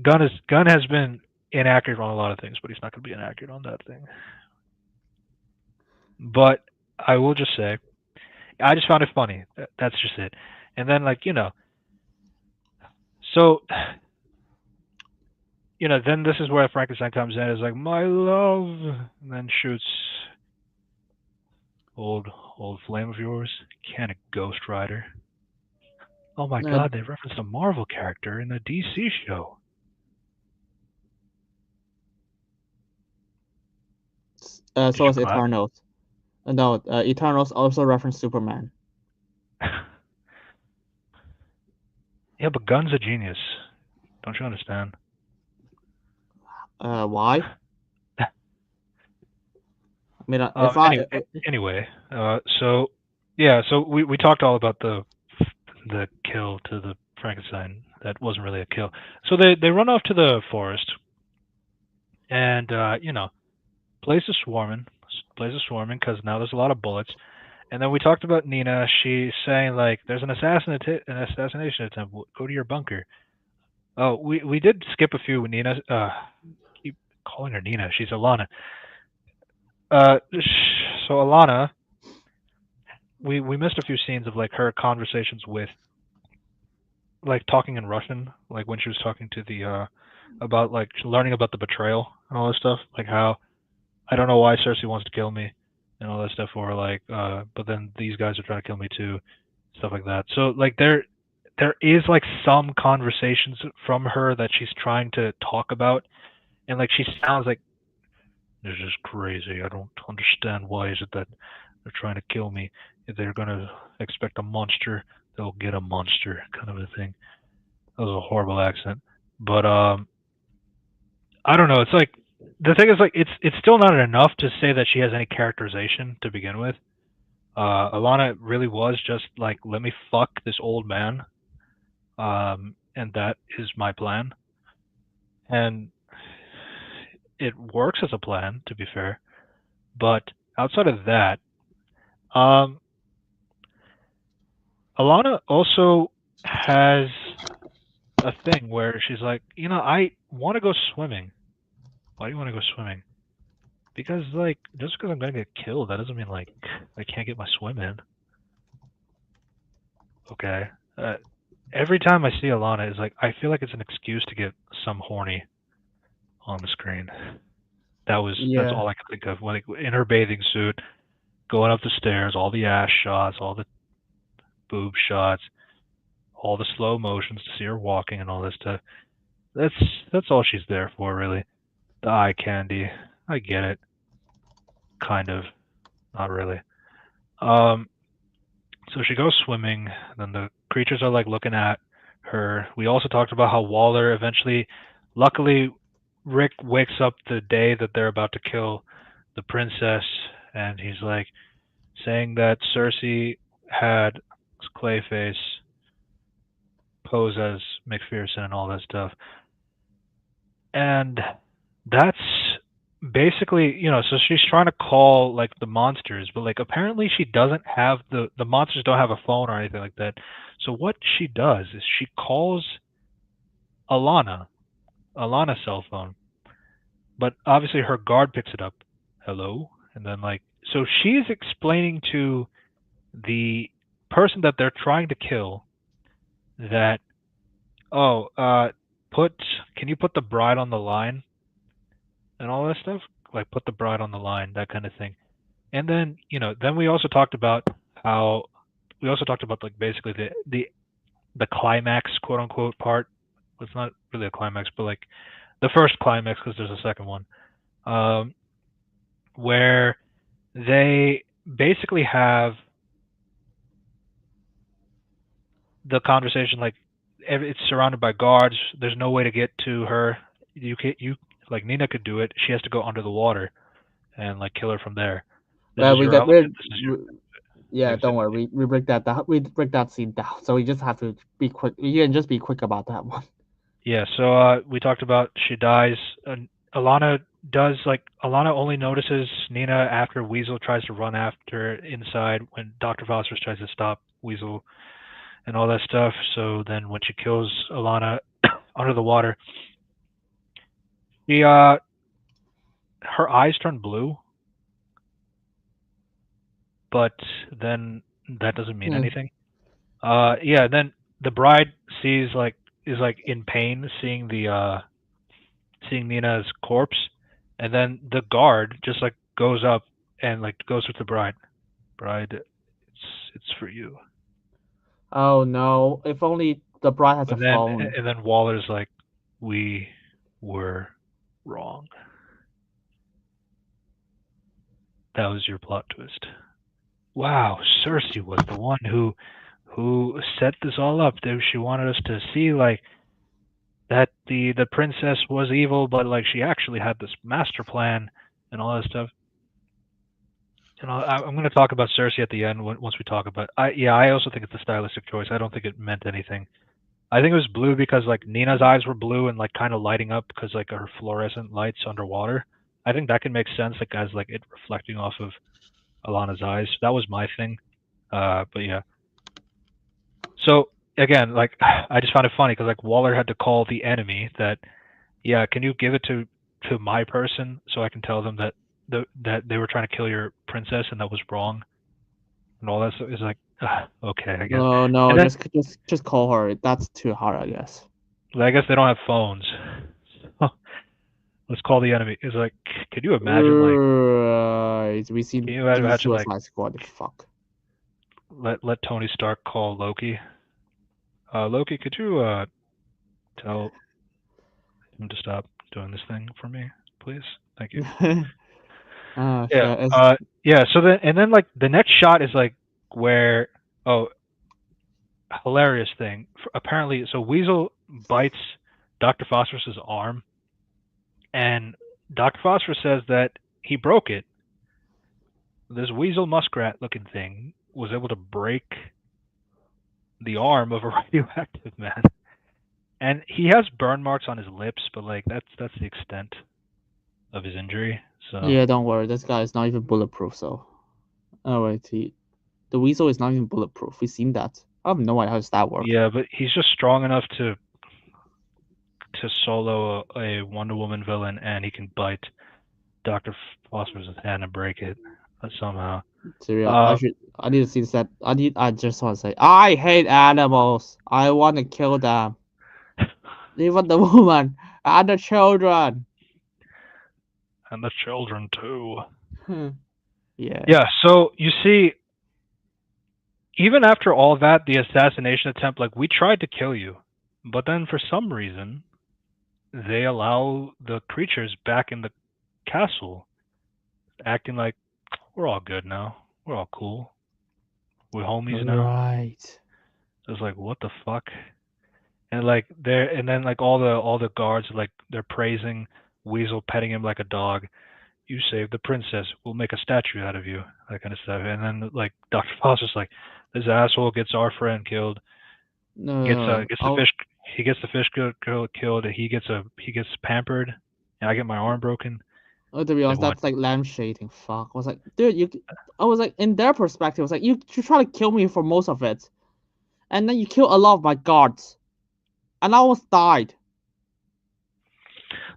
Gunn has been inaccurate on a lot of things, but he's not going to be inaccurate on that thing. But I will just say, I just found it funny. That's just it. And then, like, so, then this is where Frankenstein comes in. It's like, my love, and then shoots old flame of yours. Can a Ghost Rider? Oh my God, they referenced a Marvel character in a DC show. So is Eternals. No, Eternals also reference Superman. Yeah, but Gunn's a genius. Don't you understand? Why? I mean, anyway, so yeah, so we talked all about the kill to the Frankenstein. That wasn't really a kill. So they run off to the forest, and place is swarming because now there's a lot of bullets. And then we talked about Nina. She's saying like, "There's an assassination attempt. Go to your bunker." Oh, we did skip a few. Nina, keep calling her Nina. She's Alana. So Alana, we missed a few scenes of like her conversations with, like talking in Russian, like when she was talking to the about like learning about the betrayal and all this stuff, like how I don't know why Cersei wants to kill me. and all that stuff, or like, but then these guys are trying to kill me too, stuff like that. So like there is like some conversations from her that she's trying to talk about, and like she sounds like, this is crazy. I don't understand why is it that they're trying to kill me. If they're gonna expect a monster, they'll get a monster, kind of a thing. That was a horrible accent, but I don't know. It's like the thing is like it's still not enough to say that she has any characterization to begin with. Alana really was just like, let me fuck this old man, and that is my plan, and it works as a plan, to be fair. But outside of that, Alana also has a thing where she's like, I want to go swimming. Why do you want to go swimming? Because like, just because I'm gonna get killed, that doesn't mean like I can't get my swim in. Okay. Every time I see Alana, it's like I feel like it's an excuse to get some horny on the screen. That's Yeah. all I can think of. Like in her bathing suit, going up the stairs, all the ass shots, all the boob shots, all the slow motions to see her walking and all this stuff. That's all she's there for, really. The eye candy. I get it. Kind of. Not really. So she goes swimming, then the creatures are like looking at her. We also talked about how Waller eventually, luckily, Rick wakes up the day that they're about to kill the princess, and he's like saying that Cersei had Clayface pose as McPherson and all that stuff. And that's basically, so she's trying to call like the monsters, but like apparently she doesn't have the monsters don't have a phone or anything like that. So what she does is she calls Alana's cell phone, but obviously her guard picks it up. Hello, and then like, so she's explaining to the person that they're trying to kill that, can you put the bride on the line and all that stuff, like put the bride on the line, that kind of thing. And then then we also talked about like basically the climax, quote unquote, part. It's not really a climax, but like the first climax, because there's a second one, where they basically have the conversation like it's surrounded by guards. There's no way to get to her. You like Nina could do it. She has to go under the water and like kill her from there. This Well, is we your get element. we, This is your yeah. exit. Don't worry, we break that down. We break that scene down. So we just have to be quick. You can just be quick about that one. Yeah, so we talked about she dies. Alana only notices Nina after Weasel tries to run after her inside when Dr. Phosphorus tries to stop Weasel and all that stuff. So then when she kills Alana under the water, her eyes turn blue, but then that doesn't mean anything. Yeah, then the bride is in pain seeing Nina's corpse, and then the guard just like goes up and like goes with the bride. Bride, it's for you. Oh no! If only the bride has a phone. And then Waller's like, we were wrong. That was your plot twist. Wow, Cersei was the one who set this all up. She wanted us to see like that the princess was evil, but like she actually had this master plan and all that stuff. I'm going to talk about Cersei at the end once we talk about. I also think it's a stylistic choice. I don't think it meant anything. I think it was blue because like Nina's eyes were blue and like kind of lighting up because like her fluorescent lights underwater. I think that can make sense, like as like it reflecting off of Alana's eyes. That was my thing. But yeah. So again, like I just found it funny because like Waller had to call the enemy that, yeah, can you give it to my person so I can tell them that that they were trying to kill your princess and that was wrong and all that stuff. Is like, okay, I guess. No, just call her. That's too hard, I guess. I guess they don't have phones. So let's call the enemy. It's like, could you imagine like Right. We seen Can you imagine, like, Suicide Squad. Fuck. let Tony Stark call Loki? Loki, could you tell him to stop doing this thing for me, please? Thank you. Oh Yeah. shit. Yeah. So then like the next shot is like where hilarious thing. Apparently, so Weasel bites Dr. Phosphorus's arm, and Dr. Phosphorus says that he broke it. This weasel muskrat looking thing was able to break the arm of a radioactive man. And he has burn marks on his lips, but like that's the extent of his injury. So Yeah, don't worry. This guy is not even bulletproof. So, oh wait, the Weasel is not even bulletproof. We've seen that. I have no idea how does that work. yeah, but he's just strong enough to solo a Wonder Woman villain, and he can bite Dr. Phosphorus' hand and break it somehow. Seriously, I need to see that. I just want to say, I hate animals. I want to kill them. Even the woman and the children. And the children too. Yeah. Yeah, so you see, even after all that, the assassination attempt, like, we tried to kill you, but then for some reason, they allow the creatures back in the castle, acting like we're all good now. We're all cool. We're homies now. Right. It's like, what the fuck? And like and then like all the guards, like, they're praising Weasel, petting him like a dog. You saved the princess. We'll make a statue out of you. That kind of stuff. And then like Dr. Foster's like, this asshole gets our friend killed. Gets the fish. He gets the fish killed. He gets pampered. And I get my arm broken. Oh, to be honest, that's like lampshading. Fuck. I was like, dude, I was like, in their perspective, I was like, you try to kill me for most of it, and then you kill a lot of my guards, and I almost died.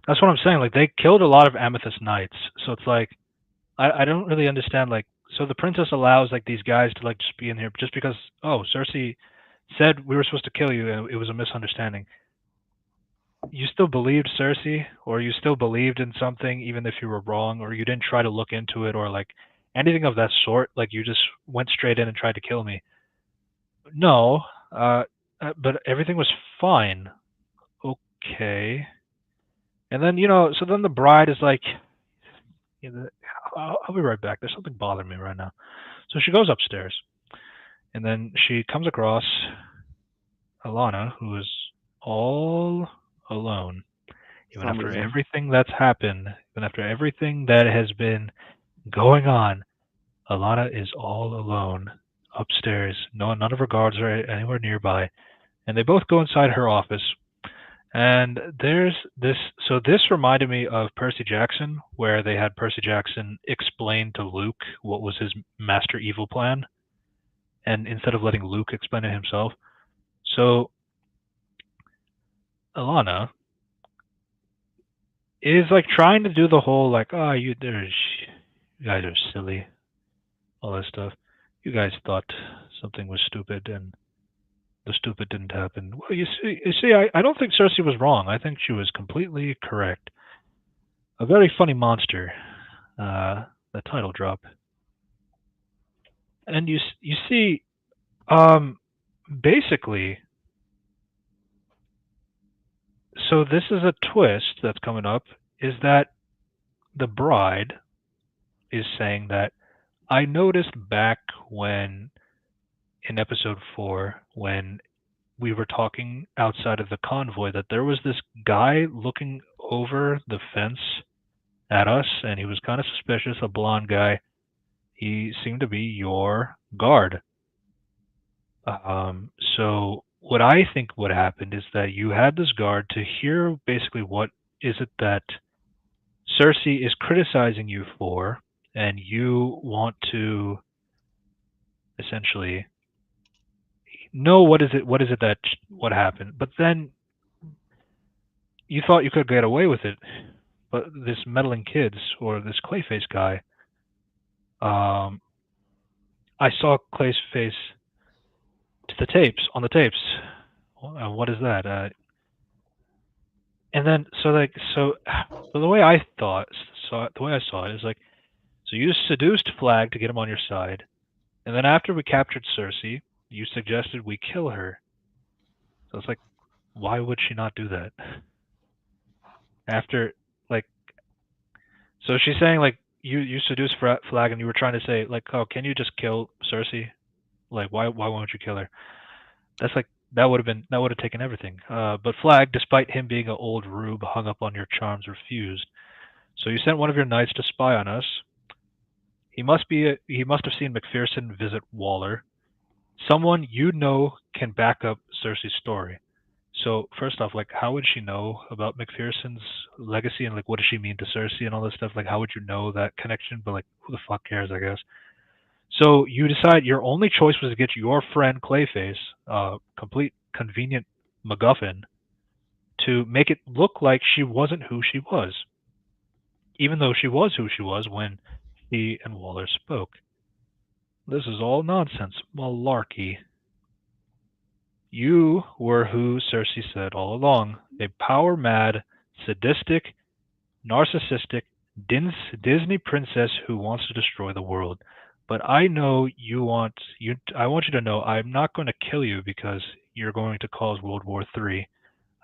That's what I'm saying. Like, they killed a lot of Amethyst Knights, so it's like, I don't really understand. Like, so the princess allows like these guys to like just be in here just because Cersei said we were supposed to kill you and it was a misunderstanding. You still believed Cersei, or you still believed in something even if you were wrong, or you didn't try to look into it, or like anything of that sort. Like, you just went straight in and tried to kill me. No, but everything was fine. Okay. And then, so then the bride is like, I'll be right back. There's something bothering me right now. So she goes upstairs, and then she comes across Alana, who is all alone. Even after everything that's happened, even after everything that has been going on, Alana is all alone upstairs. None of her guards are anywhere nearby. And they both go inside her office. And there's this. So this reminded me of Percy Jackson, where they had Percy Jackson explain to Luke what was his master evil plan, and instead of letting Luke explain it himself. So Alana is like trying to do the whole like, oh, you guys are silly, all that stuff. You guys thought something was stupid, and the stupid didn't happen. Well, you see, I don't think Cersei was wrong. I think she was completely correct. A very funny monster, the title drop. And you see, basically, so this is a twist that's coming up, is that the bride is saying that I noticed back when, in episode 4, when we were talking outside of the convoy, that there was this guy looking over the fence at us, and he was kind of suspicious, a blonde guy. He seemed to be your guard. So what I think what happened is that you had this guard to hear basically what is it that Cersei is criticizing you for, and you want to essentially know what happened. But then you thought you could get away with it, but this meddling kids, or this Clayface guy, I saw Clayface on the tapes. What is that? And then so the way I saw it is like, so So you seduced Flag to get him on your side, and then after we captured Cersei, you suggested we kill her. So it's like, why would she not do that? After, like, so she's saying like you seduced Flag, and you were trying to say like, oh, can you just kill Cersei? Like, why won't you kill her? That's like that would have taken everything. But Flag, despite him being an old rube hung up on your charms, refused. So you sent one of your knights to spy on us. He must have seen McPherson visit Waller. Someone you know can back up Cersei's story. So first off, like, how would she know about McPherson's legacy and like what does she mean to Cersei and all this stuff? Like, how would you know that connection? But like, who the fuck cares? I guess. So you decide your only choice was to get your friend Clayface, complete convenient MacGuffin, to make it look like she wasn't who she was, even though she was who she was when he and Waller spoke. This is all nonsense, malarkey. You were who Cersei said all along, a power-mad, sadistic, narcissistic Disney princess who wants to destroy the world. But I know I want you to know I'm not going to kill you because you're going to cause World War III.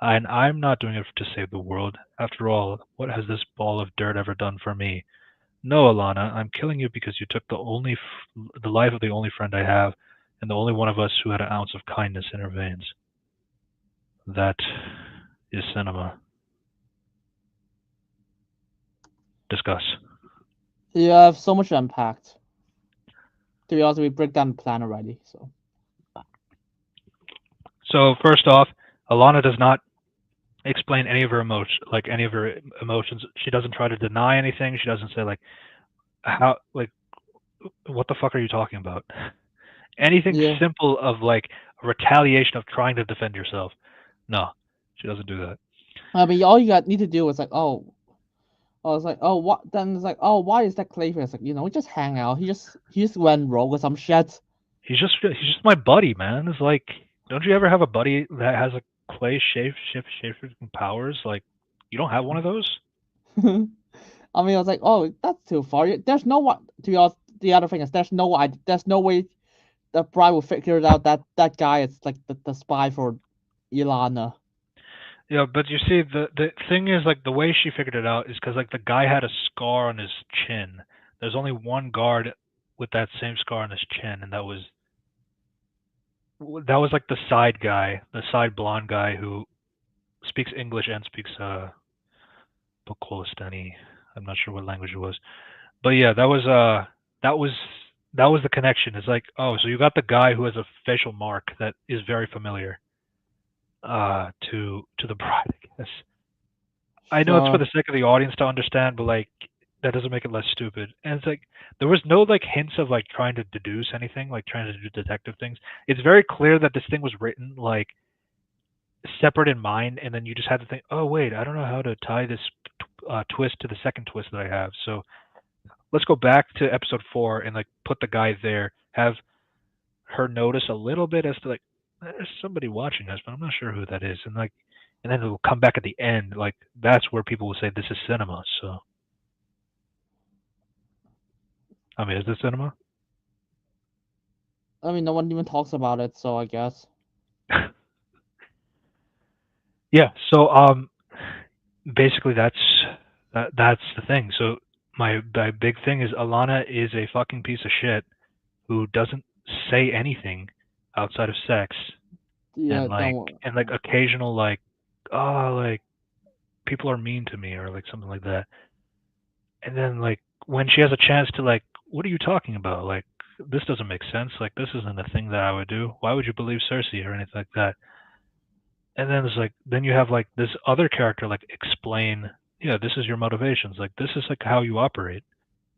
And I'm not doing it to save the world. After all, what has this ball of dirt ever done for me? No, Alana, I'm killing you because you took the life of the only friend I have, and the only one of us who had an ounce of kindness in her veins. That is cinema. Discuss. You have so much impact. To be honest, we break down the plan already. So first off, Alana does not explain any of her emotions. She doesn't try to deny anything. She doesn't say like what the fuck are you talking about? Anything Yeah. simple of like a retaliation of trying to defend yourself. No, she doesn't do that. I mean, all you need to do is like, oh, I was like, oh, what? Then it's like, oh, why is that Clayface? Like, we just hang out. He just went rogue or some shit. He's just my buddy, man. It's like, don't you ever have a buddy that has a clay shapeshifting powers? Like, you don't have one of those? I mean, I was like, oh, that's too far. There's no one. To be honest, the other thing is, there's no way the bride will figure it out that that guy is like the spy for Ilana. Yeah, but you see, the thing is, like, the way she figured it out is because like the guy had a scar on his chin. There's only one guard with that same scar on his chin, and that was like the side guy, the side blonde guy who speaks English and speaks Bukolistani. I'm not sure what language it was, but yeah, that was the connection. It's like, oh, so you got the guy who has a facial mark that is very familiar to the bride, I guess. I know it's for the sake of the audience to understand, but like that doesn't make it less stupid. And it's like there was no like hints of like trying to deduce anything, like trying to do detective things. It's very clear that this thing was written like separate in mind, and then you just had to think, oh wait, I don't know how to tie this twist to the second twist that I have. So let's go back to episode 4 and like put the guy there, have her notice a little bit as to like there's somebody watching us, but I'm not sure who that is, and like, and then it'll come back at the end. Like that's where people will say this is cinema. So, I mean, is this cinema? I mean, no one even talks about it, so I guess. Yeah. So, basically that's the thing. So my big thing is Alana is a fucking piece of shit who doesn't say anything outside of sex. Yeah, and like occasional like, oh, like people are mean to me or like something like that. And then like when she has a chance to like, what are you talking about? Like this doesn't make sense. Like this isn't a thing that I would do. Why would you believe Cersei or anything like that? And then it's like then you have like this other character like explain, yeah, this is your motivations. Like this is like how you operate.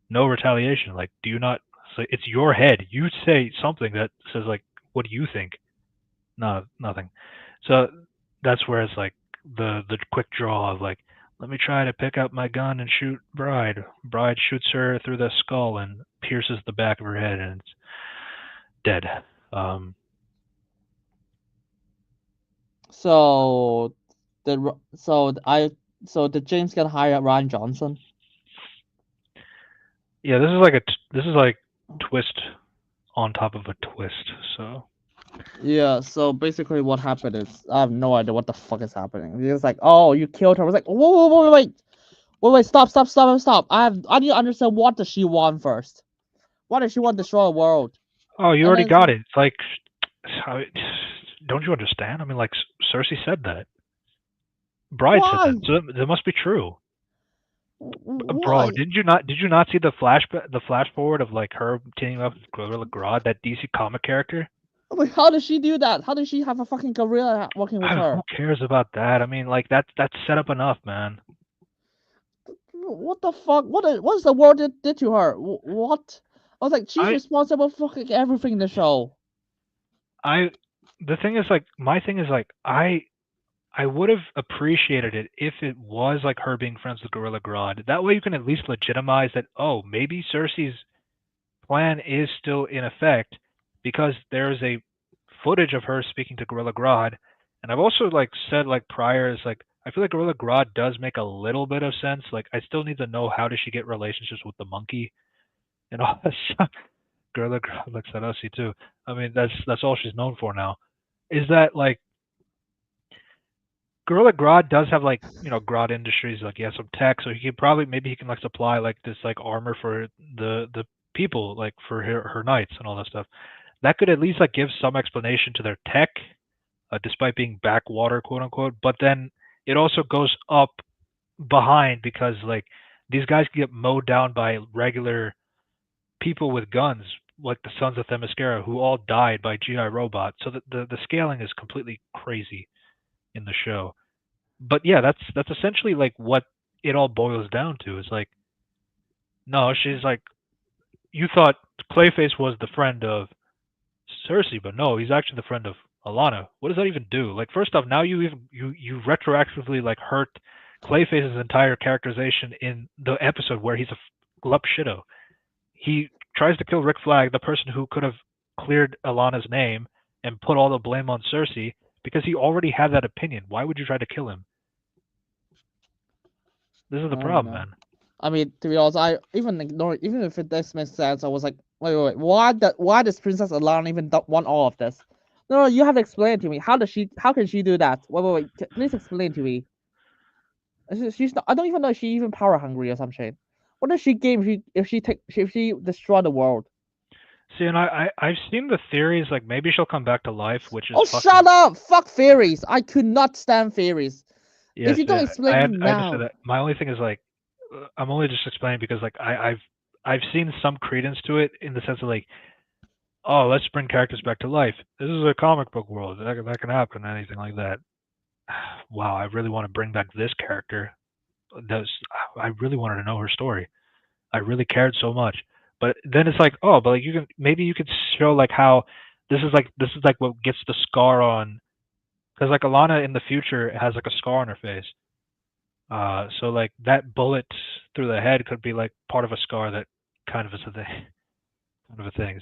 No retaliation. Like do you not? So it's your head. You say something that says like, what do you think? No, nothing. So that's where it's like the quick draw of like, let me try to pick up my gun and shoot Bride. Bride shoots her through the skull and pierces the back of her head, and it's dead. So did James Gunn hire Ryan Johnson? Yeah, this is like twist on top of a twist. So Yeah, so basically what happened is I have no idea what the fuck is happening. It's like, oh, you killed her. I was like, wait, stop. I need to understand what does she want first. Why does she want to destroy the world? oh, you And already then it's got like, it. It's like, how, don't you understand? I mean, like Cersei said that. Bride said that, why? so that must be true. Bro, Why? did you not see the flash forward of like her teaming up with Gorilla Grodd, that DC comic character? I'm like, how does she do that? How does she have a fucking gorilla working with Who her? cares about that? I mean, like that's set up enough, man. What the fuck? What is the world did to her? What? I was like, she's I responsible for fucking everything in the show. I the thing is like my thing is like I would have appreciated it if it was like her being friends with Gorilla Grodd. That way you can at least legitimize that, oh, maybe Cersei's plan is still in effect because there is a footage of her speaking to Gorilla Grodd. And I've also like said like prior is like I feel like Gorilla Grodd does make a little bit of sense. Like I still need to know how does she get relationships with the monkey and all that stuff. Gorilla Grodd looks at Ussie too. I mean that's all she's known for now. Is that like Gorilla Grodd does have like Grodd Industries, like he has some tech, so he could probably maybe he can like supply like this like armor for the people, like for her knights and all that stuff. That could at least like give some explanation to their tech, despite being backwater, quote unquote. But then it also goes up behind because like these guys get mowed down by regular people with guns, like the Sons of Themyscira, who all died by GI robots. So the scaling is completely crazy in the show. But yeah, that's essentially like what it all boils down to. Is like, no, she's like, you thought Clayface was the friend of Cersei, but no, he's actually the friend of Alana. What does that even do? Like, first off, now you retroactively like hurt Clayface's entire characterization in the episode where he's a glup shitto. He tries to kill Rick Flag, the person who could have cleared Alana's name and put all the blame on Cersei because he already had that opinion. Why would you try to kill him? This is the I don't problem, know. man. I mean, to be honest, I even ignore even if it does make sense. I was like, wait, why does Princess Alana even want all of this? No, you have to explain it to me. How can she do that? Wait, please explain to me. She's not. I don't even know if she's even power hungry or some shit. What does she gain if she destroy the world? See, and I've seen the theories like maybe she'll come back to life, which is Oh, fucking shut up! Fuck fairies. I could not stand fairies. If yes. you don't explain me I understand now, that. My only thing is like I'm only just explaining because like I've seen some credence to it in the sense of like, oh, let's bring characters back to life. This is a comic book world. That can happen. Anything like that. Wow, I really want to bring back this character. That's I really wanted to know her story. I really cared so much. But then it's like, oh, but like you could show like how this is like what gets the scar on because like Alana in the future has like a scar on her face. So like that bullet through the head could be like part of a scar that kind of is a thing, kind of a thing.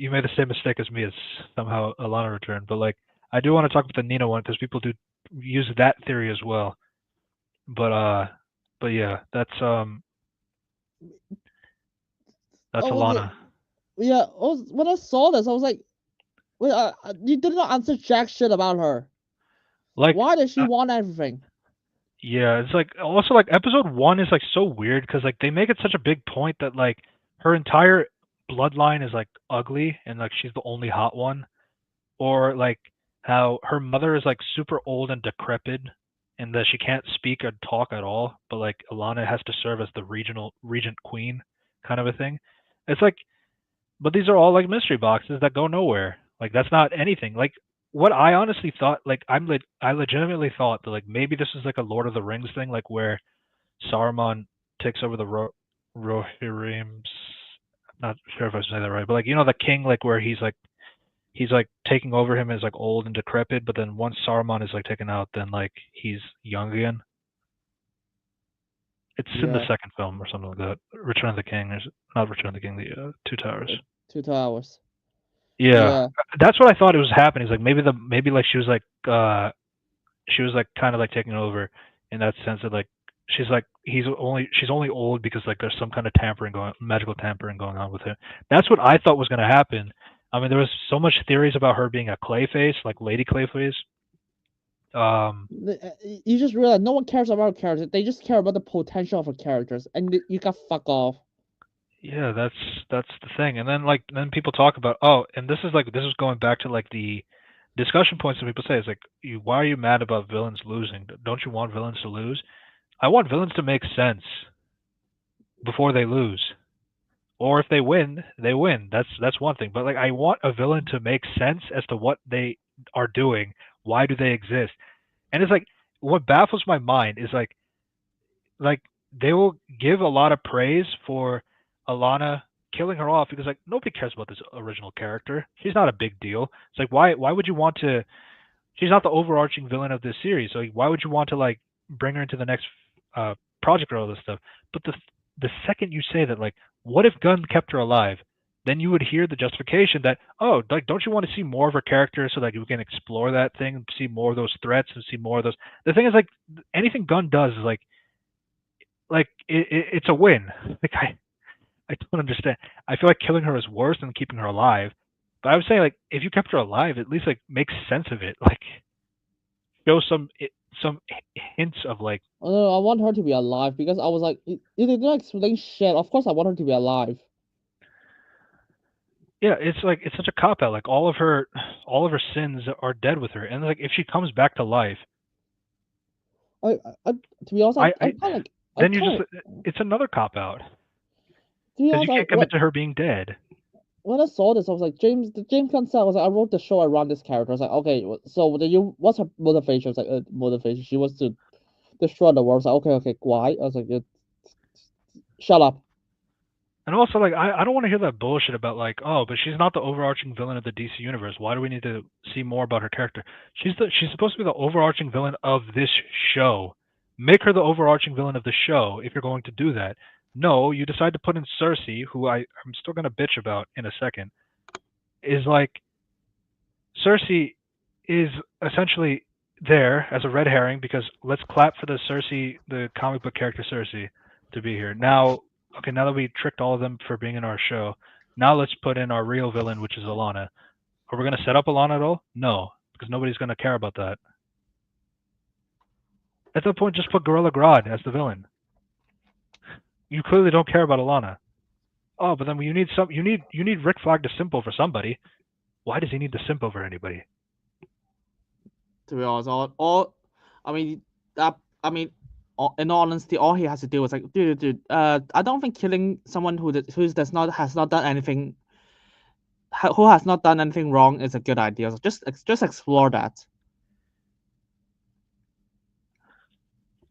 You made the same mistake as me as somehow Alana returned, but like I do want to talk about the Nina one because people do use that theory as well. But yeah, that's oh, Alana. yeah. When I saw this, I was like, wait, you did not answer jack shit about her. Like Why does she want everything? yeah, it's like also like episode 1 is like so weird because like they make it such a big point that like her entire bloodline is like ugly and like she's the only hot one, or like how her mother is like super old and decrepit and that she can't speak or talk at all, but like Alana has to serve as the regional regent queen kind of a thing. It's like, but these are all like mystery boxes that go nowhere. Like that's not anything. Like what I honestly thought, like I legitimately thought that like maybe this is like a Lord of the Rings thing, like where Saruman takes over the Rohirrim's. Not sure if I say that right, but like the king, like where he's like taking over him as like old and decrepit, but then once Saruman is like taken out, then like he's young again. It's in the Yeah, second film or something like that. Return of the King, or not Return of the King, the Two Towers. 2 hours. Yeah, Yeah, that's what I thought it was happening. Is like maybe like she was like kind of like taking over in that sense of like she's like she's only old because like there's some kind of magical tampering going on with her. That's what I thought was going to happen. I mean, there was so much theories about her being a Clayface, like Lady Clayface. You just realize no one cares about characters. They just care about the potential of the characters, and you got fuck off. Yeah, that's the thing. And then people talk about, and this is going back to like the discussion points that people say. It's like, why are you mad about villains losing? Don't you want villains to lose? I want villains to make sense before they lose. Or if they win, they win. That's one thing. But like, I want a villain to make sense as to what they are doing. Why do they exist? And it's like, what baffles my mind is like they will give a lot of praise for Alana killing her off because like nobody cares about this original character. She's not a big deal. It's like, why would you want to? She's not the overarching villain of this series. So like, why would you want to like bring her into the next project or all this stuff? But the second you say that, like, what if Gunn kept her alive? Then you would hear the justification that, like, don't you want to see more of her character so that you can explore that thing and see more of those threats and see more of those? The thing is, like, anything Gunn does is like it's a win. Like I don't understand. I feel like killing her is worse than keeping her alive. But I would say, like, if you kept her alive, at least like make sense of it. Like, show some hints of like. I want her to be alive because I was like, you did not explain shit. Of course, I want her to be alive. Yeah, it's like it's such a cop out. Like all of her sins are dead with her, and like if she comes back to life, to be honest, I'm kind of like. Then it's another cop out. Because you can't commit to her being dead. When I saw this, I was like, James Gunn said, I was like, I wrote the show around this character. I was like, okay, so what's her motivation? I was like, motivation. She wants to destroy the world. I was like, okay, why? I was like, shut up. And also, like, I don't want to hear that bullshit about like, but she's not the overarching villain of the DC universe. Why do we need to see more about her character? She's supposed to be the overarching villain of this show. Make her the overarching villain of the show if you're going to do that. No, you decide to put in Cersei, who I'm still going to bitch about in a second, is like, Cersei is essentially there as a red herring because let's clap for the comic book character Cersei to be here. Now that we tricked all of them for being in our show, now let's put in our real villain, which is Alana. Are we going to set up Alana at all? No, because nobody's going to care about that. At that point, just put Gorilla Grodd as the villain. You clearly don't care about Alana. But then you need Rick Flag to simp over somebody. Why does he need to simp over anybody? To be honest, in all honesty, all he has to do is like, dude. I don't think killing someone who has not done anything wrong is a good idea. So just explore that.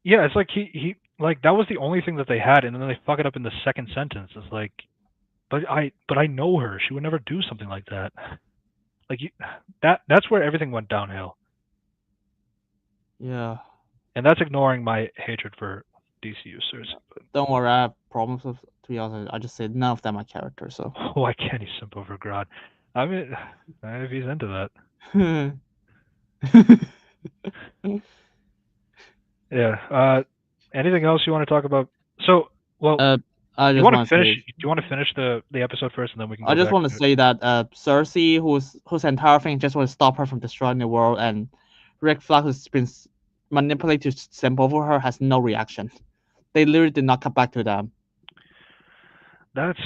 Yeah, it's like he like that was the only thing that they had, and then they fuck it up in the second sentence. It's like, but I know her. She would never do something like that. Like that's where everything went downhill. Yeah. And that's ignoring my hatred for DCU Cersei. Don't worry, I have problems with. To be honest, I just said none of them are characters. So. Why can't he simp over Grodd? I mean, if he's into that. Yeah. Anything else you want to talk about? So, well, do you want to finish the episode first, and then we can. I just want to say that Cersei, whose entire thing just want to stop her from destroying the world, and Rick Flag, who's been manipulated to simp over her, has no reaction. They literally did not come back to them. That's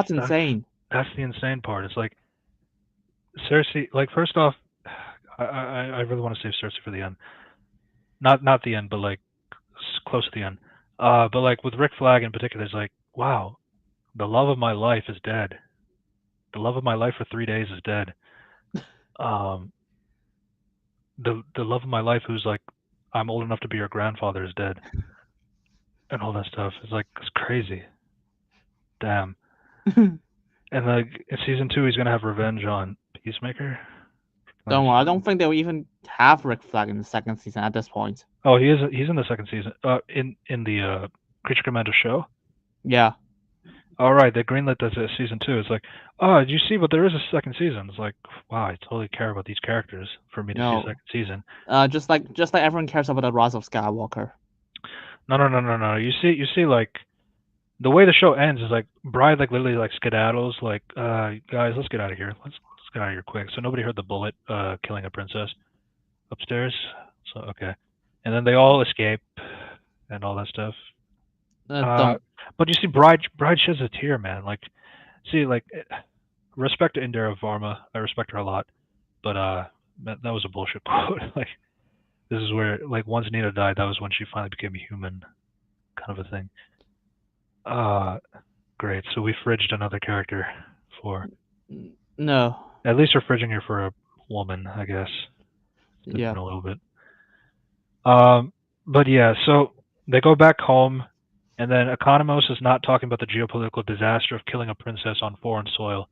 insane. That's the insane part. It's like Cersei. Like, first off, I really want to save Cersei for the end. Not the end, but like close to the end. But like with Rick Flag in particular, it's like, wow, the love of my life is dead. The love of my life for 3 days is dead. The love of my life, who's like, I'm old enough to be your grandfather, is dead, and all that stuff. It's like, it's crazy. Damn. And like in season 2, he's gonna have revenge on Peacemaker. Don't worry, I don't think they'll even have Rick Flag in the second season at this point. Oh, he's in the second season. In the Creature Commander show. Yeah. All right, they greenlit this as season 2. It's like, did you see? But there is a second season. It's like, wow, I totally care about these characters for me to see a second season. Just like everyone cares about the Rise of Skywalker. No. You see, like the way the show ends is like Bride like literally like skedaddles, like guys, let's get out of here. Let's get out of here quick. So nobody heard the bullet killing a princess upstairs. So okay, and then they all escape and all that stuff. Don't. But you see, Bride sheds a tear, man. Like, see, like respect to Indira Varma. I respect her a lot, but that was a bullshit quote. Like, this is where like once Nina died, that was when she finally became a human, kind of a thing. Great. So we fridged another character for. No. At least we're fridging her for a woman, I guess. Yeah. A little bit. But yeah, so they go back home, and then Economos is not talking about the geopolitical disaster of killing a princess on foreign soil.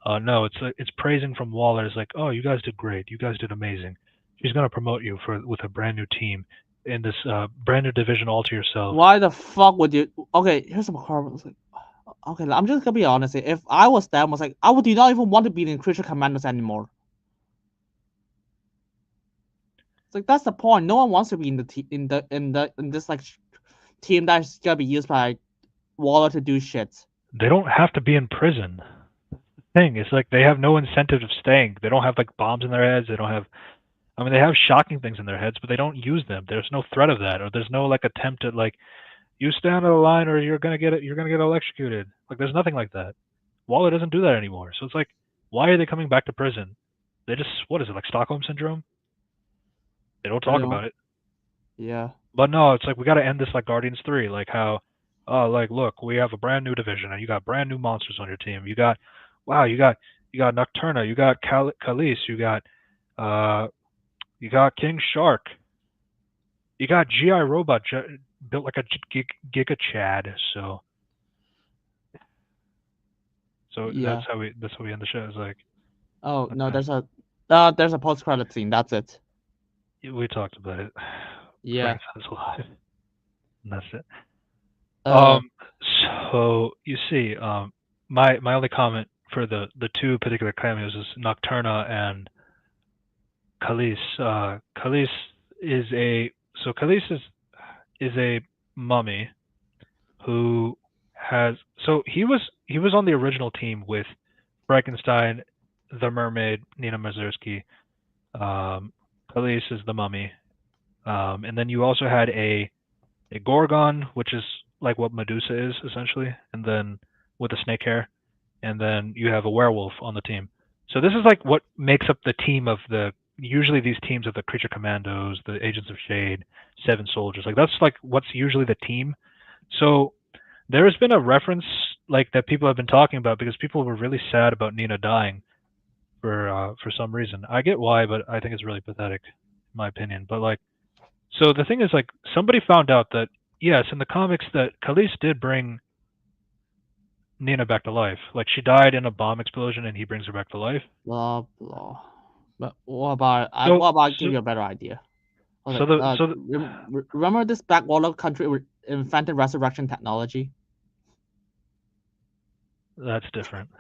No, it's praising from Waller. It's like, oh, you guys did great. You guys did amazing. She's gonna promote you with a brand new team in this brand new division all to yourself. Why the fuck would you? Okay, here's some horrible. Like, okay, I'm just gonna be honest. If I was them, I was like, I would not even want to be in Creature Commandos anymore. It's like that's the point. No one wants to be in this like team that's gonna be used by Waller to do shit. They don't have to be in prison. Thing is like they have no incentive of staying. They don't have like bombs in their heads. They don't have. I mean, they have shocking things in their heads, but they don't use them. There's no threat of that, or there's no like attempt at like, you stand on the line or you're gonna get electrocuted. Like there's nothing like that. Waller doesn't do that anymore. So it's like, why are they coming back to prison? They just, what is it, like Stockholm syndrome? They don't talk about it. Yeah. But no, it's like we got to end this like Guardians 3, like how, oh, like look, we have a brand new division and you got brand new monsters on your team. You got, wow, you got Nocturna, you got Khalees, you got King Shark, you got GI Robot built like a Giga Chad. So Yeah. that's how we end the show. It's like, Oh no, okay. there's a post credit scene. That's it. We talked about it. Yeah. Frank's alive. And that's it. Uh, So you see, my only comment for the two particular cameos is Nocturna and Khalees. Khalees is a mummy who has, so he was on the original team with Frankenstein, the Mermaid, Nina Mazursky. Khalees is the mummy, and then you also had a Gorgon, which is like what Medusa is essentially, and then with the snake hair, and then you have a werewolf on the team. So this is like what makes up the team of usually these teams of the Creature Commandos, the Agents of Shade, Seven Soldiers. Like that's like what's usually the team. So there has been a reference like that people have been talking about because people were really sad about Nina dying for some reason. I get why, but I think it's really pathetic, in my opinion. But like, so the thing is, like, somebody found out that yes, in the comics, that Khalees did bring Nina back to life. Like, she died in a bomb explosion, and he brings her back to life. blah blah. But what about I give you a better idea? Remember this backwater country invented resurrection technology? That's different.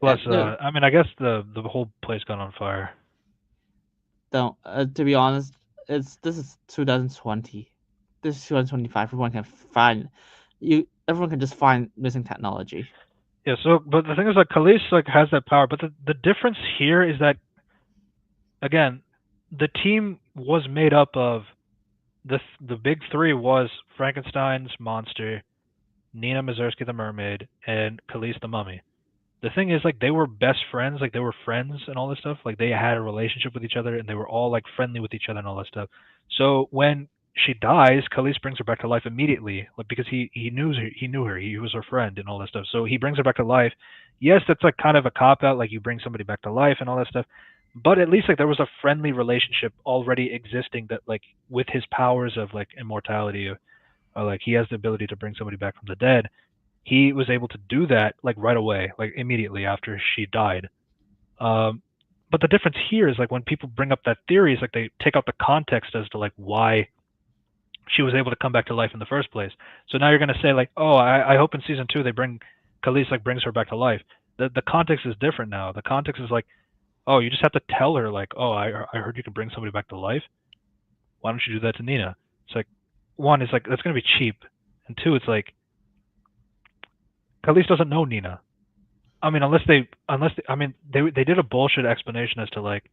Plus, I mean, I guess the whole place got on fire. Don't. To be honest, this is 2020. This is 2025. Everyone can find Everyone can just find missing technology. Yeah. So, but the thing is, like, Khalees like has that power, but the difference here is that, again, the team was made up of the big three was Frankenstein's monster, Nina Mazursky the mermaid, and Khalees the mummy. The thing is, like, they were best friends, like they were friends and all this stuff. Like they had a relationship with each other, and they were all like friendly with each other and all that stuff. So when she dies, Khalees brings her back to life immediately, like because he knew her, he was her friend and all that stuff. So he brings her back to life. Yes, that's like kind of a cop out, like you bring somebody back to life and all that stuff. But at least like there was a friendly relationship already existing that like with his powers of like immortality, or like he has the ability to bring somebody back from the dead. He was able to do that like right away, like immediately after she died. But the difference here is like when people bring up that theory, is like they take out the context as to like why she was able to come back to life in the first place. So now you're going to say like, oh, I hope in season 2 they bring Khalees like brings her back to life. The context is different now. The context is like, oh, you just have to tell her like, oh, I heard you can bring somebody back to life. Why don't you do that to Nina? It's like, one, it's like that's gonna be cheap, and two, it's like Khalees doesn't know Nina. I mean, I mean, they did a bullshit explanation as to like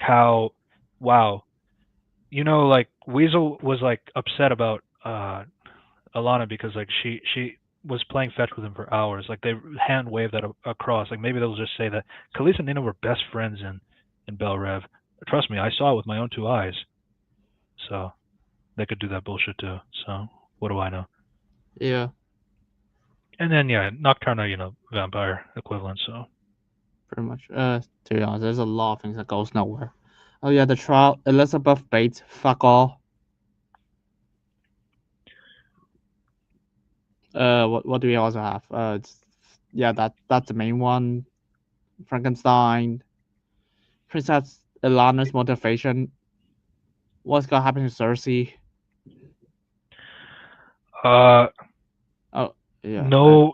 how, wow, like Weasel was like upset about Alana because like she was playing fetch with him for hours. Like they hand waved that across. Like maybe they'll just say that Khalees and Nina were best friends in Bel Rev. Trust me, I saw it with my own two eyes. So they could do that bullshit too. So what do I know? Yeah, And then yeah, Nocturna, vampire equivalent. So pretty much. To be honest, there's a lot of things that goes nowhere. Oh yeah, the trial Elizabeth Bates. Fuck all. What do we also have? Yeah, that's the main one. Frankenstein. Princess Ilana's motivation. What's gonna happen to Cersei? Oh yeah. no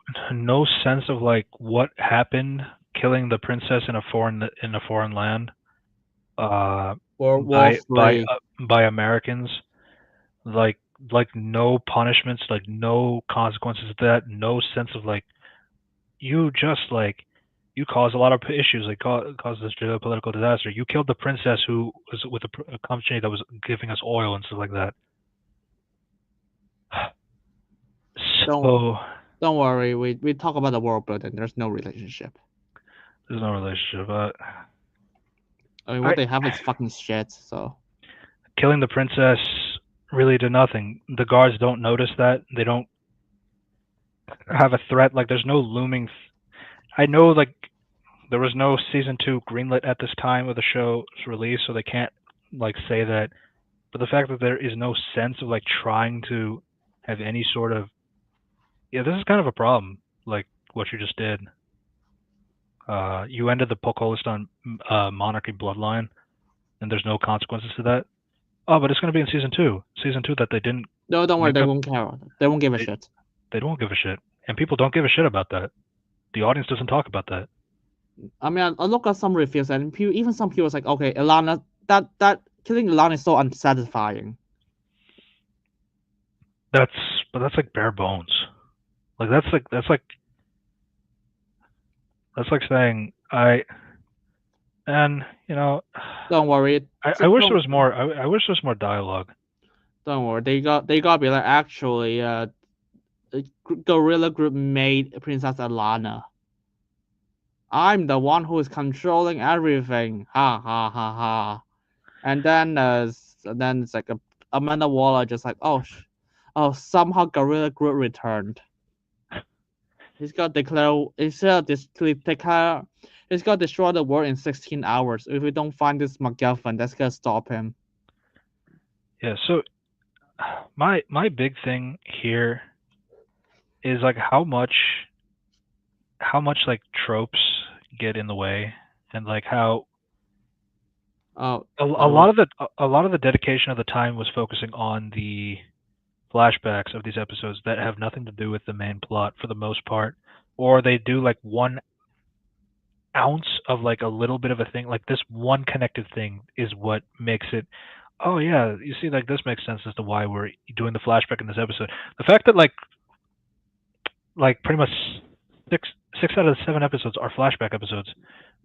sense of like what happened killing the princess in a foreign land World War Three. by Americans, like no punishments, like no consequences to that, no sense of like you just like you caused a lot of issues, like caused this geopolitical disaster. You killed the princess who was with a company that was giving us oil and stuff like that. So Don't worry, we talk about the world building. There's no relationship. there's no relationship. I mean, what they have is fucking shit. So killing the princess really did nothing. The guards don't notice that. They don't have a threat. Like there's no looming. I know like there was no season 2 greenlit at this time of the show's release, so they can't like say that. But the fact that there is no sense of like trying to have any sort of this is kind of a problem. Like what you just did. You ended the Pokolistan monarchy bloodline, and there's no consequences to that. Oh, but it's going to be in season 2. Season 2 that they didn't. No, don't worry. They won't care. They won't give a shit. They don't give a shit, and people don't give a shit about that. The audience doesn't talk about that. I mean, I look at some reviews and even some people was like, okay, Ilana, that killing Ilana is so unsatisfying. That's like bare bones. Like that's like saying Don't worry. I wish there was more. I wish there was more dialogue. Don't worry. They got to be like actually Guerrilla Group made Princess Ilana. I'm the one who is controlling everything. Ha ha ha ha. And then it's like Amanda Waller just like somehow Guerrilla Group returned. He's got to declare. He's got to destroy the world in 16 hours. If we don't find this MacGuffin, that's gonna stop him. Yeah. So my big thing here is like how much like tropes get in the way, and like how a lot of the dedication of the time was focusing on the flashbacks of these episodes that have nothing to do with the main plot for the most part, or they do like 1 ounce of like a little bit of a thing, like this one connected thing is what makes it. Oh yeah, you see, like this makes sense as to why we're doing the flashback in this episode. The fact that like pretty much 6 out of the 7 episodes are flashback episodes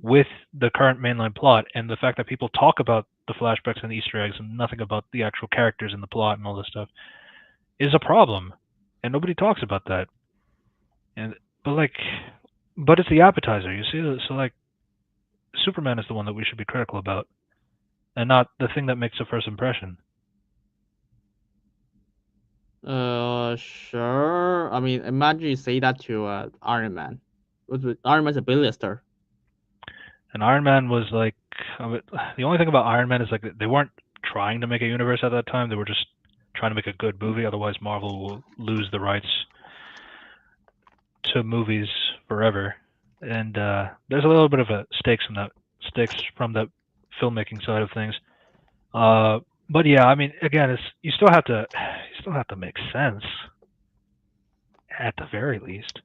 with the current mainline plot, and the fact that people talk about the flashbacks and the Easter eggs and nothing about the actual characters in the plot and all this stuff is a problem, and nobody talks about that. But it's the appetizer, you see. So like, Superman is the one that we should be critical about, and not the thing that makes a first impression. Sure. I mean, imagine you say that to Iron Man. Iron Man's a billionaire. And Iron Man was like, the only thing about Iron Man is like they weren't trying to make a universe at that time. They were just trying to make a good movie. Otherwise, Marvel will lose the rights to movies forever. And there's a little bit of a stakes from the filmmaking side of things. But yeah, I mean, again, you still have to make sense at the very least.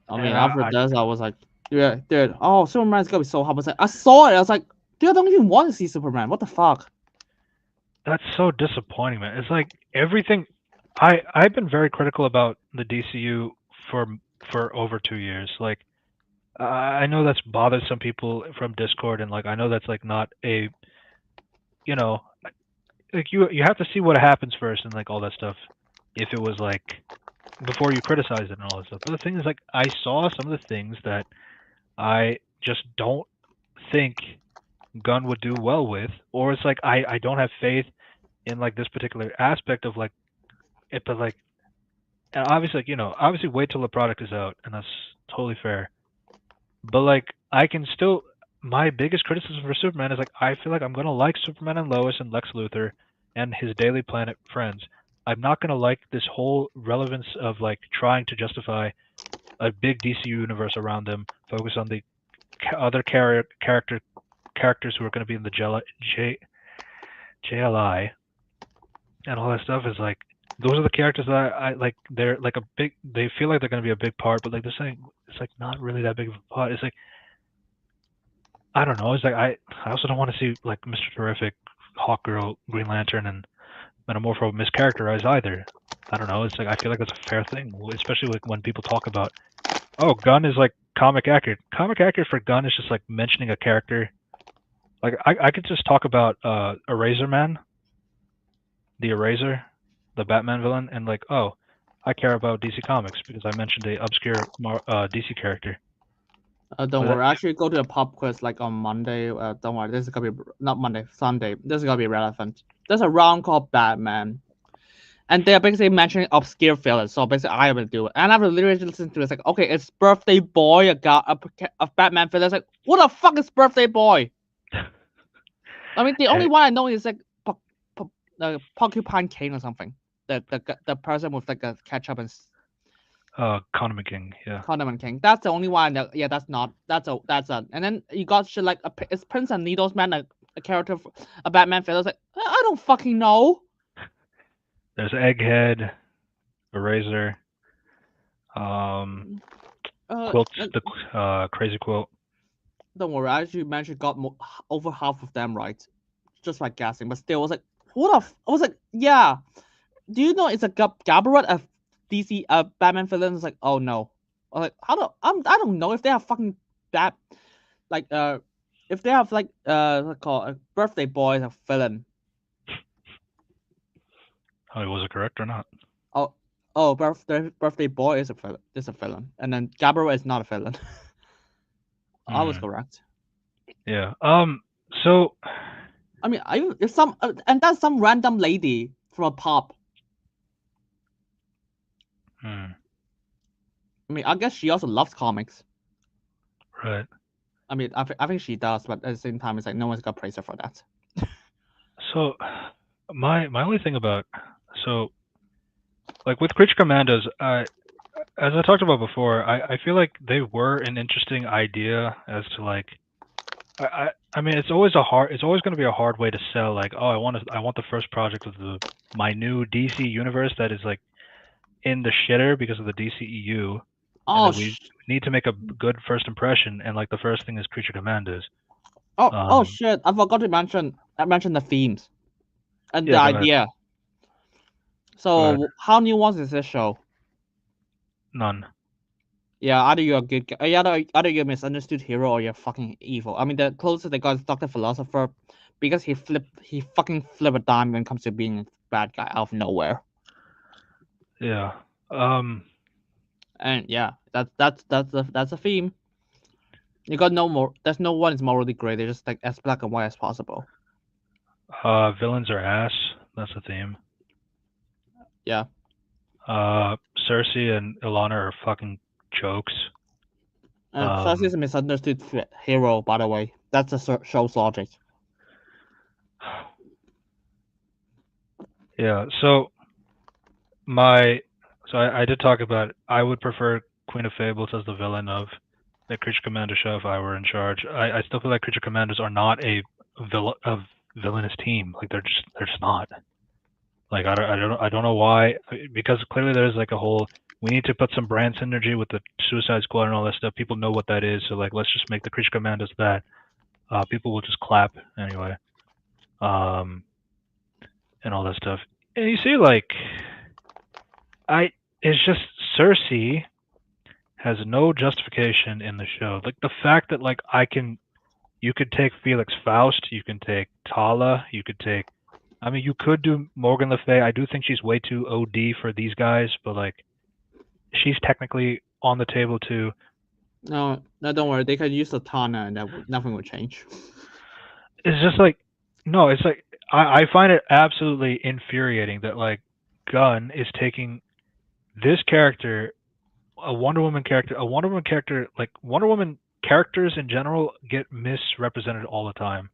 I mean, after this, I was like, yeah, dude. Oh, Superman's gonna be so hot. I was like, I saw it. I was like, Dude, I don't even want to see Superman. What the fuck? That's so disappointing, man. It's like everything. I've been very critical about the DCU for over 2 years. Like I know that's bothered some people from Discord, and like I know that's like not a, you know, like you have to see what happens first and like all that stuff. If it was like before you criticize it and all that stuff. But the thing is, like I saw some of the things that I just don't think Gunn would do well with, or it's like I don't have faith in like this particular aspect of like it, but like and obviously like obviously wait till the product is out, and that's totally fair. But like I can still my biggest criticism for Superman is like I feel like I'm gonna like Superman and Lois and Lex Luthor and his Daily Planet friends. I'm not gonna like this whole relevance of like trying to justify a big DCU universe around them, focus on the other characters who are going to be in the JLI and all that stuff. Is like those are the characters that I like. They're like a big. They feel like they're going to be a big part, but like they're saying it's like not really that big of a part. It's like I don't know. It's like I also don't want to see like Mr. Terrific, Hawkgirl, Green Lantern, and Metamorpho mischaracterized either. I don't know. It's like I feel like that's a fair thing, especially like when people talk about, oh, Gunn is like comic accurate. Comic accurate for Gunn is just like mentioning a character. Like I could just talk about Eraser Man, the Eraser, the Batman villain, and like, oh, I care about DC Comics because I mentioned a obscure DC character. Don't worry. Actually, go to a pop quiz like on Monday. Don't worry. This is gonna be not Monday, Sunday. This is gonna be relevant. There's a round called Batman, and they're basically mentioning obscure villains. So basically, I will do it, and I will literally listen to it. It's like, okay, it's Birthday Boy, a Batman villain. It's like, what the fuck is Birthday Boy? I mean, the only one I know is like Porcupine King or something. The person with like a ketchup and. Condiment King, yeah. Condiment King. That's the only one. Yeah, that's not. That's a. And then you got shit like it's Prince and Needles Man, a character, a Batman villain. Like I don't fucking know. There's Egghead, Eraser, Quilt, the Crazy Quilt. Don't worry, I actually managed got over half of them right, just by guessing. But still, I was like, what I was like, yeah. Do you know it's a Gabaret of DC Batman villain? It's like, oh no. I was like, I don't know if they have fucking that, like if they have like what's called a Birthday Boy as a villain. Oh, was it correct or not? Oh, Birthday Boy is a villain, and then Gabaret is not a villain. I was correct. Yeah. So. I mean, if some and that's some random lady from a pop. I mean, I guess she also loves comics. Right. I mean, I think she does, but at the same time, it's like no one's gonna praise her for that. So, my only thing about like with Creature Commandos, as I talked about before, I feel like they were an interesting idea as to like, I mean, it's always going to be a hard way to sell. Like, oh, I want the first project of my new DC universe that is like in the shitter because of the DCEU. Oh, we need to make a good first impression, and like the first thing is Creature Commandos. Oh shit! I forgot to mention. I mentioned the themes and the idea. So how nuanced is this show? None. Yeah, either you're a good guy, either you're a misunderstood hero or you're fucking evil. I mean, the closest they got is Dr. Philosopher, because he fucking flip a dime when it comes to being a bad guy out of nowhere. Yeah. And yeah, that's a theme. You got no more. There's no one is morally gray. They're just like as black and white as possible. Villains are ass. That's a theme. Yeah. Cersei and Ilana are fucking jokes. Cersei is a misunderstood hero, by the way. That's the show's logic. Yeah. So I did talk about I would prefer Queen of Fables as the villain of the Creature Commander show if I were in charge. I still feel like Creature Commanders are not a villainous team. Like they're just not. Like I don't know why, because clearly there's like a whole we need to put some brand synergy with the Suicide Squad and all that stuff. People know what that is, so like let's just make the Creature Commandos that. people will just clap anyway, and all that stuff. And you see, like, it's just Cersei has no justification in the show. Like the fact that like you could take Felix Faust, you can take Tala, you could take. I mean, you could do Morgan Le Fay. I do think she's way too OD for these guys, but like, she's technically on the table too. No, don't worry. They can use the Tana, and nothing will change. It's just like, no, it's like I find it absolutely infuriating that like Gunn is taking this character, a Wonder Woman character, like Wonder Woman characters in general get misrepresented all the time,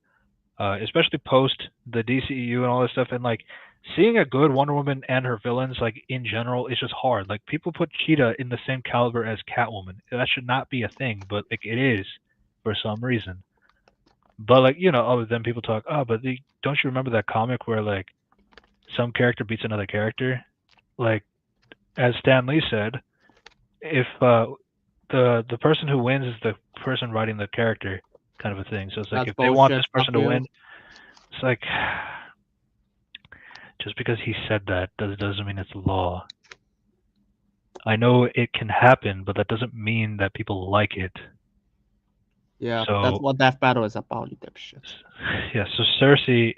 especially post the DCU and all this stuff. And like seeing a good Wonder Woman and her villains, like in general, is just hard. Like people put Cheetah in the same caliber as Catwoman. That should not be a thing, but like it is for some reason. But like then people talk, but don't you remember that comic where like some character beats another character? Like as Stan Lee said, if the person who wins is the person writing the character, kind of a thing. So it's like That's if they want bullshit, this person fuck to you. win, it's like just because he said that doesn't mean it's law. I know it can happen, but that doesn't mean that people like it. Yeah, So that's what Death Battle is about, you dipshit. yeah, so Cersei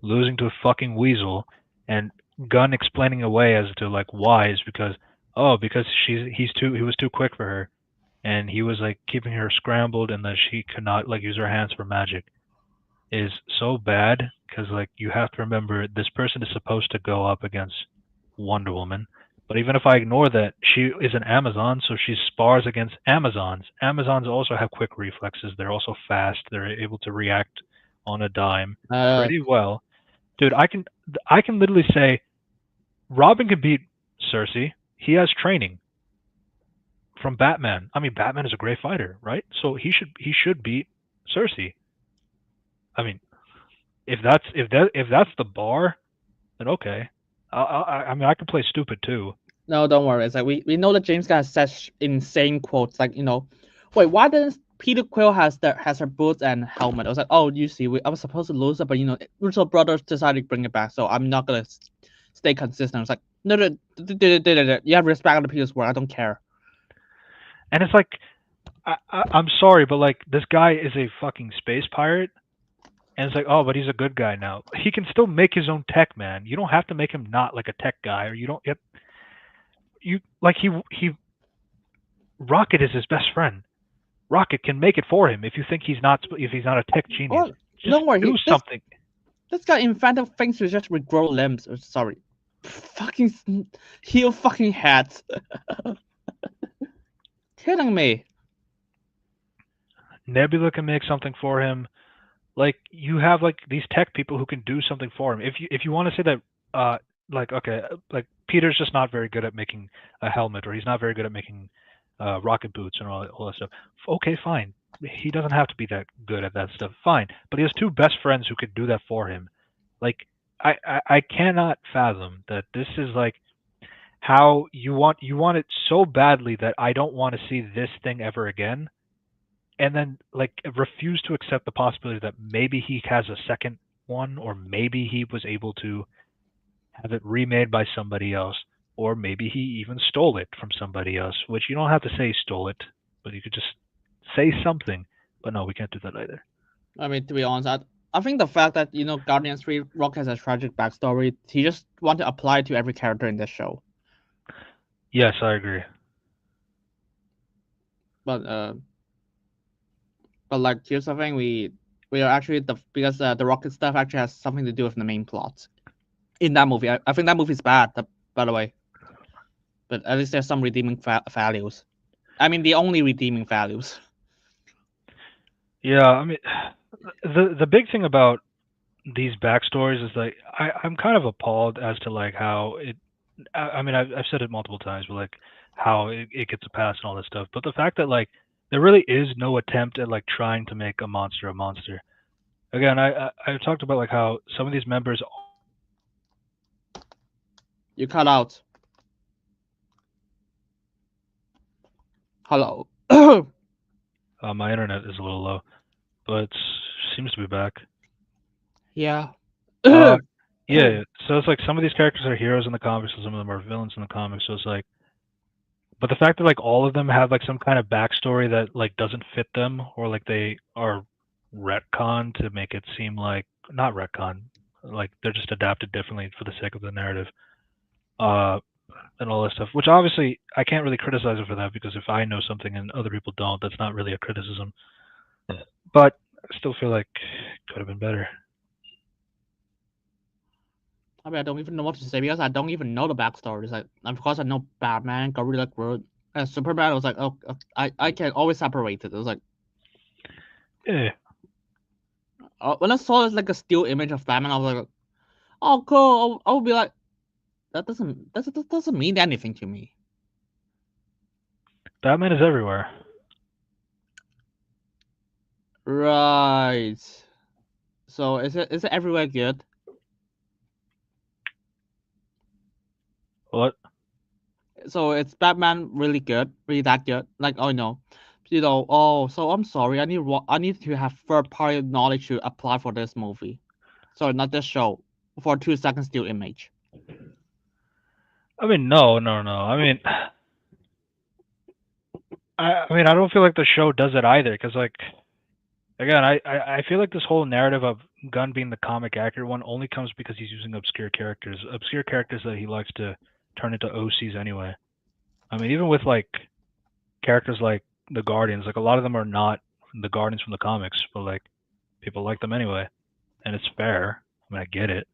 losing to a fucking weasel and Gunn explaining away as to like why is because he was too quick for her and he was like keeping her scrambled and that she could not like use her hands for magic is so bad because like you have to remember this person is supposed to go up against Wonder Woman. But even if I ignore that, she is an Amazon, so she spars against Amazons. Amazons also have quick reflexes. They're also fast. They're able to react on a dime pretty well. Dude, I can literally say Robin can beat Cersei. He has training from Batman. I mean, Batman is a great fighter, right? So he should beat Cersei. I mean, if that's the bar, then okay. I mean, I can play stupid too. No, don't worry. It's like we know that James Gunn has such insane quotes. Like wait, why didn't Peter Quill has her boots and helmet? I was like, oh, you see, I was supposed to lose it, but Russo brothers decided to bring it back, so I'm not gonna stay consistent. I was like, no, you have respect on Peter's word. I don't care. And it's like, I'm sorry, but like this guy is a fucking space pirate. And it's like, oh, but he's a good guy now. He can still make his own tech, man. You don't have to make him not like a tech guy, or you don't. You like he. Rocket is his best friend. Rocket can make it for him if you think he's not a tech genius. Well, just don't worry, do something. This guy invented things to just regrow limbs. Sorry, fucking heal fucking heads. Kidding me. Nebula can make something for him. Like you have like these tech people who can do something for him. If you want to say that like okay, like Peter's just not very good at making a helmet or he's not very good at making rocket boots and all that stuff. Okay, fine. He doesn't have to be that good at that stuff. Fine. But he has two best friends who could do that for him. Like I cannot fathom that this is like how you want it so badly that I don't want to see this thing ever again. And then like refuse to accept the possibility that maybe he has a second one, or maybe he was able to have it remade by somebody else, or maybe he even stole it from somebody else, which you don't have to say stole it, but you could just say something. But no, we can't do that either. I mean, to be honest, I think the fact that Guardians 3 Rock has a tragic backstory, he just want to apply it to every character in this show. Yes, I agree. But like here's the thing, we are actually because the Rocket stuff actually has something to do with the main plot in that movie. I think that movie's bad, by the way, but at least there's some redeeming values. I mean, the only redeeming values. Yeah, I mean, the big thing about these backstories is like I'm kind of appalled as to like how it. I mean, I've said it multiple times, but like how it gets a pass and all this stuff. But the fact that like there really is no attempt at like trying to make a monster a monster. Again, I talked about like how some of these members. You cut out. Hello. My internet is a little low, but seems to be back. Yeah. Yeah, so it's like some of these characters are heroes in the comics and some of them are villains in the comics. So it's like, but the fact that like all of them have like some kind of backstory that like doesn't fit them, or like they are retcon to make it seem like not retcon, like they're just adapted differently for the sake of the narrative, and all that stuff. Which obviously I can't really criticize it for that, because if I know something and other people don't, that's not really a criticism. But I still feel like it could have been better. I mean, I don't even know what to say because I don't even know the backstory. It's like, of course, I know Batman, Gorilla Grodd, and Superman. I was like, oh, I can always separate it. It was like, Yeah. when I saw like a still image of Batman, I was like, oh, cool. I would be like, that doesn't mean anything to me. Batman is everywhere. Right. So is it everywhere good? What? So it's Batman really good, really that good? Like, oh no, oh, so I'm sorry, I need to have third party knowledge to apply for this movie. Sorry, not this show. For 2 seconds still image. I mean, no. I mean, I don't feel like the show does it either, because like, again, I feel like this whole narrative of Gunn being the comic accurate one only comes because he's using obscure characters that he likes to turn into OCs anyway. I mean, even with like characters like the Guardians, like a lot of them are not the Guardians from the comics, but like people like them anyway, and it's fair. I mean, I get it,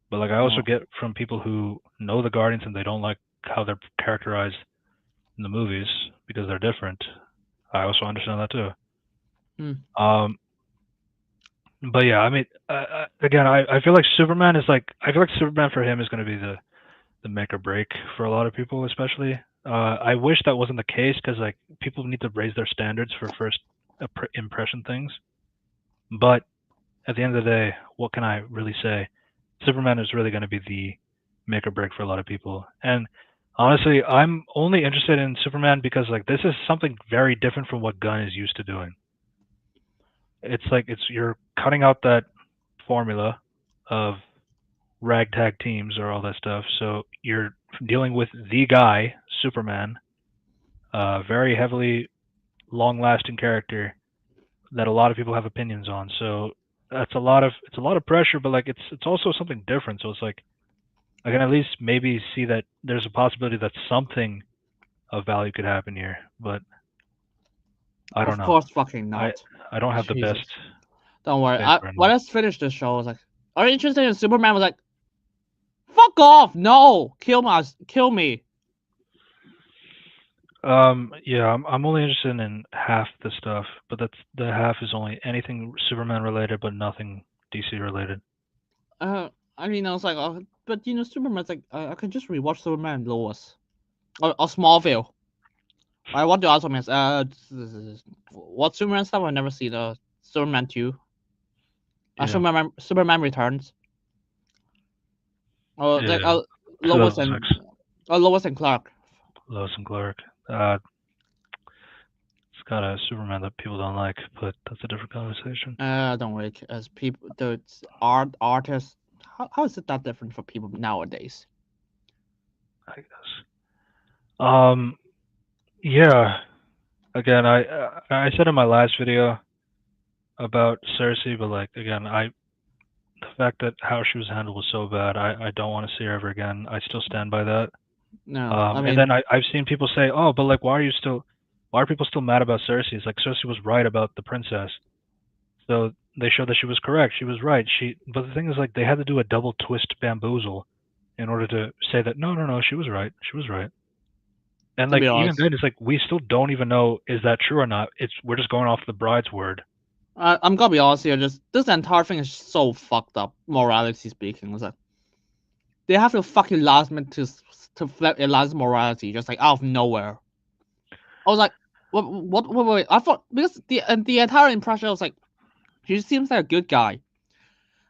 but like I also get from people who know the Guardians and they don't like how they're characterized in the movies because they're different. I also understand that too. But yeah, I mean, again, I feel like Superman for him is going to be the make or break for a lot of people, especially. I wish that wasn't the case, because like people need to raise their standards for first impression things. But at the end of the day, what can I really say? Superman is really going to be the make or break for a lot of people. And honestly, I'm only interested in Superman because like this is something very different from what Gunn is used to doing. It's like you're cutting out that formula of ragtag teams or all that stuff. So you're dealing with the guy, Superman, very heavily long-lasting character that a lot of people have opinions on. So it's a lot of pressure, but like it's also something different. So it's like I can at least maybe see that there's a possibility that something of value could happen here, but I don't know. Of course, fucking not. I don't have the Jesus. best. Don't worry. When I finished the show, I was like, "Are you interested in Superman?" I was like, "Fuck off! No, kill me." Yeah, I'm only interested in half the stuff, but the half is only anything Superman related, but nothing DC related. I mean, I was like, oh, but Superman's like, I can just rewatch Superman Lois or Smallville. I want to ask him, what Superman stuff I've never seen. Superman 2. Yeah. Superman Returns. Oh, Yeah. like Lois and 2006. Lois and Clark. Lois and Clark. It's got a Superman that people don't like, but that's a different conversation. Don't worry, as people, the artists. How is it that different for people nowadays? I guess. Yeah. Again, I said in my last video about Cersei, but like again, the fact that how she was handled was so bad, I don't want to see her ever again. I still stand by that. No, I mean, and then I've seen people say, oh, but like why are people still mad about Cersei? It's like Cersei was right about the princess. So they showed that she was correct. She was right. But the thing is, like, they had to do a double twist bamboozle in order to say that no, she was right. She was right. And like even then, it's like we still don't even know is that true or not. We're just going off the bride's word. I'm gonna be honest here. Just this entire thing is so fucked up, morality speaking. It's like they have the fucking last minute to flip Eliza's morality just like out of nowhere. I was like, what? I thought because the entire impression was like, she seems like a good guy.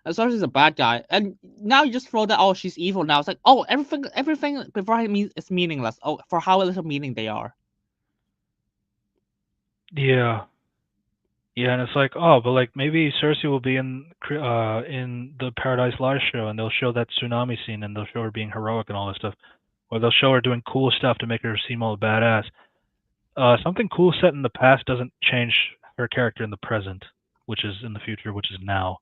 And so she's a bad guy, and now you just throw that oh she's evil now. It's like oh everything before is meaningless. Oh for how little meaning they are. Yeah. Yeah, and it's like, oh, but like maybe Cersei will be in the Paradise Lost show, and they'll show that tsunami scene, and they'll show her being heroic and all this stuff, or they'll show her doing cool stuff to make her seem all badass. Something cool set in the past doesn't change her character in the present, which is in the future, which is now.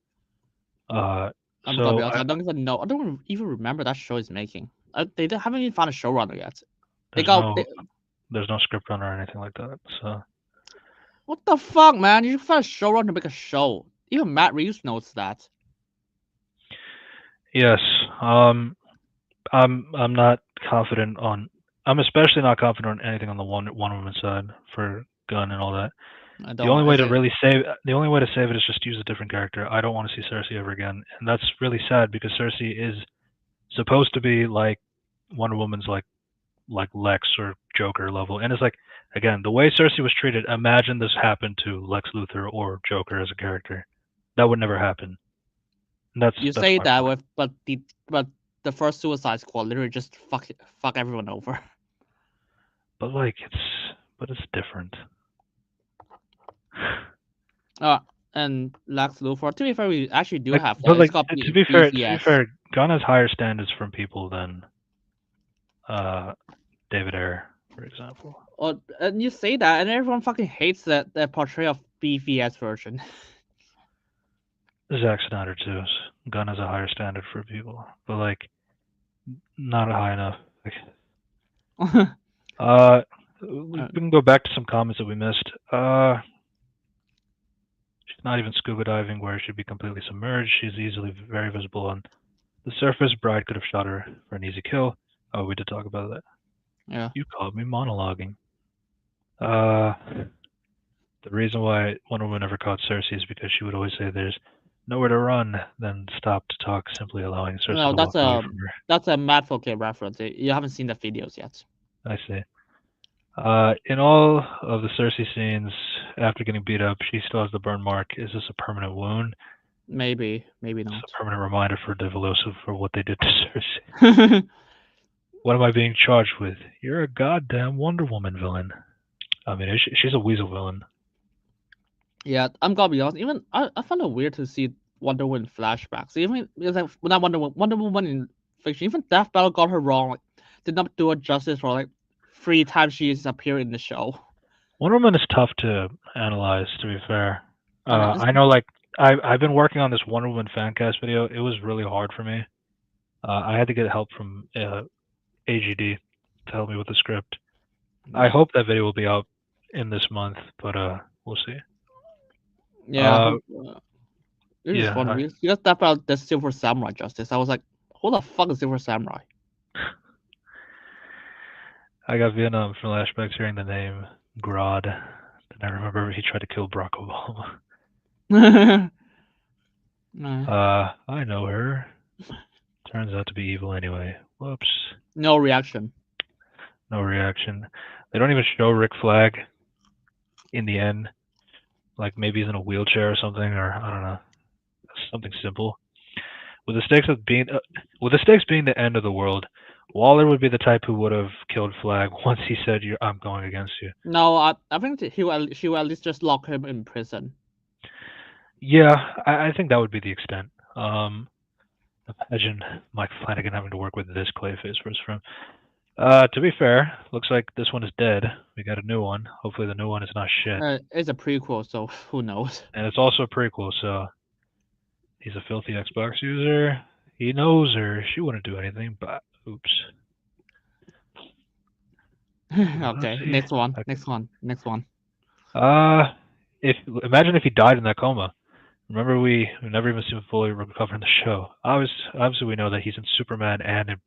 I'm gonna be So honest, I don't even know. I don't even remember that show is making. Haven't even found a showrunner yet. there's no script runner or anything like that. So what the fuck, man? You should find a showrunner to make a show. Even Matt Reeves knows that. yes, I'm not confident on. I'm especially not confident on anything on the one woman side for Gunn and all that. The only way to save it is just use a different character. I don't want to see Cersei ever again, and that's really sad because Cersei is supposed to be like Wonder Woman's like Lex or Joker level, and it's like again the way Cersei was treated. Imagine this happened to Lex Luthor or Joker as a character. That would never happen. And that's say my that point. but the first Suicide Squad literally just fuck everyone over. But like it's different. And Lex Luthor. To be fair, we actually do Like, have but that. like to be fair, Gunn has higher standards from people than David Ayer, for example. And you say that, and everyone fucking hates that portrayal of BVS version. Zack Snyder too. Gunn has a higher standard for people, but like not high enough. We can go back to some comments that we missed. She's not even scuba diving where she should be completely submerged. She's easily very visible on the surface. Bride could have shot her for an easy kill. Oh, we did talk about that. Yeah. You called me monologuing. The reason why Wonder Woman never caught Cersei is because she would always say there's nowhere to run, then stop to talk, simply allowing Cersei to walk away from her. That's a Mad Folk reference. You haven't seen the videos yet. I see. In all of the Cersei scenes, after getting beat up, she still has the burn mark. Is this a permanent wound? Maybe not. It's a permanent reminder for Develosa for what they did to Cersei. What am I being charged with? You're a goddamn Wonder Woman villain. I mean, she's a weasel villain. Yeah, I'm gonna be honest. Even I found it weird to see Wonder Woman flashbacks. Even because like when I Wonder Woman in fiction, even Death Battle got her wrong. Like, did not do it justice for like 3 times she's appeared in the show. Wonder Woman is tough to analyze. To be fair, I know. Like I've been working on this Wonder Woman fancast video. It was really hard for me. I had to get help from AGD to help me with the script. I hope that video will be out in this month, but we'll see. Yeah. It is fun. You got that about the Silver Samurai justice. I was like, who the fuck is Silver Samurai? I got Vietnam flashbacks hearing the name Grodd. And I remember he tried to kill Barack Obama. I know her. Turns out to be evil anyway. Whoops. No reaction. They don't even show Rick Flag in the end. Like maybe he's in a wheelchair or something, or I don't know, something simple. With the stakes being the end of the world, Waller would be the type who would have killed Flag once he said, "I'm going against you." No, I think she will at least just lock him in prison. Yeah, I think that would be the extent. Imagine Mike Flanagan having to work with this Clayface for his friend. To be fair, looks like this one is dead. We got a new one. Hopefully the new one is not shit. It's a prequel, so who knows? And it's also a prequel, so he's a filthy Xbox user. He knows her. She wouldn't do anything, but oops. Okay, next one. Imagine if he died in that coma. Remember, we never even seen him fully recover in the show. Obviously, we know that he's in Superman and in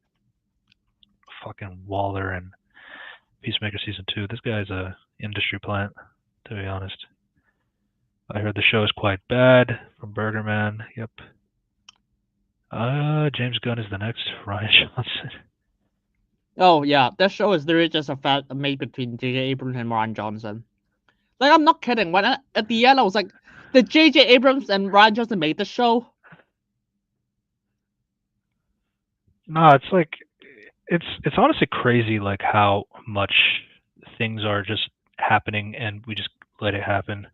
fucking Waller and Peacemaker season 2. This guy's a industry plant, to be honest. I heard the show is quite bad from Burger Man. Yep. James Gunn is the next Ryan Johnson. Oh yeah, that show is literally just a made between J.J. Abrams and Ryan Johnson. Like I'm not kidding. When at the end I was like, did J.J. Abrams and Ryan Johnson make the show? No, it's like it's honestly crazy, like how much things are just happening and we just let it happen.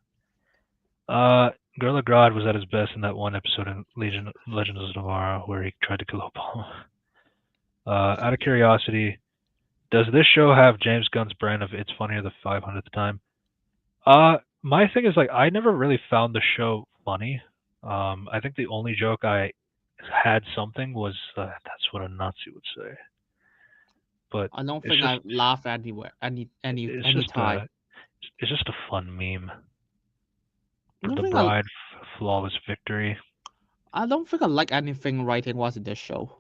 Gorilla Grodd was at his best in that one episode in Legends of Tomorrow where he tried to kill Obama. Out of curiosity, does this show have James Gunn's brand of "It's funnier the 500th time"? My thing is like I never really found the show funny. I think the only joke I had something was that's what a Nazi would say. But I don't it's think I just laugh anywhere, any time. it's just a fun meme. I don't The think bride flawless victory. I don't think I like anything writing was in this show.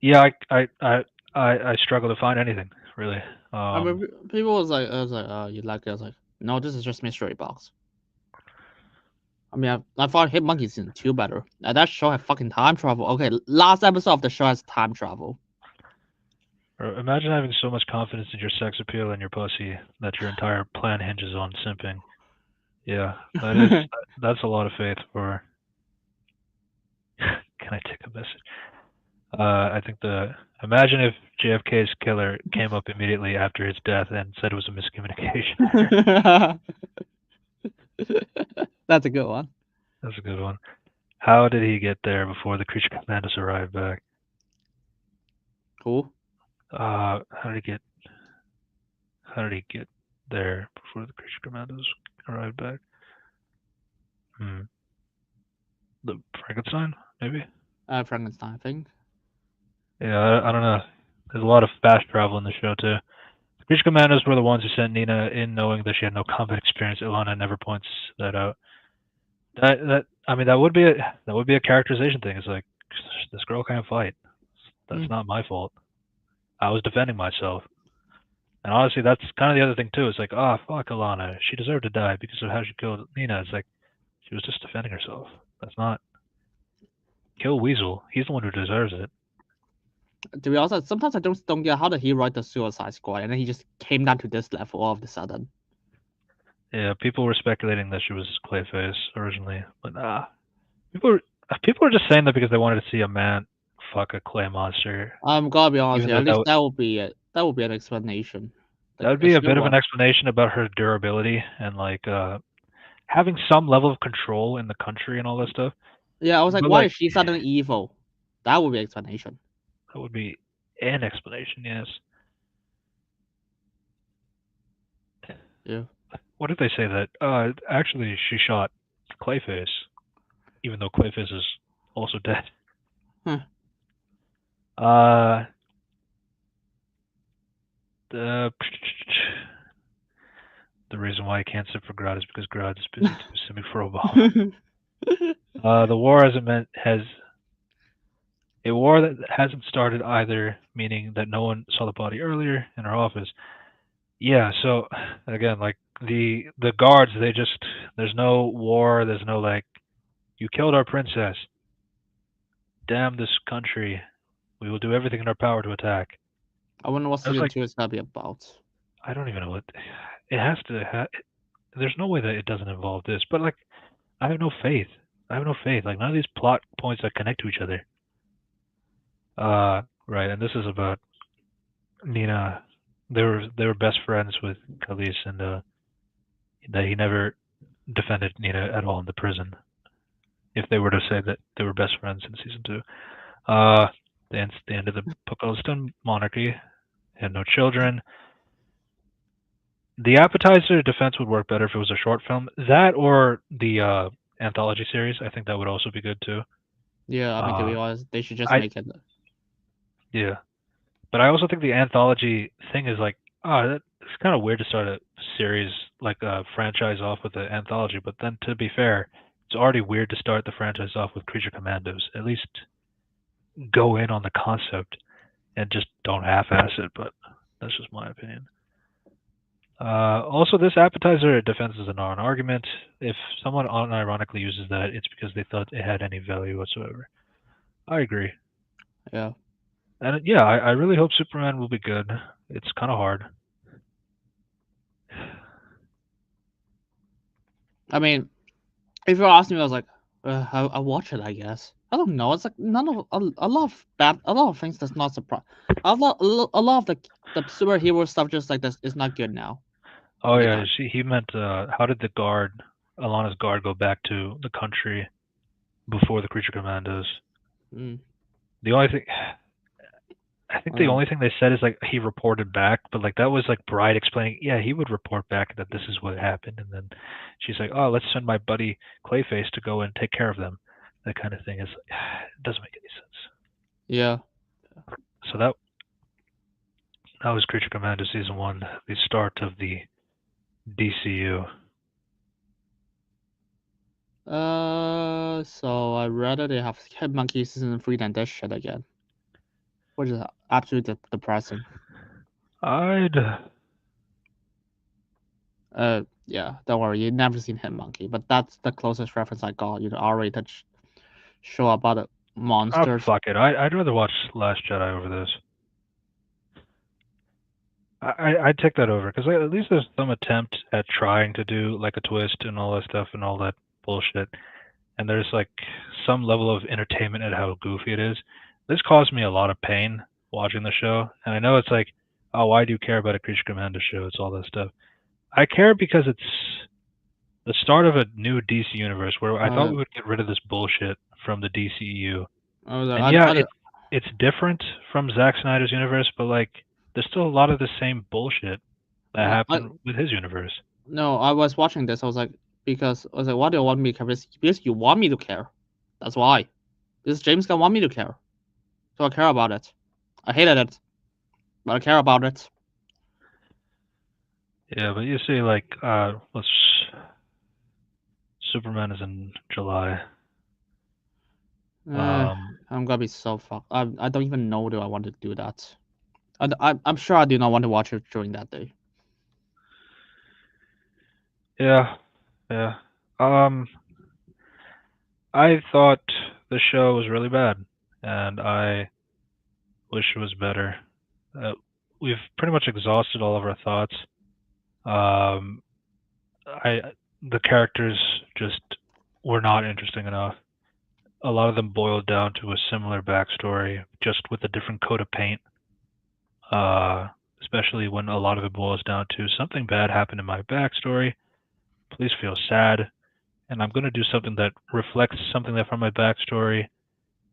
Yeah, I struggle to find anything really. I mean, people was like, you like it? I was like, no, this is just mystery box. I mean, I thought Hit Monkey season 2 better. That show had fucking time travel. Okay, last episode of the show has time travel. Or imagine having so much confidence in your sex appeal and your pussy that your entire plan hinges on simping. Yeah, that's a lot of faith for. Can I take a message? I think imagine if JFK's killer came up immediately after his death and said it was a miscommunication. That's a good one. That's a good one. How did he get there before the creature commandos arrived back? Cool. How did he get there before the creature commandos arrived back? The Frankenstein, maybe? Frankenstein thing. Yeah, I don't know. There's a lot of fast travel in the show too. The creature commandos were the ones who sent Nina in, knowing that she had no combat experience. Ilana never points that out. That would be a characterization thing. It's like this girl can't fight. That's not my fault. I was defending myself. And honestly, that's kind of the other thing too. It's like, oh fuck Ilana, she deserved to die because of how she killed Nina. It's like she was just defending herself. That's not kill Weasel. He's the one who deserves it. To be honest, sometimes I don't get how did he write the Suicide Squad and then he just came down to this level all of a sudden. Yeah, people were speculating that she was Clayface originally, but people were just saying that because they wanted to see a man fuck a clay monster. I'm gotta be honest here. At least that would be it. That would be an explanation. That would be a bit of an explanation about her durability and like having some level of control in the country and all that stuff. Yeah, I was like, why is she suddenly evil? That would be an explanation. That would be an explanation, yes. Yeah. What if they say that actually she shot Clayface, even though Clayface is also dead? The reason why I can't sit for Grodd is because Grodd is busy too simming for Obama. The war has a war that hasn't started either, meaning that no one saw the body earlier in her office. Yeah, so again, like the guards, there's no war, there's no like, you killed our princess. Damn this country. We will do everything in our power to attack. I wonder what season 2 is gonna be about. I don't even know what it has to. There's no way that it doesn't involve this. But like, I have no faith. Like none of these plot points that connect to each other. Right, and this is about Nina. They were best friends with Khalees, and that he never defended Nina at all in the prison. If they were to say that they were best friends in season 2. The end of the Pakistan monarchy, had no children. The appetizer defense would work better if it was a short film. That or the anthology series, I think that would also be good too. Yeah, I mean, to be honest, they should just make it. Yeah, but I also think the anthology thing is like, it's kind of weird to start a series like a franchise off with an anthology. But then, to be fair, it's already weird to start the franchise off with Creature Commandos. At least go in on the concept and just don't half-ass it. But that's just my opinion. Also, this appetizer defense is a non-argument. If someone unironically uses that, it's because they thought it had any value whatsoever. I agree. Yeah. And yeah, I really hope Superman will be good. It's kind of hard. I mean, if you asked me, I was like, I'll watch it, I guess. I don't know. It's like a lot of things that's not surprise. A lot of the superhero stuff just like this is not good now. Oh yeah, he meant how did the guard Alana's guard go back to the country before the Creature Commandos. Mm. The only thing, I think the only thing they said is like he reported back, but like that was like Bride explaining, yeah, he would report back that this is what happened, and then she's like, oh, let's send my buddy Clayface to go and take care of them. That kind of thing is, it doesn't make any sense. Yeah. So that was Creature Commander Season 1, the start of the DCU. So I'd rather they have Hit Monkey Season 3 than this shit again. Which is absolutely depressing. Yeah, don't worry, you've never seen Hit Monkey, but that's the closest reference I got, R-rated show about monsters. Fuck it. I'd rather watch Last Jedi over this. I'd take that over, because at least there's some attempt at trying to do like a twist and all that stuff and all that bullshit. And there's like some level of entertainment at how goofy it is. This caused me a lot of pain watching the show. And I know it's like, oh, why do you care about a Creature Commander show? It's all that stuff. I care because it's the start of a new DC universe where I thought we would get rid of this bullshit from the DCU. And it's different from Zack Snyder's universe, but like there's still a lot of the same bullshit that happened with his universe. No, I was watching this. I was like, why do you want me to care? Because you want me to care. That's why. Because James Gunn want me to care. So I care about it. I hated it, but I care about it. Yeah, but you see, like, Superman is in July. I'm gonna be so fucked. I don't even know do I want to do that. I'm sure I do not want to watch it during that day. Yeah. I thought the show was really bad, and I wish it was better. We've pretty much exhausted all of our thoughts. The characters just were not interesting enough. A lot of them boiled down to a similar backstory, just with a different coat of paint. Especially when a lot of it boils down to something bad happened in my backstory. Please feel sad, and I'm going to do something that reflects something that from my backstory,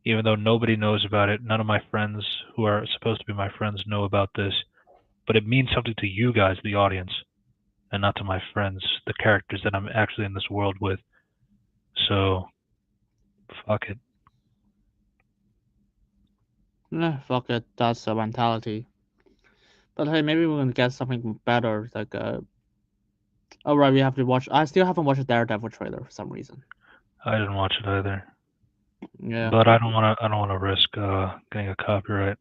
even though nobody knows about it. None of my friends who are supposed to be my friends know about this, but it means something to you guys, the audience, and not to my friends, the characters that I'm actually in this world with. So, fuck it. Fuck it. That's the mentality. But hey, maybe we're gonna get something better. Like, oh right, we have to watch. I still haven't watched the Daredevil trailer for some reason. I didn't watch it either. Yeah. But I don't want to risk getting a copyright.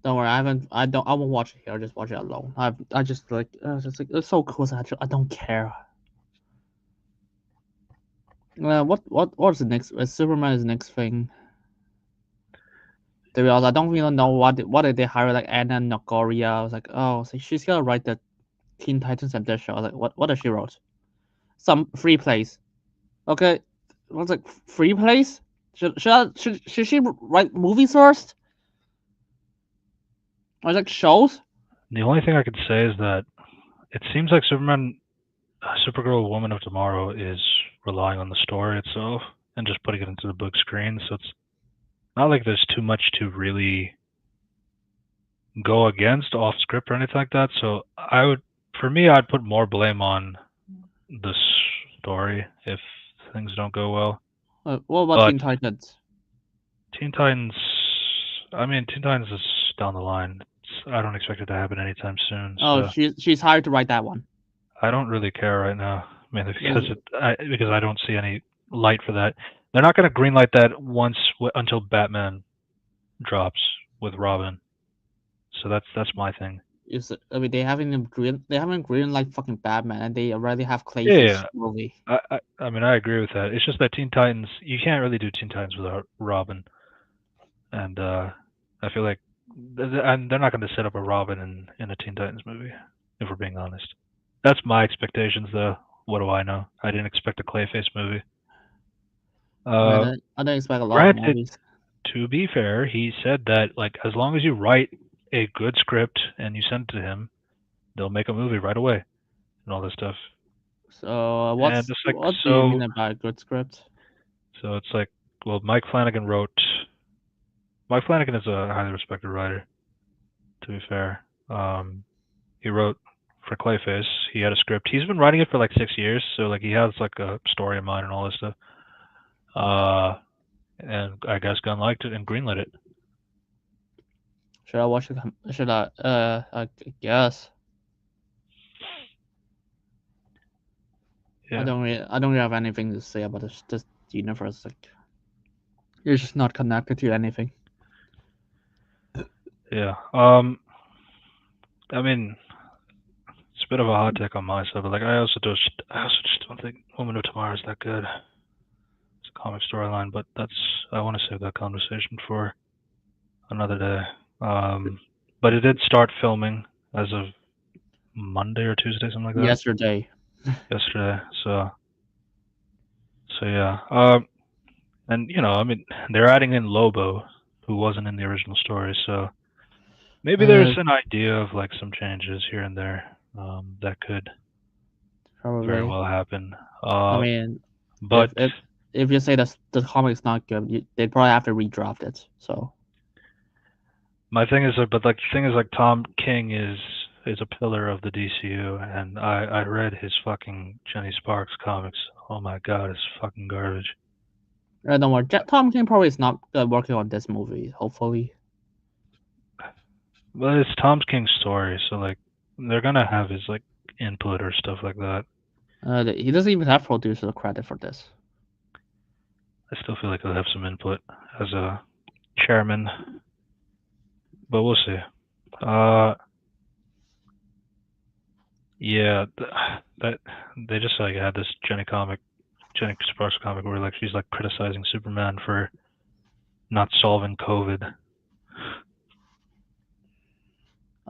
Don't worry, I won't watch it here. I'll just watch it alone. I just like it's so cool. So I don't care. What's the next? Superman is the next thing. To be honest, I don't even know what did they hire like Anna Nagoria. I was like, oh, so she's gonna write the Teen Titans edition. I was like, what does she wrote? Some free plays. Okay, I was like, free plays? Should she write movies first? Or like shows? The only thing I could say is that it seems like Supergirl Woman of Tomorrow is relying on the story itself and just putting it into the book screen, so it's not like there's too much to really go against off script or anything like that. So I'd put more blame on the story if things don't go well. What about Teen Titans? Teen Titans is down the line. I don't expect it to happen anytime soon. Oh, so she's hired to write that one. I don't really care right now, mainly because I don't see any light for that. They're not going to greenlight that until Batman drops with Robin. So that's my thing. They haven't greenlight fucking Batman, and they already have Clayface movie. I agree with that. It's just that Teen Titans, you can't really do Teen Titans without Robin, and I feel like they're not going to set up a Robin in a Teen Titans movie, if we're being honest. That's my expectations, though. What do I know? I didn't expect a Clayface movie. I didn't expect a lot of movies. To be fair, he said that like as long as you write a good script and you send it to him, they'll make a movie right away and all this stuff. So And it's like, what do you mean so by a good script? it's like, well, Mike Flanagan wrote. Mike Flanagan is a highly respected writer. To be fair, he wrote for Clayface. He had a script. He's been writing it for like 6 years, so like he has like a story in mind and all this stuff. And I guess Gunn liked it and greenlit it. Should I watch it? Should I guess. Yeah. I don't really have anything to say about this universe. Like, it's just not connected to anything. Yeah. I mean, it's a bit of a hot take on my side, but like I also just don't think Woman of Tomorrow is that good. It's a comic storyline, but I want to save that conversation for another day. But it did start filming as of Monday or Tuesday, something like that. Yesterday. So yeah. And I mean, they're adding in Lobo, who wasn't in the original story, so maybe there's an idea of like some changes here and there that could Probably very well happen. I mean, but if you say that the comic's not good, they'd probably have to redraft it. So my thing is, but like the thing is, like Tom King is a pillar of the DCU, and I read his fucking Jenny Sparks comics. Oh my god, it's fucking garbage. don't worry, Tom King probably is not working on this movie. Hopefully. Well, it's Tom King's story, so like they're gonna have his like input or stuff like that. He doesn't even have producer credit for this. I still feel like he'll have some input as a chairman, but we'll see. Yeah, that they just like had this Jenny Sparks comic where like she's like criticizing Superman for not solving COVID.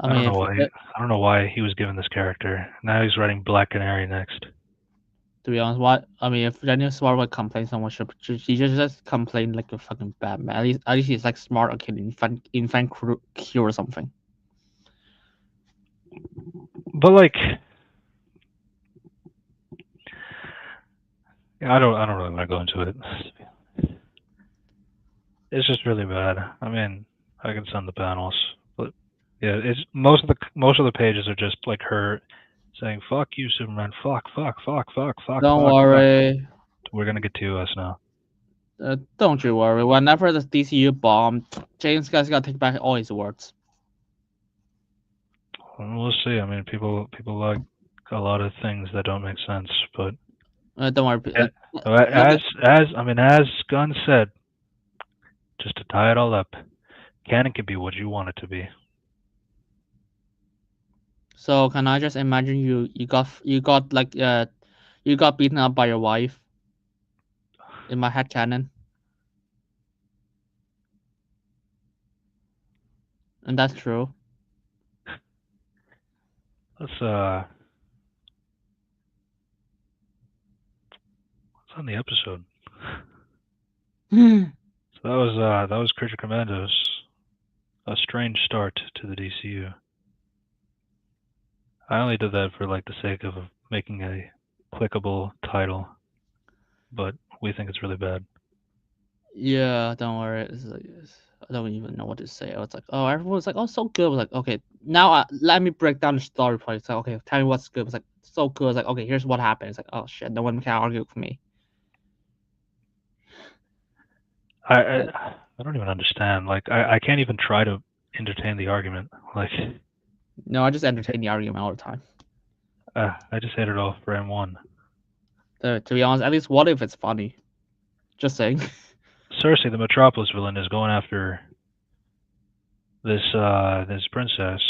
I don't know why he was given this character. Now he's writing Black Canary next. To be honest, if Jenny Sparks would complain so much, she just complain like a fucking Batman. At least he's like smart or can invent cure or something. But like, I don't really want to go into it. It's just really bad. I mean, I can send the panels, but yeah, it's most of the pages are just like her saying "fuck you, Superman," fuck. Don't worry. We're gonna get to us now. Don't you worry. Whenever the DCU bombed, James Gunn's gotta take back all his words. We'll see. I mean, people like a lot of things that don't make sense, but don't worry. As Gunn said, just to tie it all up, canon can be what you want it to be. So can I just imagine you got beaten up by your wife? In my head canon. And that's true. What's on the episode? So that was Creature Commandos. A strange start to the DCU. I only did that for like the sake of making a clickable title, but we think it's really bad. Yeah, don't worry. I don't even know what to say. I was like, oh, everyone's like, oh, so good. I was like, okay, now let me break down the story for you. It's like, okay, tell me what's good. It's like, so good. It's like, okay, here's what happened. It's like, oh shit, no one can argue with me. I don't even understand. Like, I can't even try to entertain the argument. Like, no, I just entertain the argument all the time. I just hate it all frame one. To be honest, at least what if it's funny? Just saying. Cersei, the Metropolis villain, is going after this princess.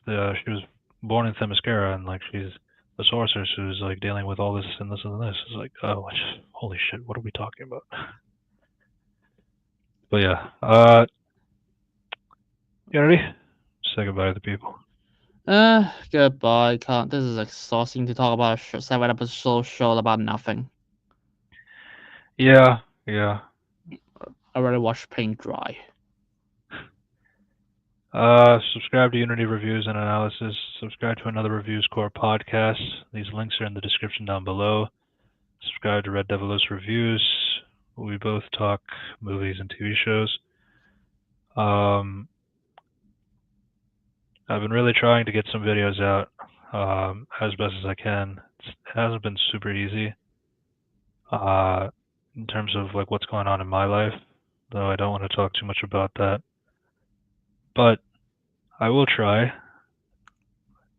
She was born in Themyscira, and like she's the sorceress who's like dealing with all this and this and this. It's like, oh, holy shit, what are we talking about? But yeah, you ready? Say goodbye to the people. Goodbye. This is exhausting to talk about a 7-episode show about nothing. Yeah. I already watched paint dry. Subscribe to Unity Reviews and Analysis. Subscribe to another Reviews Corp podcast. These links are in the description down below. Subscribe to Red Devilos Reviews. We both talk movies and TV shows. I've been really trying to get some videos out as best as I can. It hasn't been super easy in terms of like what's going on in my life, though I don't want to talk too much about that. But I will try,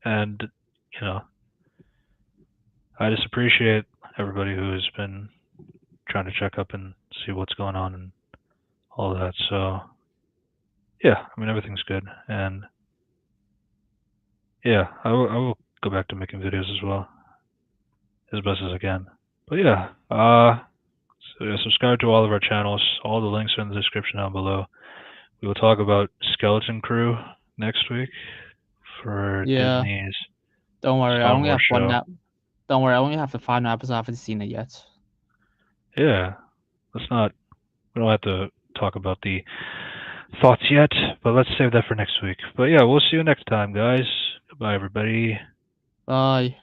and I just appreciate everybody who has been trying to check up and see what's going on and all that. So yeah, I mean, everything's good, and yeah, I will go back to making videos as well, as best as I can. But yeah, so yeah, subscribe to all of our channels. All the links are in the description down below. We will talk about Skeleton Crew next week for Disney's Don't worry, I Star only Wars have one. show. Don't worry, I only have the final episode. I haven't seen it yet. Yeah, we don't have to talk about the thoughts yet, but let's save that for next week. But yeah, we'll see you next time, guys. Goodbye, everybody. Bye.